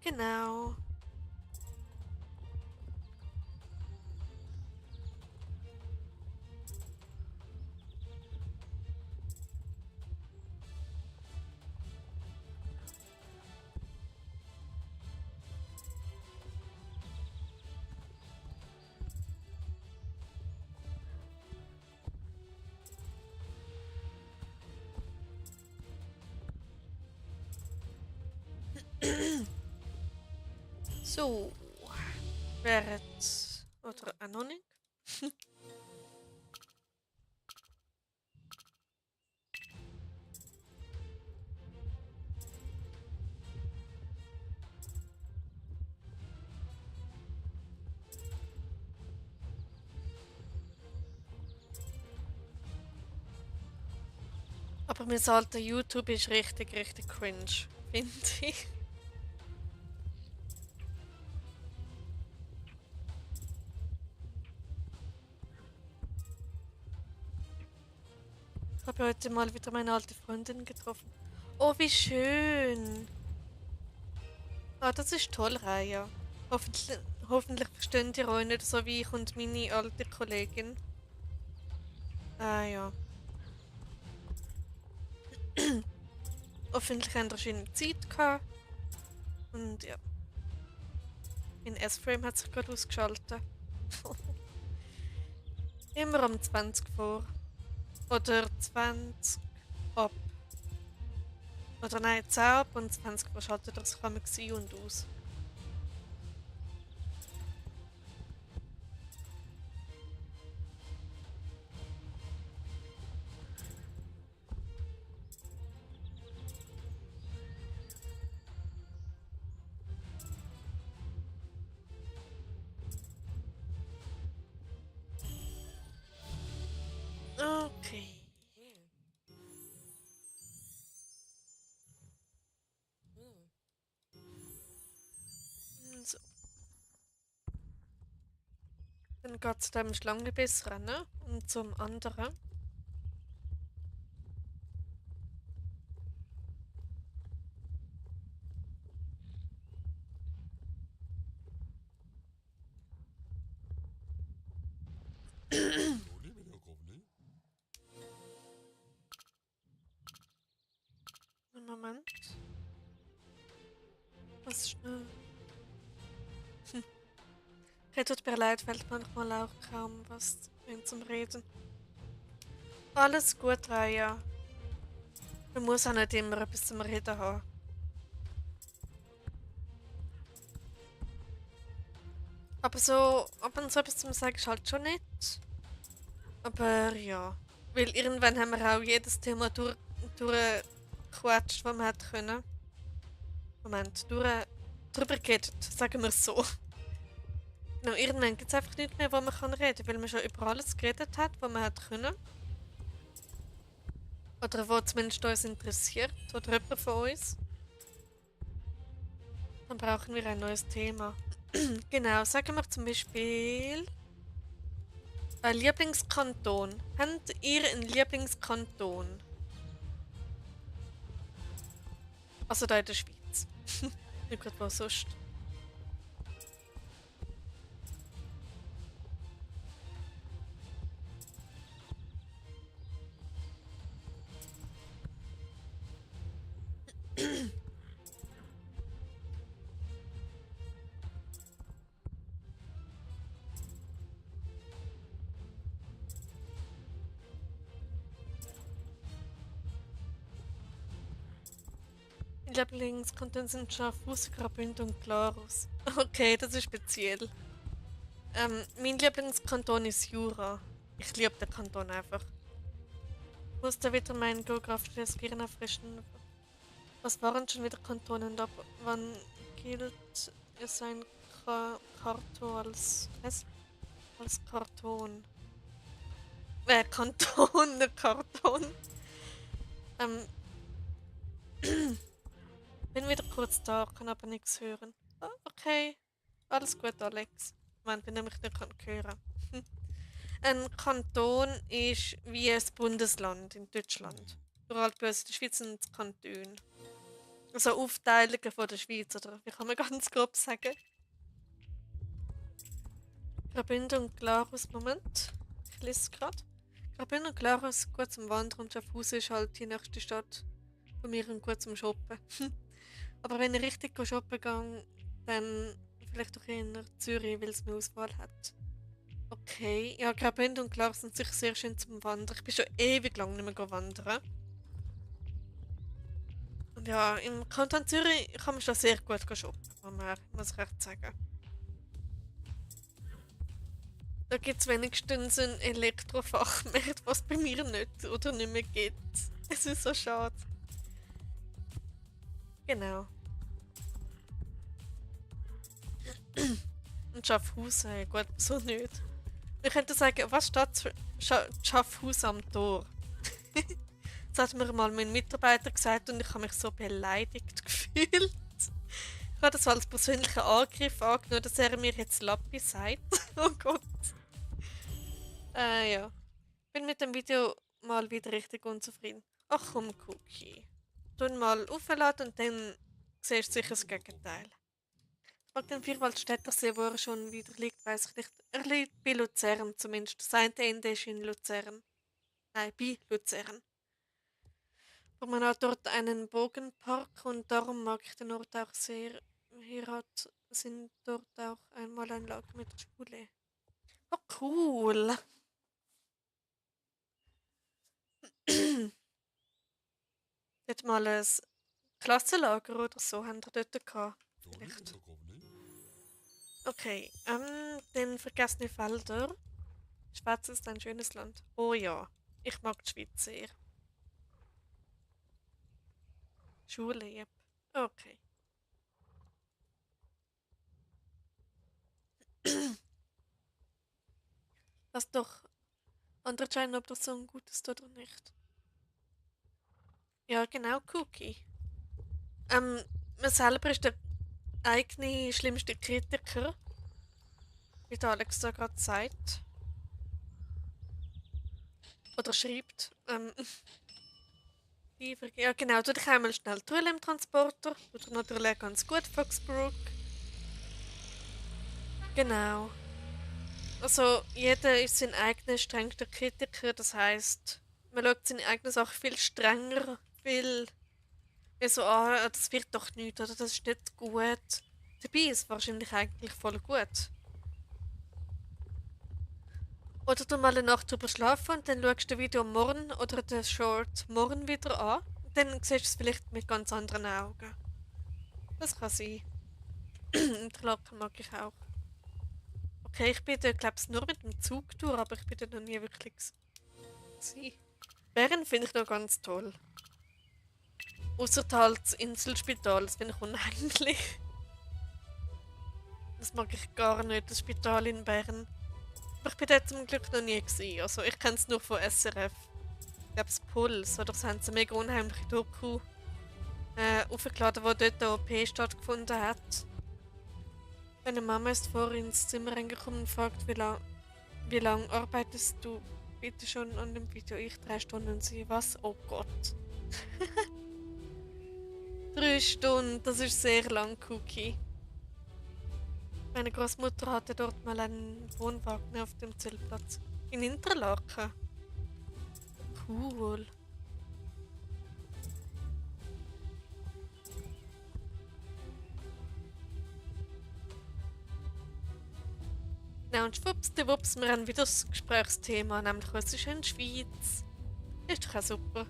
Genau. So. Während. Oder auch noch nicht. Aber mein alter YouTube ist richtig, richtig cringe, finde ich. Ich habe heute mal wieder meine alte Freundin getroffen. Oh, wie schön. Ah, das ist toll, Raya. Hoffentlich verstehen die euch nicht so wie ich und meine alte Kollegin. Ah ja. Hoffentlich haben wir schöne Zeit gehabt. Und ja. Mein S-Frame hat sich gerade ausgeschaltet. Immer um 20 vor. Oder 20 ab. Oder nein, 10 ab und 20 vor schaltet er sich einmal ein und aus. Okay. So. Dann geht es dem Schlangenbiss rennen und zum anderen. das schnell. Hm. Okay, tut mir leid, fällt manchmal auch kaum was ein zum Reden. Alles gut, Raya. Man muss auch nicht immer etwas zum Reden haben. Aber so, ab und zu etwas zum Sagen ist halt schon nett. Aber ja. Weil irgendwann haben wir auch jedes Thema durchgequatscht, was wir hätten können. Moment, drüber geredet, sagen wir es so. Genau, irgendwann gibt es einfach nichts mehr, wo man reden kann, weil man schon über alles geredet hat, was man hätte können. Oder was zumindest uns interessiert. Oder jemand von uns. Dann brauchen wir ein neues Thema. Genau, sagen wir zum Beispiel. Ein Lieblingskanton. Habt ihr einen Lieblingskanton? Also da in der Schweiz. Nicht gerade wo sonst. Mein Lieblingskanton sind Schaffhausen, Graubünden und Glarus. Okay, das ist speziell. Mein Lieblingskanton ist Jura. Ich liebe den Kanton einfach. Ich muss da wieder mein geografisches Gehirn erfrischen. Was waren schon wieder Kantone und ab wann gilt es ein Karton als Karton? Kanton, nicht Karton. Ähm, bin wieder kurz da, kann aber nichts hören. Ah, okay, alles gut, Alex. Moment, wenn ich mich nicht hören kann. Ein Kanton ist wie ein Bundesland in Deutschland. Nur halt bei uns in der Schweiz sind es Kantone. Also Aufteilungen von der Schweiz, oder wie kann man ganz grob sagen? Graubünden und Glarus, Moment. Ich lese es gerade. Graubünden und Glarus gut zum Wandern und Schaffhausen ist halt die nächste Stadt von mir und gut zum Shoppen. Aber wenn ich richtig shoppen gehe, dann vielleicht auch eher Zürich, weil es mehr Auswahl hat. Okay, ja, Graubünden und Glarus sind sicher sehr schön zum Wandern. Ich bin schon ewig lang nicht mehr wandern. Und ja, im Kanton Zürich kann man schon sehr gut shoppen, muss ich echt sagen. Da gibt es wenigstens einen Elektrofachmarkt, was bei mir nicht oder nicht mehr gibt. Es ist so schade. Genau. Und Schaffhausen, gut, so nicht. Wir könnten sagen, was steht Schaffhausen am Tor? Das hat mir mal mein Mitarbeiter gesagt und ich habe mich so beleidigt gefühlt. Ich habe das so als persönlichen Angriff angenommen, dass er mir jetzt Lappi sagt. Oh Gott. Ja. Bin mit dem Video mal wieder richtig unzufrieden. Ach komm, Cookie. Tun mal aufladen und dann siehst du sicher das Gegenteil. Ich mag den Vierwaldstättersee, wo er schon wieder liegt, weiß ich nicht. Er liegt bei Luzern zumindest. Das eine Ende ist in Luzern. Nein, bei Luzern. Aber man hat dort einen Bogenpark und darum mag ich den Ort auch sehr. Sind dort auch einmal ein Lager mit der Schule. Oh, cool. Dort mal ein Klassenlager oder so haben wir dort gehabt. Vielleicht. Okay, den vergessene Felder. Schweiz ist ein schönes Land. Oh ja, ich mag die Schweiz sehr. Schule, yep. Okay. Lass doch andere entscheiden, ob das so ein gutes ist oder nicht. Ja, genau, Cookie. Man selber ist der eigene schlimmste Kritiker, wie der Alex da gerade sagt. Oder schreibt. Ja, genau, tu dich einmal schnell drüber im Transporter. Tut natürlich ganz gut, Foxbrook. Genau. Also, jeder ist sein eigener strengster Kritiker, das heißt, man schaut seine eigene Sache viel strenger, viel Ich so, das wird doch nichts, oder das ist nicht gut. Dabei ist es wahrscheinlich eigentlich voll gut. Oder du mal eine Nacht drüber schlafen und dann schaust du das Video morgen oder den Short morgen wieder an. Dann siehst du es vielleicht mit ganz anderen Augen. Das kann sein. Interlaken mag ich auch. Okay, ich bin da, glaube ich, nur mit dem Zug durch, aber ich bin da noch nie wirklich gewesen. Bern finde ich noch ganz toll. Außer halt das Inselspital, das finde ich unheimlich. Das mag ich gar nicht, das Spital in Bern. Aber ich bin dort zum Glück noch nie gewesen. Also ich kenne es nur von SRF. Ich glaube, das Puls, oder das haben sie mega unheimliche Doku aufgeladen, wo dort eine OP stattgefunden hat. Meine Mama ist vorhin ins Zimmer reingekommen und fragt, wie lang arbeitest du bitte schon an dem Video? Ich 3 Stunden und sie, was? Oh Gott. 3 Stunden, das ist sehr lang, Cookie. Meine Großmutter hatte dort mal einen Wohnwagen auf dem Zeltplatz. In Interlaken. Cool. Genau, und schwuppsdiwupps, wir haben wieder das Gesprächsthema, nämlich was ist in der Schweiz. Ist doch auch super.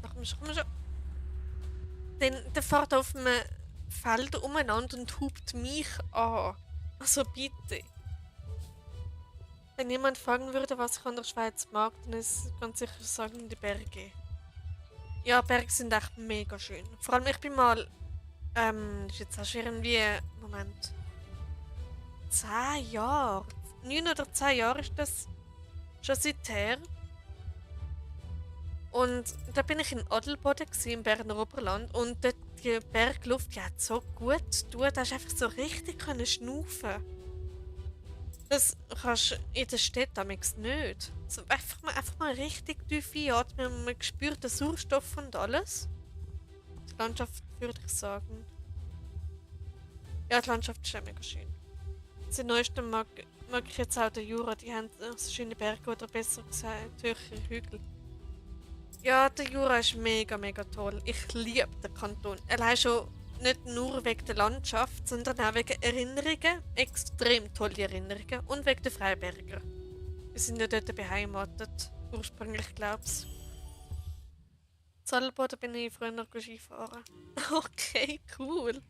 Da komm schon. Der fährt auf einem Feld umeinander und hupt mich an. Also bitte. Wenn jemand fragen würde, was ich an der Schweiz mag, dann ist es ganz sicher sagen die Berge. Ja, Berge sind echt mega schön. Vor allem, ich bin mal, ist jetzt auch schon irgendwie, Moment, 10 Jahre, 9 oder 10 Jahre ist das schon seither. Und da bin ich in Adelboden im Berner Oberland und dort die Bergluft, die hat so gut getan, da hast du einfach so richtig können schnaufen. Das kannst du in der Stadt damals nicht. So einfach mal richtig tief einatmen und man spürt den Sauerstoff und alles. Die Landschaft würde ich sagen. Ja, die Landschaft ist auch mega schön. Das neueste mag ich jetzt auch den Jura, die haben so schöne Berge oder besser gesagt höhere Hügel. Ja, der Jura ist mega, mega toll. Ich liebe den Kanton. Allein schon nicht nur wegen der Landschaft, sondern auch wegen Erinnerungen. Extrem tolle Erinnerungen. Und wegen der Freiberger. Wir sind ja dort beheimatet. Ursprünglich, glaub's. In Adelboden bin ich früher noch Skifahren. Okay, cool.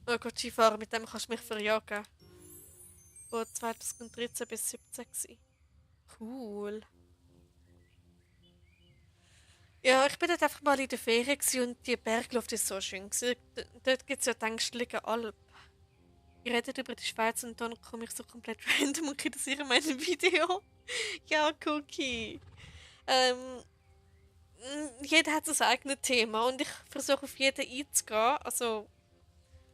Oh Gott, Skifahren, mit dem kannst du mich verjagen. Von 2013 bis 2017 gsi. Cool. Ja, ich bin dort einfach mal in der Ferien und die Bergluft ist so schön. Dort gibt es ja die Ängstliche Alp. Wir reden über die Schweiz und dann komme ich so komplett random und kritisiere mein Video. Ja, Cookie. Ähm, jeder hat sein eigenes Thema und ich versuche auf jeden einzugehen. Also,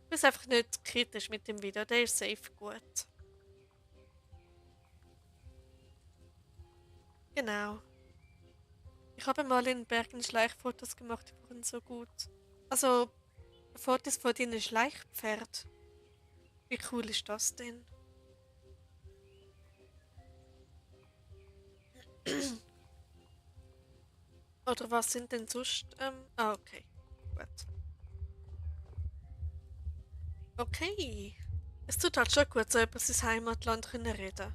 ich bin einfach nicht kritisch mit dem Video, der ist safe gut. Genau. Ich habe mal in Bergen Schleichfotos gemacht, die waren so gut. Also, Fotos von deinen Schleichpferd. Wie cool ist das denn? Oder was sind denn sonst? Okay. Gut. Okay. Es tut halt schon gut, so über sein Heimatland können reden.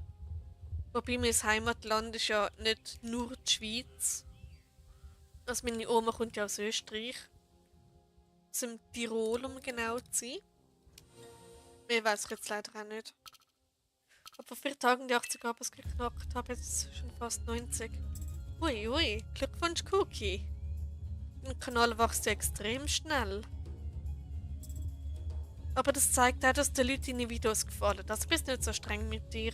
Wobei mein Heimatland ist ja nicht nur die Schweiz. Also meine Oma kommt ja aus Österreich. Aus dem Tirol, um genau zu sein. Mehr weiß ich jetzt leider auch nicht. Aber vor 4 Tagen die 80 Abos geknackt, habe jetzt schon fast 90. Ui, ui, Glückwunsch, Cookie. Dein Kanal wächst ja extrem schnell. Aber das zeigt auch, dass den Leuten deine Videos gefallen. Also bist nicht so streng mit dir.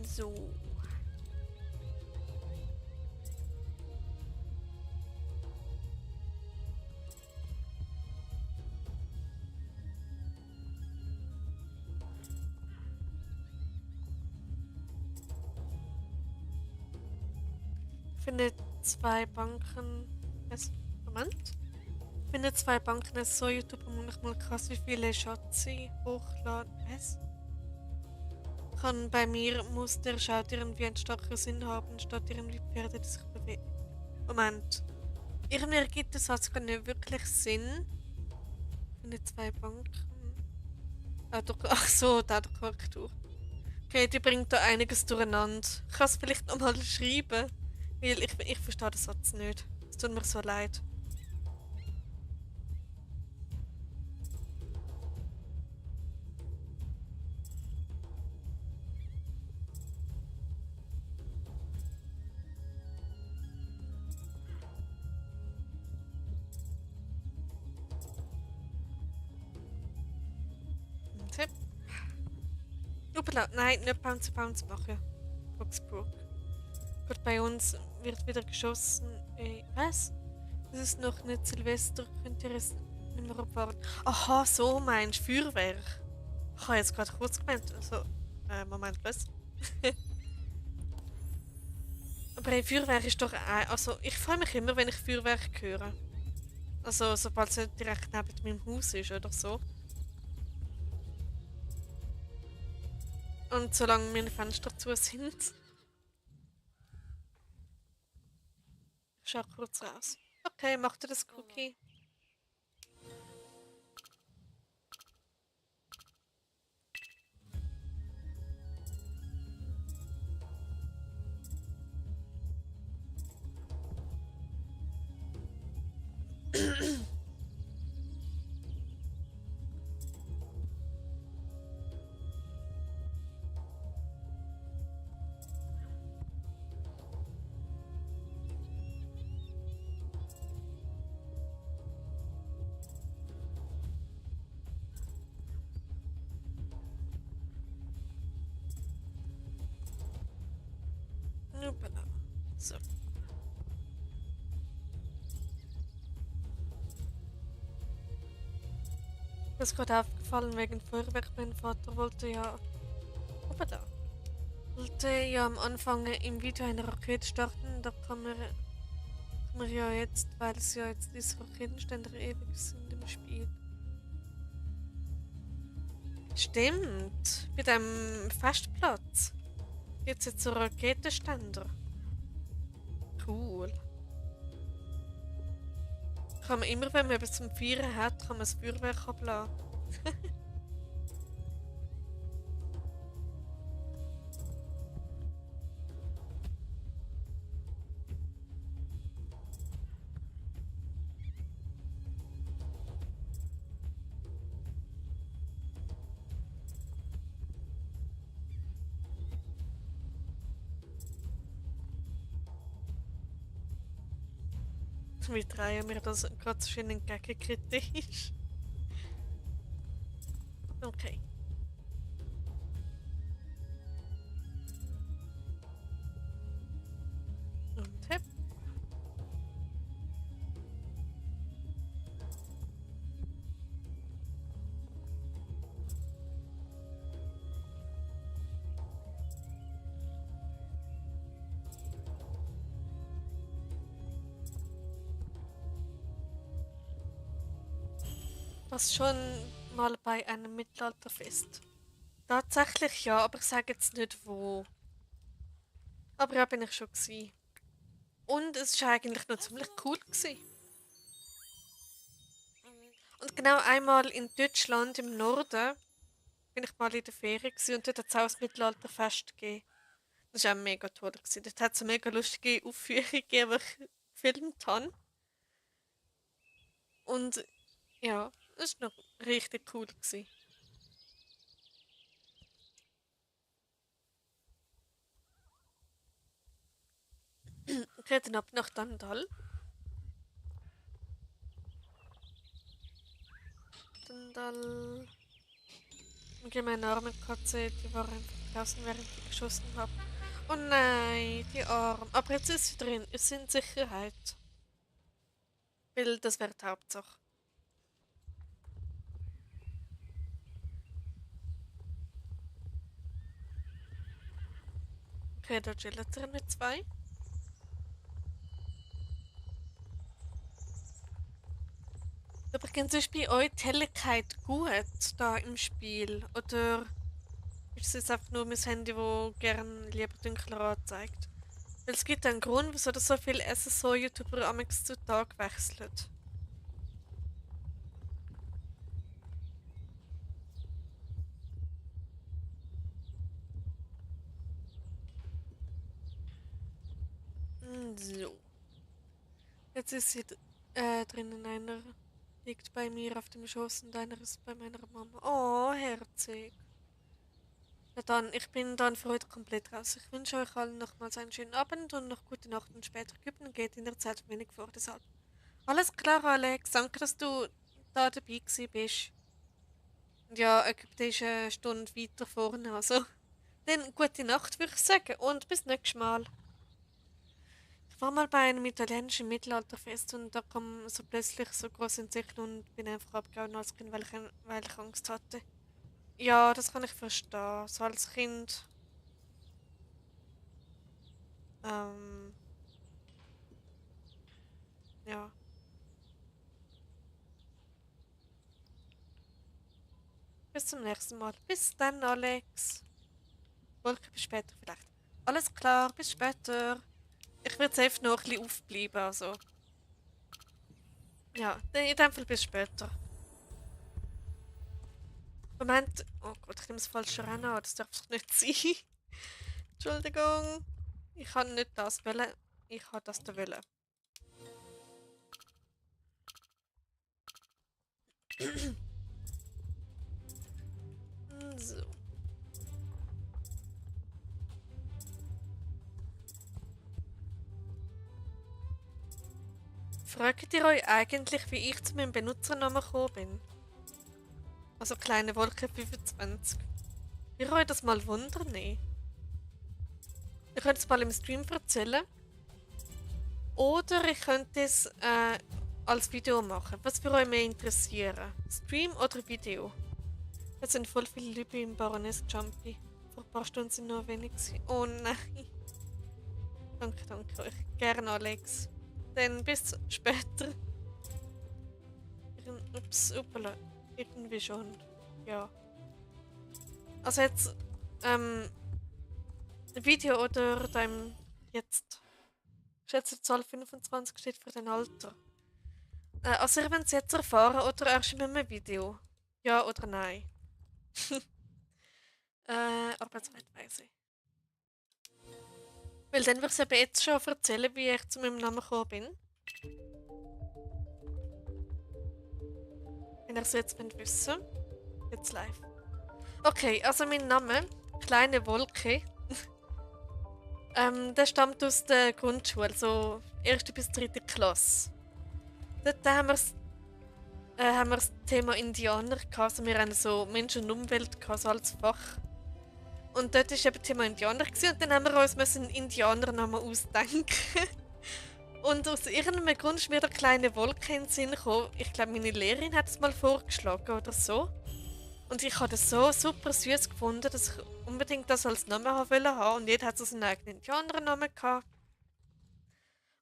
So. Finde zwei Banken. Moment. Finde zwei Banken so YouTube manchmal krass, wie viele Schatz sie hochladen. Was? Kann bei mir muss der Schaut irgendwie einen starken Sinn haben, statt irgendwie Pferde, die sich bewegen. Moment. Irgendwie ergibt das Satz gar nicht wirklich Sinn. Finde zwei Banken. Ah, doch, ach so, da der Korrektur. Okay, die bringt da einiges durcheinander. Ich kann es vielleicht nochmal schreiben, weil ich verstehe den Satz nicht. Es tut mir so leid. Tipp. Upala, nein, nicht Bounce Bounce machen. Foxbrook. Gut, bei uns wird wieder geschossen. Was? Es ist noch nicht Silvester, könnt ihr es nicht mehr abwarten? Aha, so meinst du Feuerwerk. Ich habe jetzt gerade kurz gemeint. Also, Moment, was? Aber hey, Feuerwerk ist doch also ich freue mich immer, wenn ich Feuerwerk höre. Also, sobald es nicht direkt neben meinem Haus ist oder so. Und solange meine Fenster zu sind. Ich schau kurz raus. Okay, macht ihr das Cookie? Hoppala. So. Mir ist gerade aufgefallen wegen Feuerwerk. Mein Vater hoppala, wollte ja am Anfang im Video eine Rakete starten. Da kann man ja jetzt, weil es ja jetzt diese Raketenständer ewig sind im Spiel. Stimmt, bei dem Festplatz gibt es jetzt so Raketenständer. Cool. Kann man immer, wenn man etwas zum Feiern hat, kann man das Feuerwerk abladen. Wie drehen wir das gerade so schön entgegenkritisch? Okay. Und hep. Was schon mal bei einem Mittelalterfest. Tatsächlich ja, aber ich sage jetzt nicht wo. Aber ja, bin ich schon gewesen. Und es war eigentlich noch ziemlich cool gewesen. Und genau einmal in Deutschland im Norden bin ich mal in der Ferien gewesen und dort hat es auch das Mittelalterfest gegeben. Das war auch mega toll gewesen. Dort hat es eine mega lustige Aufführung gegeben, die ich gefilmt habe. Und ja, das war noch richtig cool gewesen. Okay, dann ab nach Dandal. Dandal. Okay, meine arme Katze, die war einfach draußen, während ich geschossen habe. Oh nein, die Arme. Aber jetzt ist sie drin, ist sie in Sicherheit. Weil das wäre die Hauptsache. Okay, da chillen sie mit zwei. Übrigens ist bei euch die Helligkeit gut da im Spiel. Oder ist es einfach nur mein Handy, das gerne lieber dunkler anzeigt? Weil es gibt einen Grund, wieso das so viele SSO-YouTuber am zu Tag wechseln. So. Jetzt ist sie drinnen. Einer liegt bei mir auf dem Schoß und einer ist bei meiner Mama. Oh, herzig. Na dann, ich bin dann für heute komplett raus. Ich wünsche euch allen nochmals einen schönen Abend und noch gute Nacht und später üben geht in der Zeit wenig vor deshalb. Alles klar, Alex. Danke, dass du da dabei gewesen bist. Und ja, Ägypten ist eine Stunde weiter vorne, also. Dann gute Nacht, würde ich sagen, und bis nächstes Mal. Ich war mal bei einem italienischen Mittelalterfest und da kam so plötzlich so groß in Sicht und bin einfach abgehauen als Kind, weil ich Angst hatte. Ja, das kann ich verstehen. So als Kind, ähm, ja. Bis zum nächsten Mal. Bis dann, Alex. Wolke, bis später vielleicht. Alles klar, bis später. Ich werde safe noch ein bisschen aufbleiben, also. Ja, in dem Fall bis später. Moment. Oh Gott, ich nehme das falsche Rennen an. Das darf doch nicht sein. Entschuldigung. Ich kann nicht das wollen. Ich habe das da wollen. So. Fragt ihr euch eigentlich, wie ich zu meinem Benutzernamen gekommen bin? Also kleine Wolke 25. Ich euch das mal wundern. Ihr könnt es mal im Stream erzählen. Oder ich könnte es als Video machen. Was würde euch mehr interessieren? Stream oder Video? Es sind voll viele Leute im Baroness Jumpy. Vor ein paar Stunden sind nur wenig. Oh nein. Danke, danke euch. Gerne, Alex. Dann bis später. Ups, uppala. Irgendwie schon. Ja. Also jetzt, Video oder dein jetzt. Schätze Zahl 25 steht für dein Alter. Also ihr wollt es jetzt erfahren oder erst in einem Video? Ja oder nein? Arbeitsweise. Weil dann würde ich eben jetzt schon erzählen, wie ich zu meinem Namen gekommen bin. Wenn ihr es jetzt wissen wollt. Jetzt live. Okay, also mein Name, Kleine Wolke, der stammt aus der Grundschule, so 1. bis 3. Klasse. Dort haben wir das Thema Indianer gehabt, also wir haben so Mensch und Umwelt gehabt, so als Fach. Und dort war eben Thema Indianer gewesen, und dann haben wir uns einen Indianernamen ausdenken. Und aus irgendeinem Grund ist mir der kleine Wolke in den Sinn gekommen. Ich glaube, meine Lehrerin hat es mal vorgeschlagen oder so. Und ich habe das so super süß gefunden, dass ich unbedingt das als Namen haben wollte. Und jeder hat so seinen eigenen Indianernamen gehabt.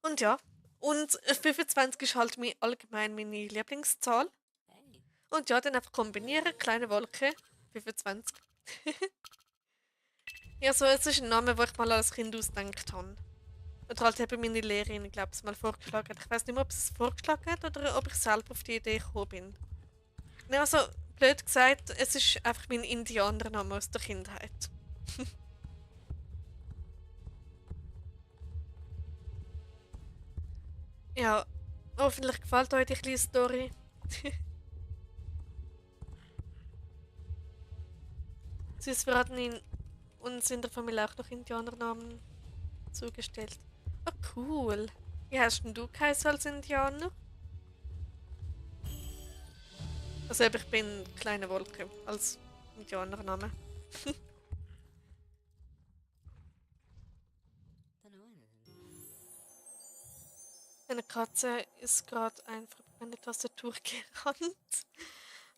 Und ja. Und 25 ist halt allgemein meine Lieblingszahl. Und ja, dann einfach kombinieren, kleine Wolke, 25. Ja, so, es ist ein Name, den ich mal als Kind ausgedacht habe. Oder halt eben meine Lehrerin, ich glaube, es mal vorgeschlagen hat. Ich weiß nicht mehr, ob sie es vorgeschlagen hat oder ob ich selber auf die Idee gekommen bin. Ne, also, blöd gesagt, es ist einfach mein Indianername aus der Kindheit. Ja, hoffentlich gefällt euch die kleine Story. Süß, wir hatten uns in der Familie auch noch Indianernamen zugestellt. Ah, cool. Wie hast denn du geheißen als Indianer? Also eben, ich bin kleine Wolke. Als Indianernamen. Eine Katze ist gerade einfach über meine Tastatur gerannt.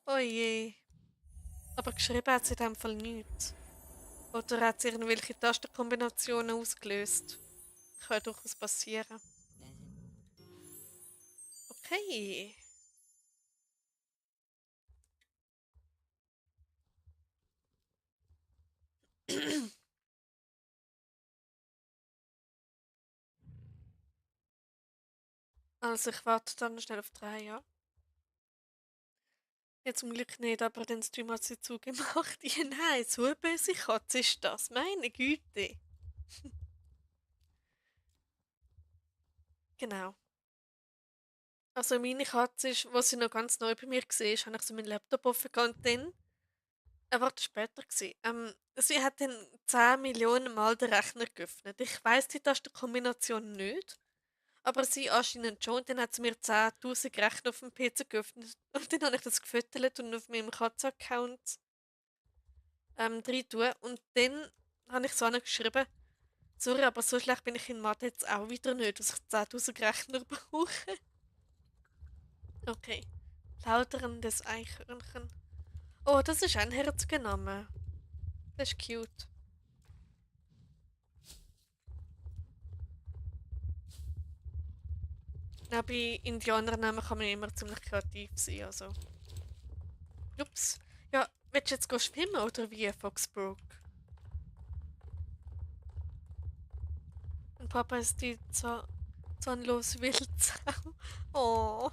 Oh je. Aber geschrieben hat sie in dem Fall nichts. Oder hat sie irgendwelche Tastenkombinationen ausgelöst? Kann ja durchaus passieren. Okay. Also ich warte dann schnell auf 3, ja. Ja, zum Glück nicht, aber den Stream hat sie zugemacht. Ja, nein, so eine böse Katze ist das. Meine Güte. Genau. Also meine Katze ist, was sie noch ganz neu bei mir gesehen ist, habe ich so meinen Laptop offen gehabt und dann, warte, später gewesen. Sie hat dann 10 Millionen Mal den Rechner geöffnet. Ich weiss die Tastenkombination nicht, aber sie anscheinend schon. Dann hat sie mir 10.000 Rechner auf dem PC geöffnet und dann habe ich das gefüttert und auf meinem Katzenaccount rein tun. Und dann habe ich so geschrieben, sorry, aber so schlecht bin ich in Mathe jetzt auch wieder nicht, dass ich 10.000 Rechner brauche. Okay. Plauderndes Eichhörnchen. Oh, das ist ein herziger Name. Das ist cute. Ja, bei Indianernamen kann man ja immer ziemlich kreativ sein, also. Ups. Ja, willst du jetzt schwimmen oder wie, Foxbrook? Und Papa ist die zahnlose Wildsau. Oh.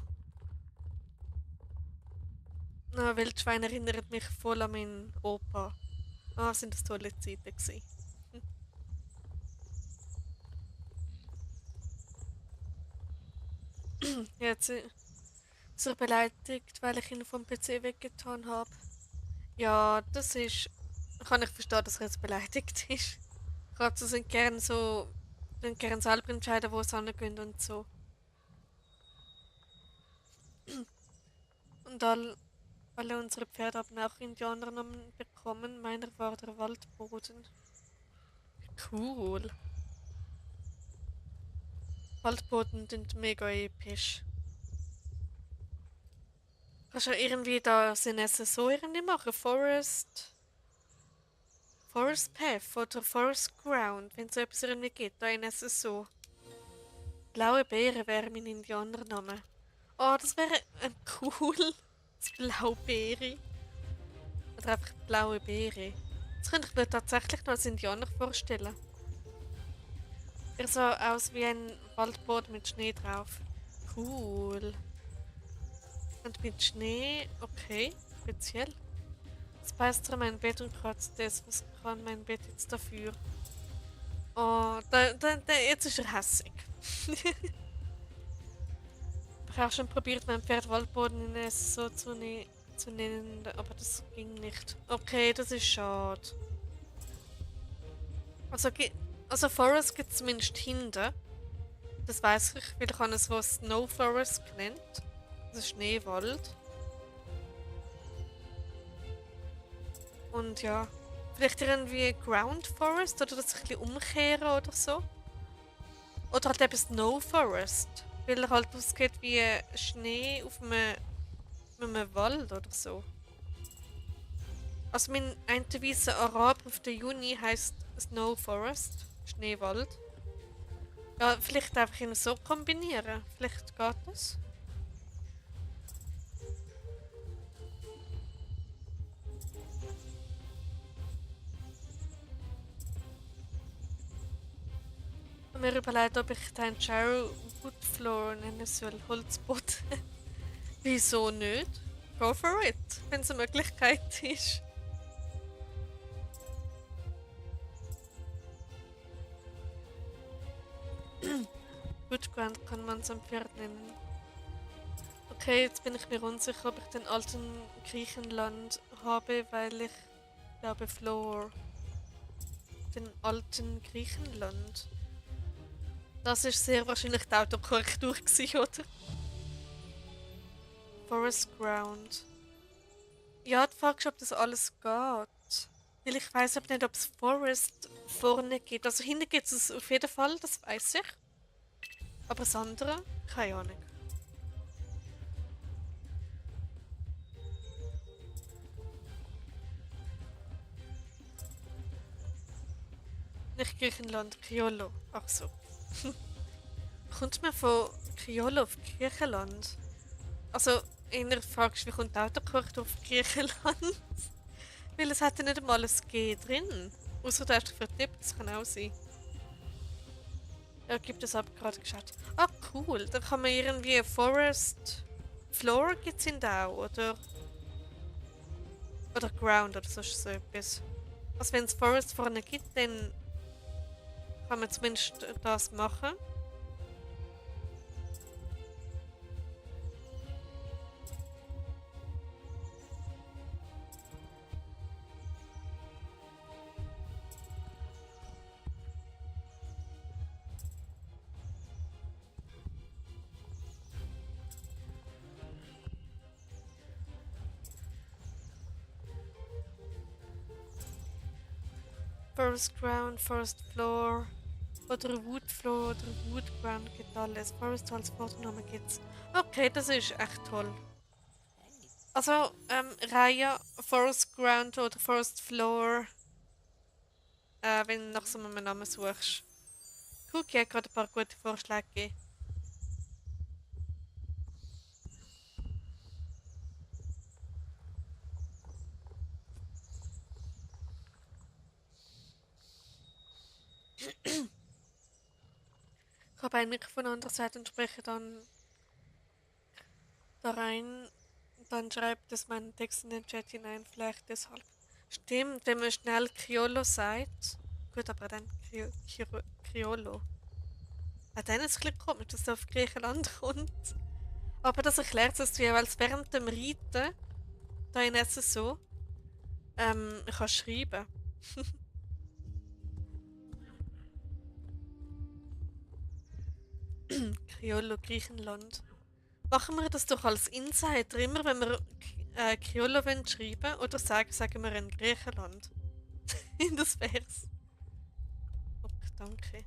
Na, Wildschwein erinnert mich voll an meinen Opa. Ah, sind das tolle Zeiten gewesen. Jetzt ist er beleidigt, weil ich ihn vom PC weggetan habe. Ja, das ist. Kann ich verstehen, dass er jetzt beleidigt ist. Katzen sind gern so. Dann gern selber entscheiden, wo sie hingehen und so. Und alle unsere Pferde haben auch Indianernamen bekommen. Meiner war der Waldboden. Cool. Waldboden sind mega episch. Kannst du irgendwie da so ein SSO irgendwie machen? Forest Path oder Forest Ground, wenn es so etwas irgendwie gibt, da in SSO. Blaue Beere wäre mein Indianername. Oh, das wäre cool. Das Blaubeere. Oder einfach blaue Beere. Das könnte ich mir tatsächlich noch als Indianer vorstellen. Er sah aus wie ein Waldboden mit Schnee drauf. Cool. Und mit Schnee, okay, speziell. Jetzt beißt er mein Bett und kratzt das. Was kann mein Bett jetzt dafür? Oh, jetzt ist er hässig. Ich habe auch schon probiert, mein Pferd Waldboden in es so zu nennen, aber das ging nicht. Okay, das ist schade. Also, also Forest gibt es zumindest hinten. Das weiß ich, weil ich habe es so Snow Forest genannt. Das ist Schneewald. Und ja, vielleicht irgendwie Ground Forest oder das ein bisschen umkehren oder so. Oder halt eben Snow Forest. Weil er halt ausgeht wie Schnee auf einem Wald oder so. Also mein ein weißer Araber auf der Juni heißt Snow Forest, Schneewald. Ja, vielleicht einfach ihn so kombinieren. Vielleicht geht das. Und mir überlegt, ob ich den Jarrow Woodfloor nennen soll, Holzboden. Wieso nicht? Go for it, wenn es eine Möglichkeit ist. Woodground kann man zum Pferd nennen. Okay, jetzt bin ich mir unsicher, ob ich den alten Griechenland habe, weil ich glaube Floor. Den alten Griechenland. Das ist sehr wahrscheinlich die Autokorrektur gewesen, oder? Forest Ground. Ja, die Frage ist, ob das alles geht. Weil ich weiß aber nicht, ob es Forest vorne gibt. Also hinten gibt es auf jeden Fall, das weiß ich. Aber das andere, keine Ahnung. Nicht Griechenland, Criollo. Ach so. Kommt man von Criollo auf Griechenland? Also, einer fragst, wie kommt die Autokorrektur auf Griechenland? Weil es hat ja nicht einmal ein G drin. Außer du hast dich vertippt, das kann auch sein. Ja, gibt es aber gerade geschaut. Ah, cool. Dann kann man irgendwie Forest Floor gibt's in da auch, oder? Oder Ground oder so etwas. Also wenn es Forest vorne gibt, dann kann man zumindest das machen. Forest Ground, Forest Floor oder Wood Floor oder Wood Ground gibt alles. Forest als Vorname gibt's. Okay, das ist echt toll. Also, Raya, Forest Ground oder Forest Floor, wenn du nach so einem Namen suchst. Cookie hat gerade ein paar gute Vorschläge gegeben. Ich habe eigentlich von anderer Seite und spreche dann da rein. Dann schreibt es meinen Text in den Chat hinein, vielleicht deshalb. Stimmt, wenn man schnell Criollo sagt. Gut, aber dann Criollo. Dann ist es ein bisschen komisch, dass es auf Griechenland kommt. Aber das erklärt es dir, weil es während dem Reiten, da in SSO, kannst schreiben. Criollo, Griechenland. Machen wir das doch als Insider, immer wenn wir Criollo schreiben wollen, oder sagen wir in Griechenland. Das wär's. Okay, danke.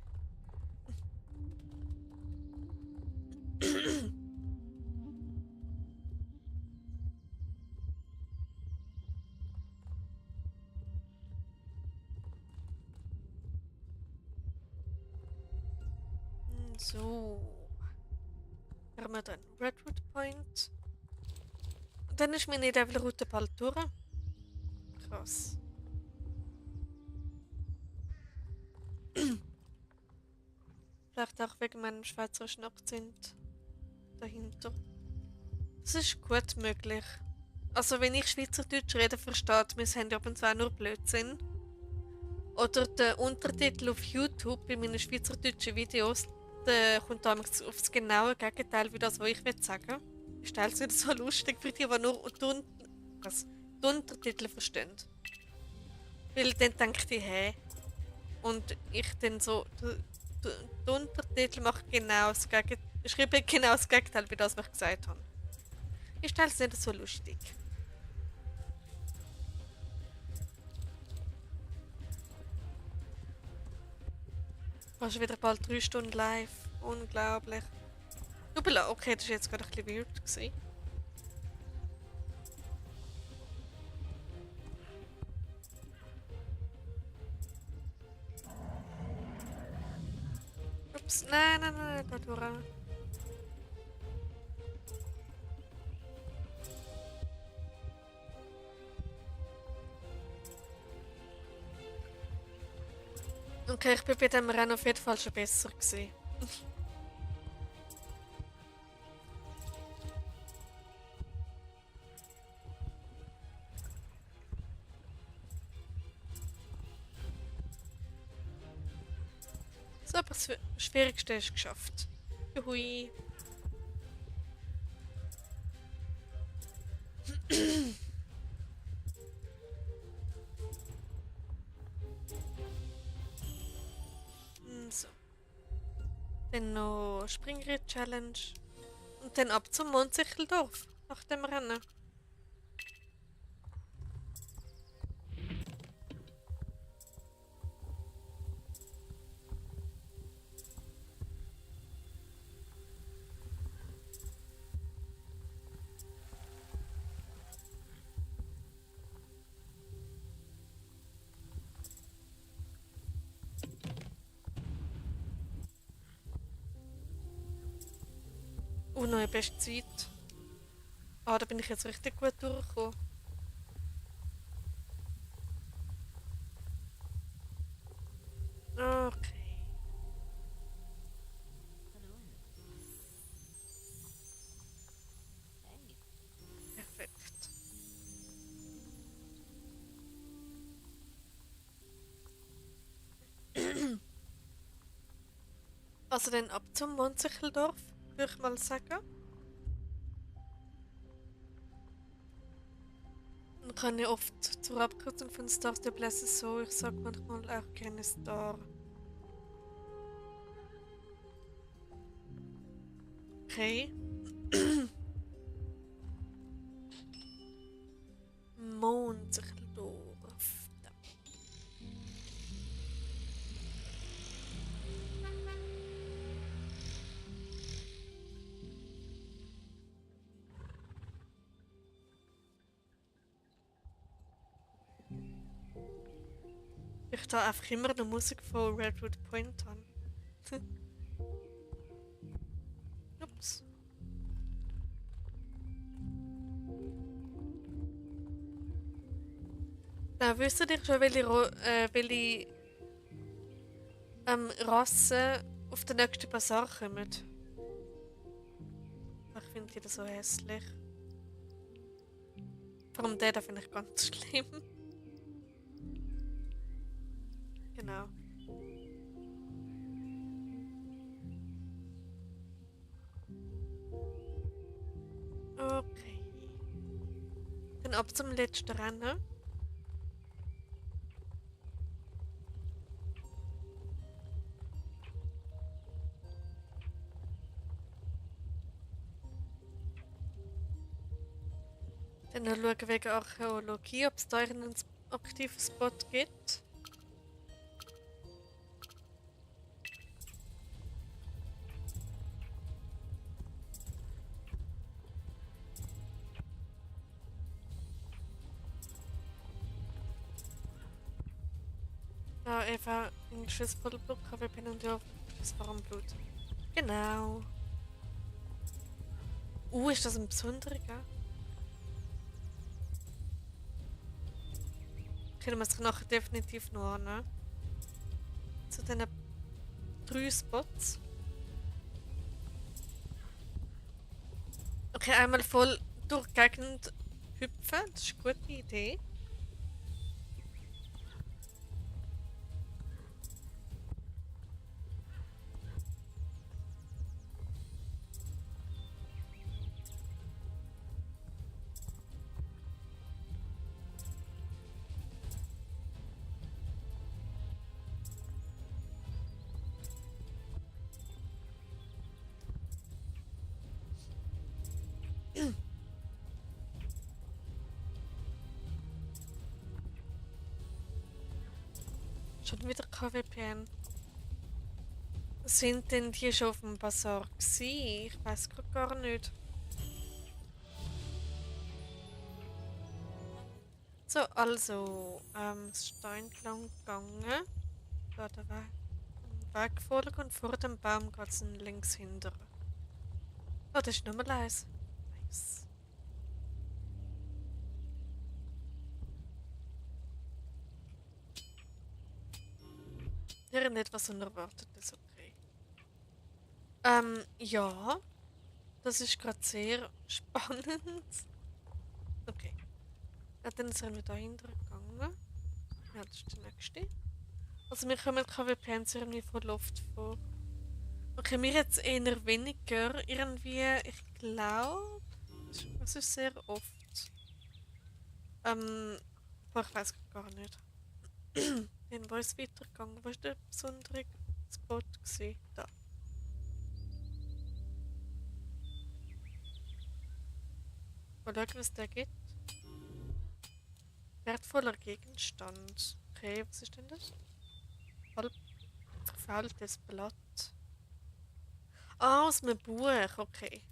So. Haben wir dann Redwood Point. Und dann ist meine Levelroute bald durch. Krass. Vielleicht auch wegen meinem schweizerischen Akzent dahinter. Das ist gut möglich. Also wenn ich Schweizerdeutsch rede, versteht mein Handy ab und zu auch nur Blödsinn. Oder der Untertitel auf YouTube bei meinen schweizerdeutschen Videos, der kommt damals aufs genaue Gegenteil wie das, was ich sagen will. Ich stelle es wieder so lustig für die, die nur die Untertitel verstehen. Weil dann denkt ich, hä? Und ich dann so, der Untertitel macht genau das Gegenteil, schreibe genau das Gegenteil wie das, was ich gesagt habe. Ich stelle es nicht so lustig. Fast wieder bald 3 Stunden live. Unglaublich. Jubela, okay, das war jetzt gerade ein bisschen weird gewesen. Ups, nein, da durch. Okay, ich bin bei dem Rennen auf jeden Fall schon besser gewesen. So, aber das Schwierigste ist geschafft. Juhui. So. Dann noch Springritt-Challenge. Und dann ab zum Mondsicheldorf nach dem Rennen. neue Bestzeit. Ah, da bin ich jetzt richtig gut durchgekommen. Okay, perfekt. Also dann ab zum Mondsicheldorf, würde ich mal sagen. Man kann ja oft zur Abkürzung von Stars der Blesses so, ich sag manchmal auch gerne Star. Okay. Mondsicheldorf. Da. Ich da einfach immer die Musik von Redwood Point an. Ups. Na, wisst ihr schon, welche Rassen auf den nächsten Basar kommen? Ich finde die das so hässlich. Vor allem den, finde ich ganz schlimm. Genau. Okay. Dann ab zum letzten Rennen. Dann noch schauen wegen Archäologie, ob es da einen aktiven Spot gibt. Ja, Eva, ein Schussvollblut, KWP und ja, das Warmblut. Genau. Ist das ein besonderer, gell? Können wir sich nachher definitiv noch annehmen. Zu diesen 3 Spots. Okay, einmal voll durch die Gegend hüpfen, das ist eine gute Idee. Schon wieder KWPN. Sind denn die schon auf dem Bazar gewesen? Ich weiß gerade gar nicht. So, also, es ist da entlang gegangen. Da der Weg folgen und vor dem Baum geht es links hinter. Oh, das ist nochmal eins. Nice. Irgendetwas Unerwartetes, okay. Ja. Das ist gerade sehr spannend. Okay. Ja, dann sind wir da hinten gegangen. Ja, das ist der nächste. Also wir kommen KWPNs irgendwie von Luft vor. Okay, mir jetzt eher weniger. Irgendwie, ich glaube, das ist sehr oft. Aber ich weiß gar nicht. Wo ist es weitergegangen? Wo war der besondere Spot gewesen? Da. Mal schauen, was der gibt. Wertvoller Gegenstand. Okay, was ist denn das? Halb verfaultes Blatt. Ah, aus einem Buch, okay.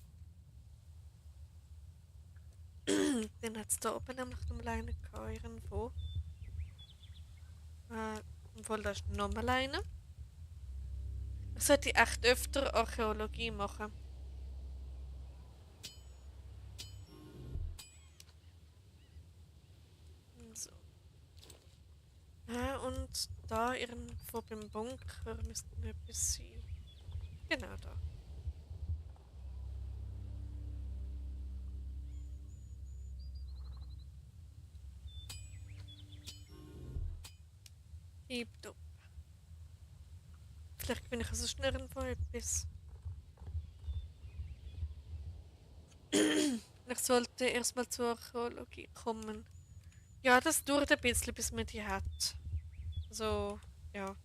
Den hat es da oben nämlich noch mal einen gehabt, irgendwo. Obwohl, da ist noch mal einer. Ich sollte echt öfter Archäologie machen. So. Und da irgendwo beim Bunker müsste noch etwas sein. Genau da. Tipptopp. Vielleicht bin ich also schnell irgendwo etwas. Ich sollte erstmal zur Archäologie kommen. Ja, das dauert ein bisschen, bis man die hat. So, ja.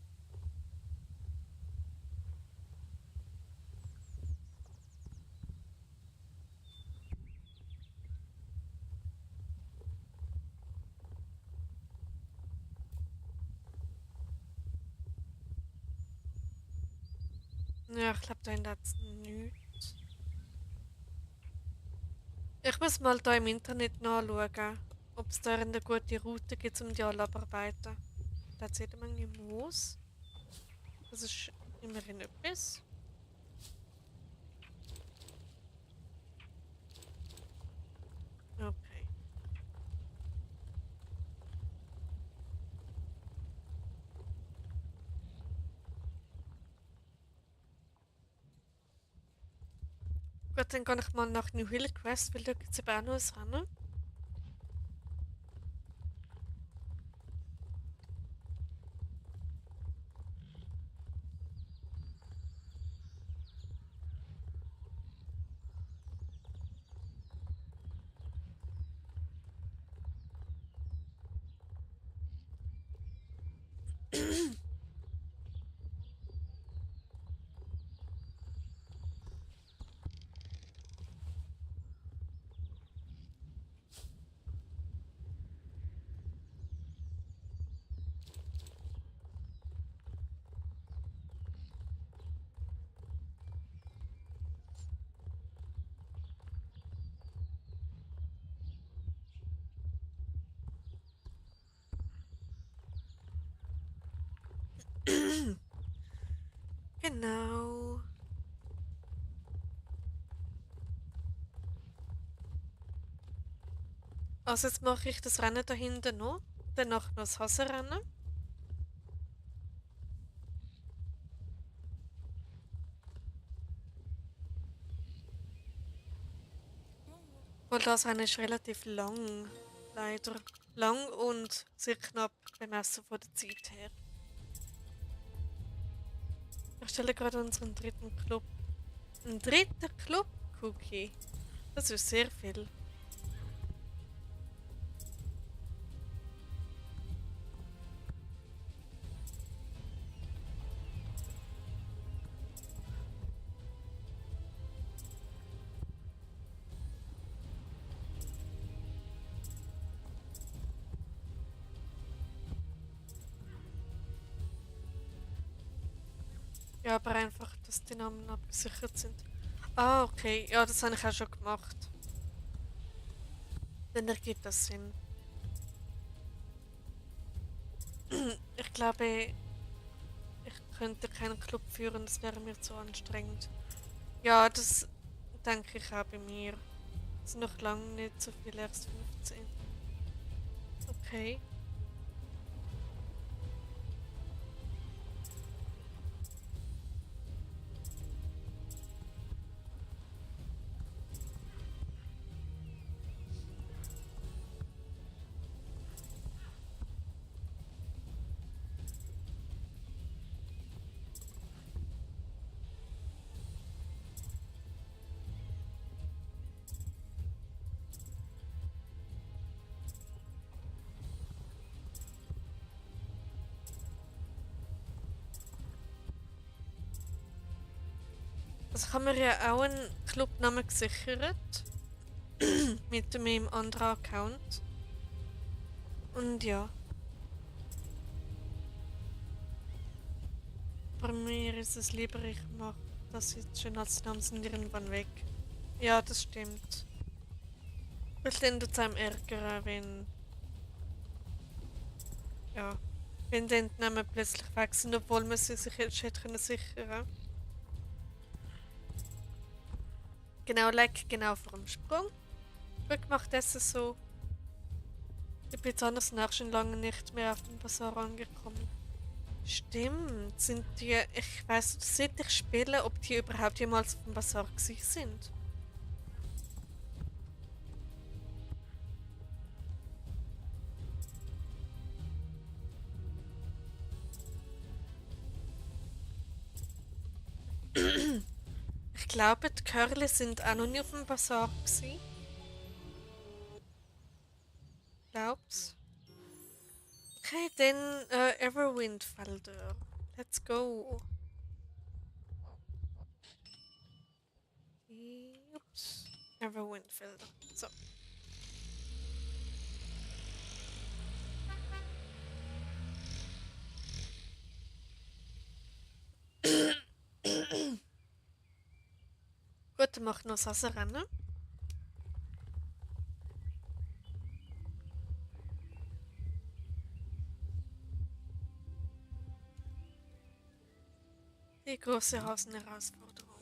Ja, ich glaube, da hat es nichts. Ich muss mal da im Internet nachschauen, ob es da eine gute Route gibt, um die alle abarbeiten. Da hat es jede Menge Moos. Das ist immerhin etwas. Okay. Gut, dann gehe ich mal nach New Hill Quest, weil da gibt es eben auch noch ein Rennen. Genau. Also jetzt mache ich das Rennen da hinten noch. Danach noch das Hassenrennen. Weil das Rennen ist relativ lang. Leider. Lang und sehr knapp bemessen von der Zeit her. Ich stelle gerade unseren dritten Club. Ein dritter Club? Cookie. Das ist sehr viel. Ja, aber einfach, dass die Namen abgesichert sind. Ah, okay. Ja, das habe ich auch schon gemacht. Dann ergibt das Sinn. Ich glaube, ich könnte keinen Club führen, das wäre mir zu anstrengend. Ja, das denke ich auch bei mir. Es sind noch lange nicht so viel, erst 15. Okay. Also ich habe mir ja auch einen Clubnamen gesichert. Mit meinem anderen Account. Und ja. Bei mir ist es lieber, ich mache das jetzt schon als Namen sind irgendwann weg. Ja, das stimmt. Weil dann tut es einem ärgern, wenn. Ja. Wenn dann die Namen plötzlich weg sind, obwohl man sie sich jetzt hätte können sichern. Genau, leck genau vor dem Sprung. Gut gemacht, das ist so. Ich bin jetzt anders nach schon lange nicht mehr auf dem Bazar angekommen. Stimmt, sind die. Ich weiß, seit ich spiele, ob die überhaupt jemals auf dem Bazar gewesen sind. Ich glaube, die Curly sind auch noch nie auf dem Bazar gewesen. Glaub's. Okay, dann Everwindfelder. Let's go. Ups. Everwindfelder. So. Gut, dann mach noch das Rennen. Die große Hasenherausforderung.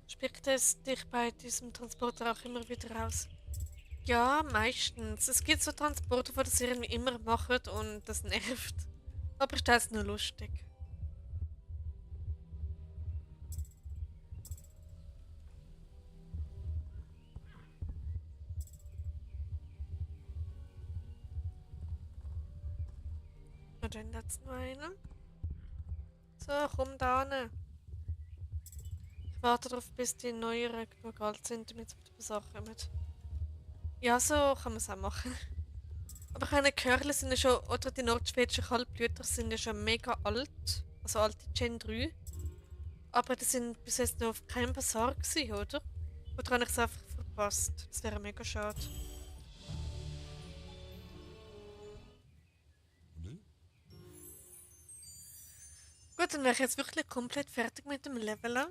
Spricht es dich bei diesem Transporter auch immer wieder aus? Ja, meistens. Es gibt so Transporte, die das irgendwie immer machen und das nervt. Aber ist das nur lustig. Und dann jetzt noch einen. So, komm da hin. Ich warte darauf, bis die Neueren genug alt sind, damit sie auf die Sache kommen. Ja, so kann man es auch machen. Aber keine Curly sind ja schon, oder die nordschwedischen Kaltblüter sind ja schon mega alt. Also alte Gen 3. Aber die sind bis jetzt noch auf keinem Bazar gewesen, oder? Oder habe ich es einfach verpasst? Das wäre mega schade. Gut, dann wäre ich jetzt wirklich komplett fertig mit dem Leveln.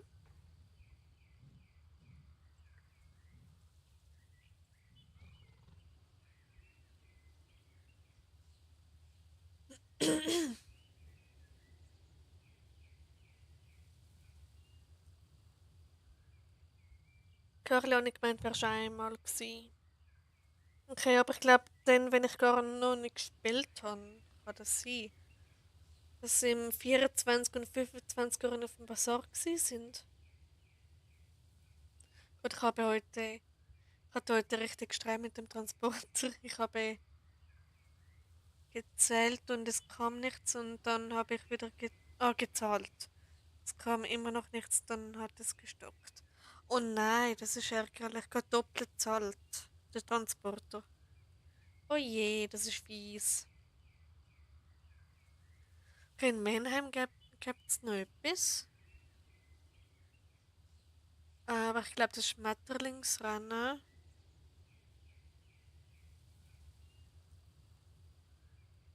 Curly habe ich gemeint, wäre schon einmal gewesen. Okay, aber ich glaube, dann, wenn ich gar noch nicht gespielt habe, kann das sein, dass sie im 24 und 25 Jahren auf dem Bazar gewesen sind. Gut, ich hatte heute richtig Streit mit dem Transporter. Ich habe gezählt und es kam nichts und dann habe ich wieder gezahlt. Es kam immer noch nichts, dann hat es gestoppt. Oh nein, das ist ärgerlich. Ich habe doppelt gezahlt. Der Transporter. Oh je, das ist fies. Okay, in Mannheim gibt es noch etwas. Aber ich glaube, das ist Schmetterlingsrennen.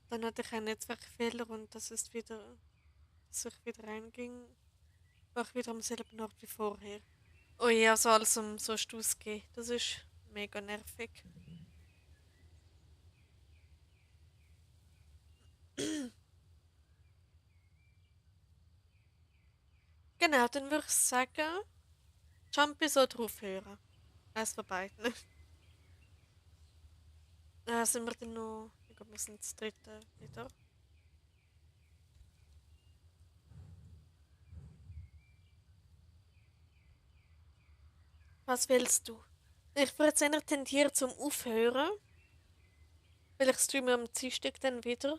Dann hatte ich einen Netzwerkfehler und dass ich wieder reinging, war ich wieder am selben Ort wie vorher. Oh ja, also alles um so Stuss gehen. Das ist mega nervig. Genau, dann würde ich sagen, Jumpy soll draufhören. Eins von beiden. Sind wir dann noch. Ich glaube, wir sind das dritte wieder. Was willst du? Ich würde jetzt eher tendieren zum Aufhören. Weil ich streame am Dienstag dann wieder.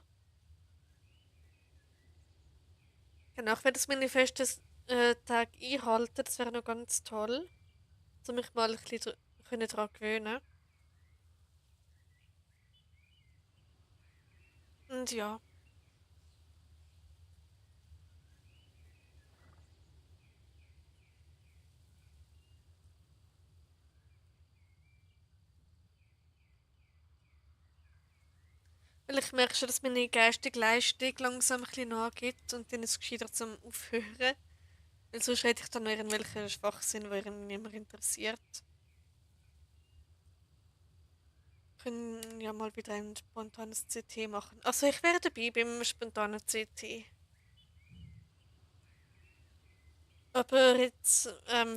Genau, ich werde das Manifest des Tag einhalten. Das wäre noch ganz toll. Um mich mal ein bisschen daran gewöhnen. Und ja. Weil ich merke schon, dass meine geistige Leistung langsam ein bisschen nachgibt und dann ist es gescheiter zum Aufhören. Weil sonst rede ich dann noch irgendwelchen Schwachsinn, der irgendwie niemand interessiert. Wir können ja mal wieder ein spontanes CT machen. Also ich wäre dabei beim spontanen CT. Aber jetzt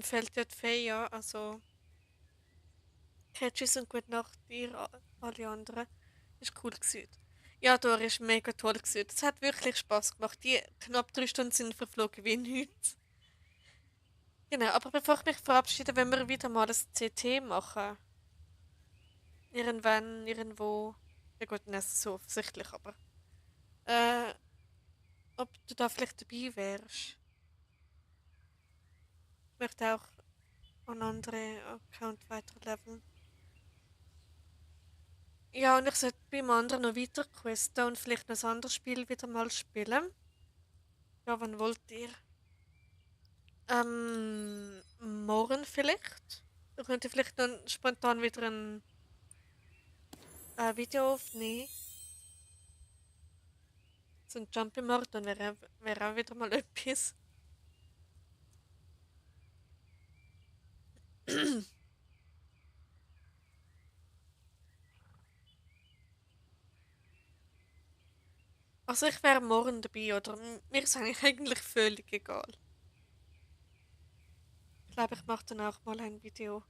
fällt ja die Fee an, also Tschüss und gute Nacht, ihr alle anderen. Ist cool gewesen. Ja, Dora ist mega toll gewesen. Es hat wirklich Spaß gemacht. Die knapp 3 Stunden sind verflogen wie nichts. Genau, aber bevor ich mich verabschiede, wenn wir wieder mal ein CT machen. Irgendwann, irgendwo. Ja gut, das ist so offensichtlich, aber. Äh, ob du da vielleicht dabei wärst. Ich möchte auch an andere Account weiterleveln. Ja, und ich sollte beim anderen noch weiter questen und vielleicht noch ein anderes Spiel wieder mal spielen. Ja, wann wollt ihr? Morgen vielleicht? Da könnt ihr vielleicht dann spontan wieder ein Video aufnehmen. So ein Jumpy-Marathon wäre auch wieder mal etwas. Also ich wäre morgen dabei, oder? Mir ist eigentlich völlig egal. Ich glaube, ich mache dann auch mal ein Video.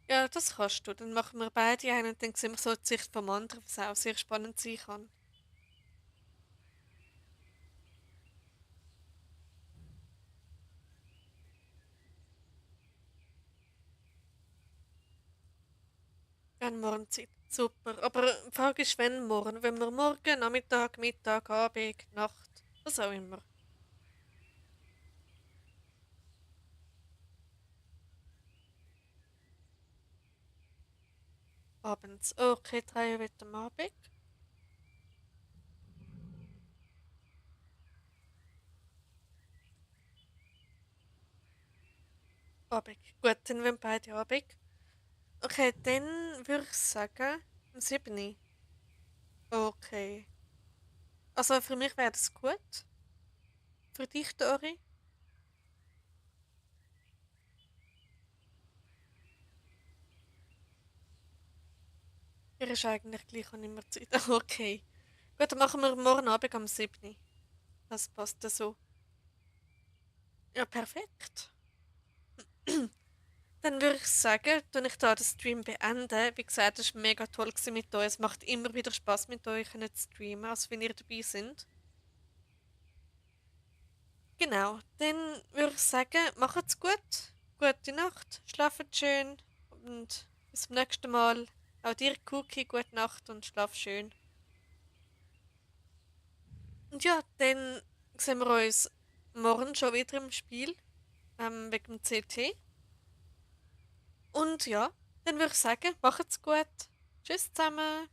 Ja, das kannst du. Dann machen wir beide einen und dann sehen wir so die Sicht vom anderen, was auch sehr spannend sein kann. Ja, morgen Zeit. Super. Aber die Frage ist, wenn morgen? Wenn wir morgen, Nachmittag, Mittag, Abend, Nacht, was auch immer. Abends. Okay, 3 Uhr wird am Abend. Abend. Gut, dann wenn beide Abend. Okay, dann würde ich sagen, um 7 Uhr. Okay. Also für mich wäre das gut. Für dich, Dori? Mir ist eigentlich gleich an immer Zeit. Okay. Gut, dann machen wir morgen Abend am 7 Uhr. Das passt ja so. Ja, perfekt. Dann würde ich sagen, tue ich da den Stream beenden. Wie gesagt, es war mega toll gewesen mit euch. Es macht immer wieder Spaß mit euch zu streamen, also wenn ihr dabei sind. Genau, dann würde ich sagen, macht's gut. Gute Nacht, schlaft schön und bis zum nächsten Mal. Auch dir, Cookie, gute Nacht und schlaf schön. Und ja, dann sehen wir uns morgen schon wieder im Spiel, wegen dem CT. Und ja, dann würde ich sagen, macht's gut. Tschüss zusammen.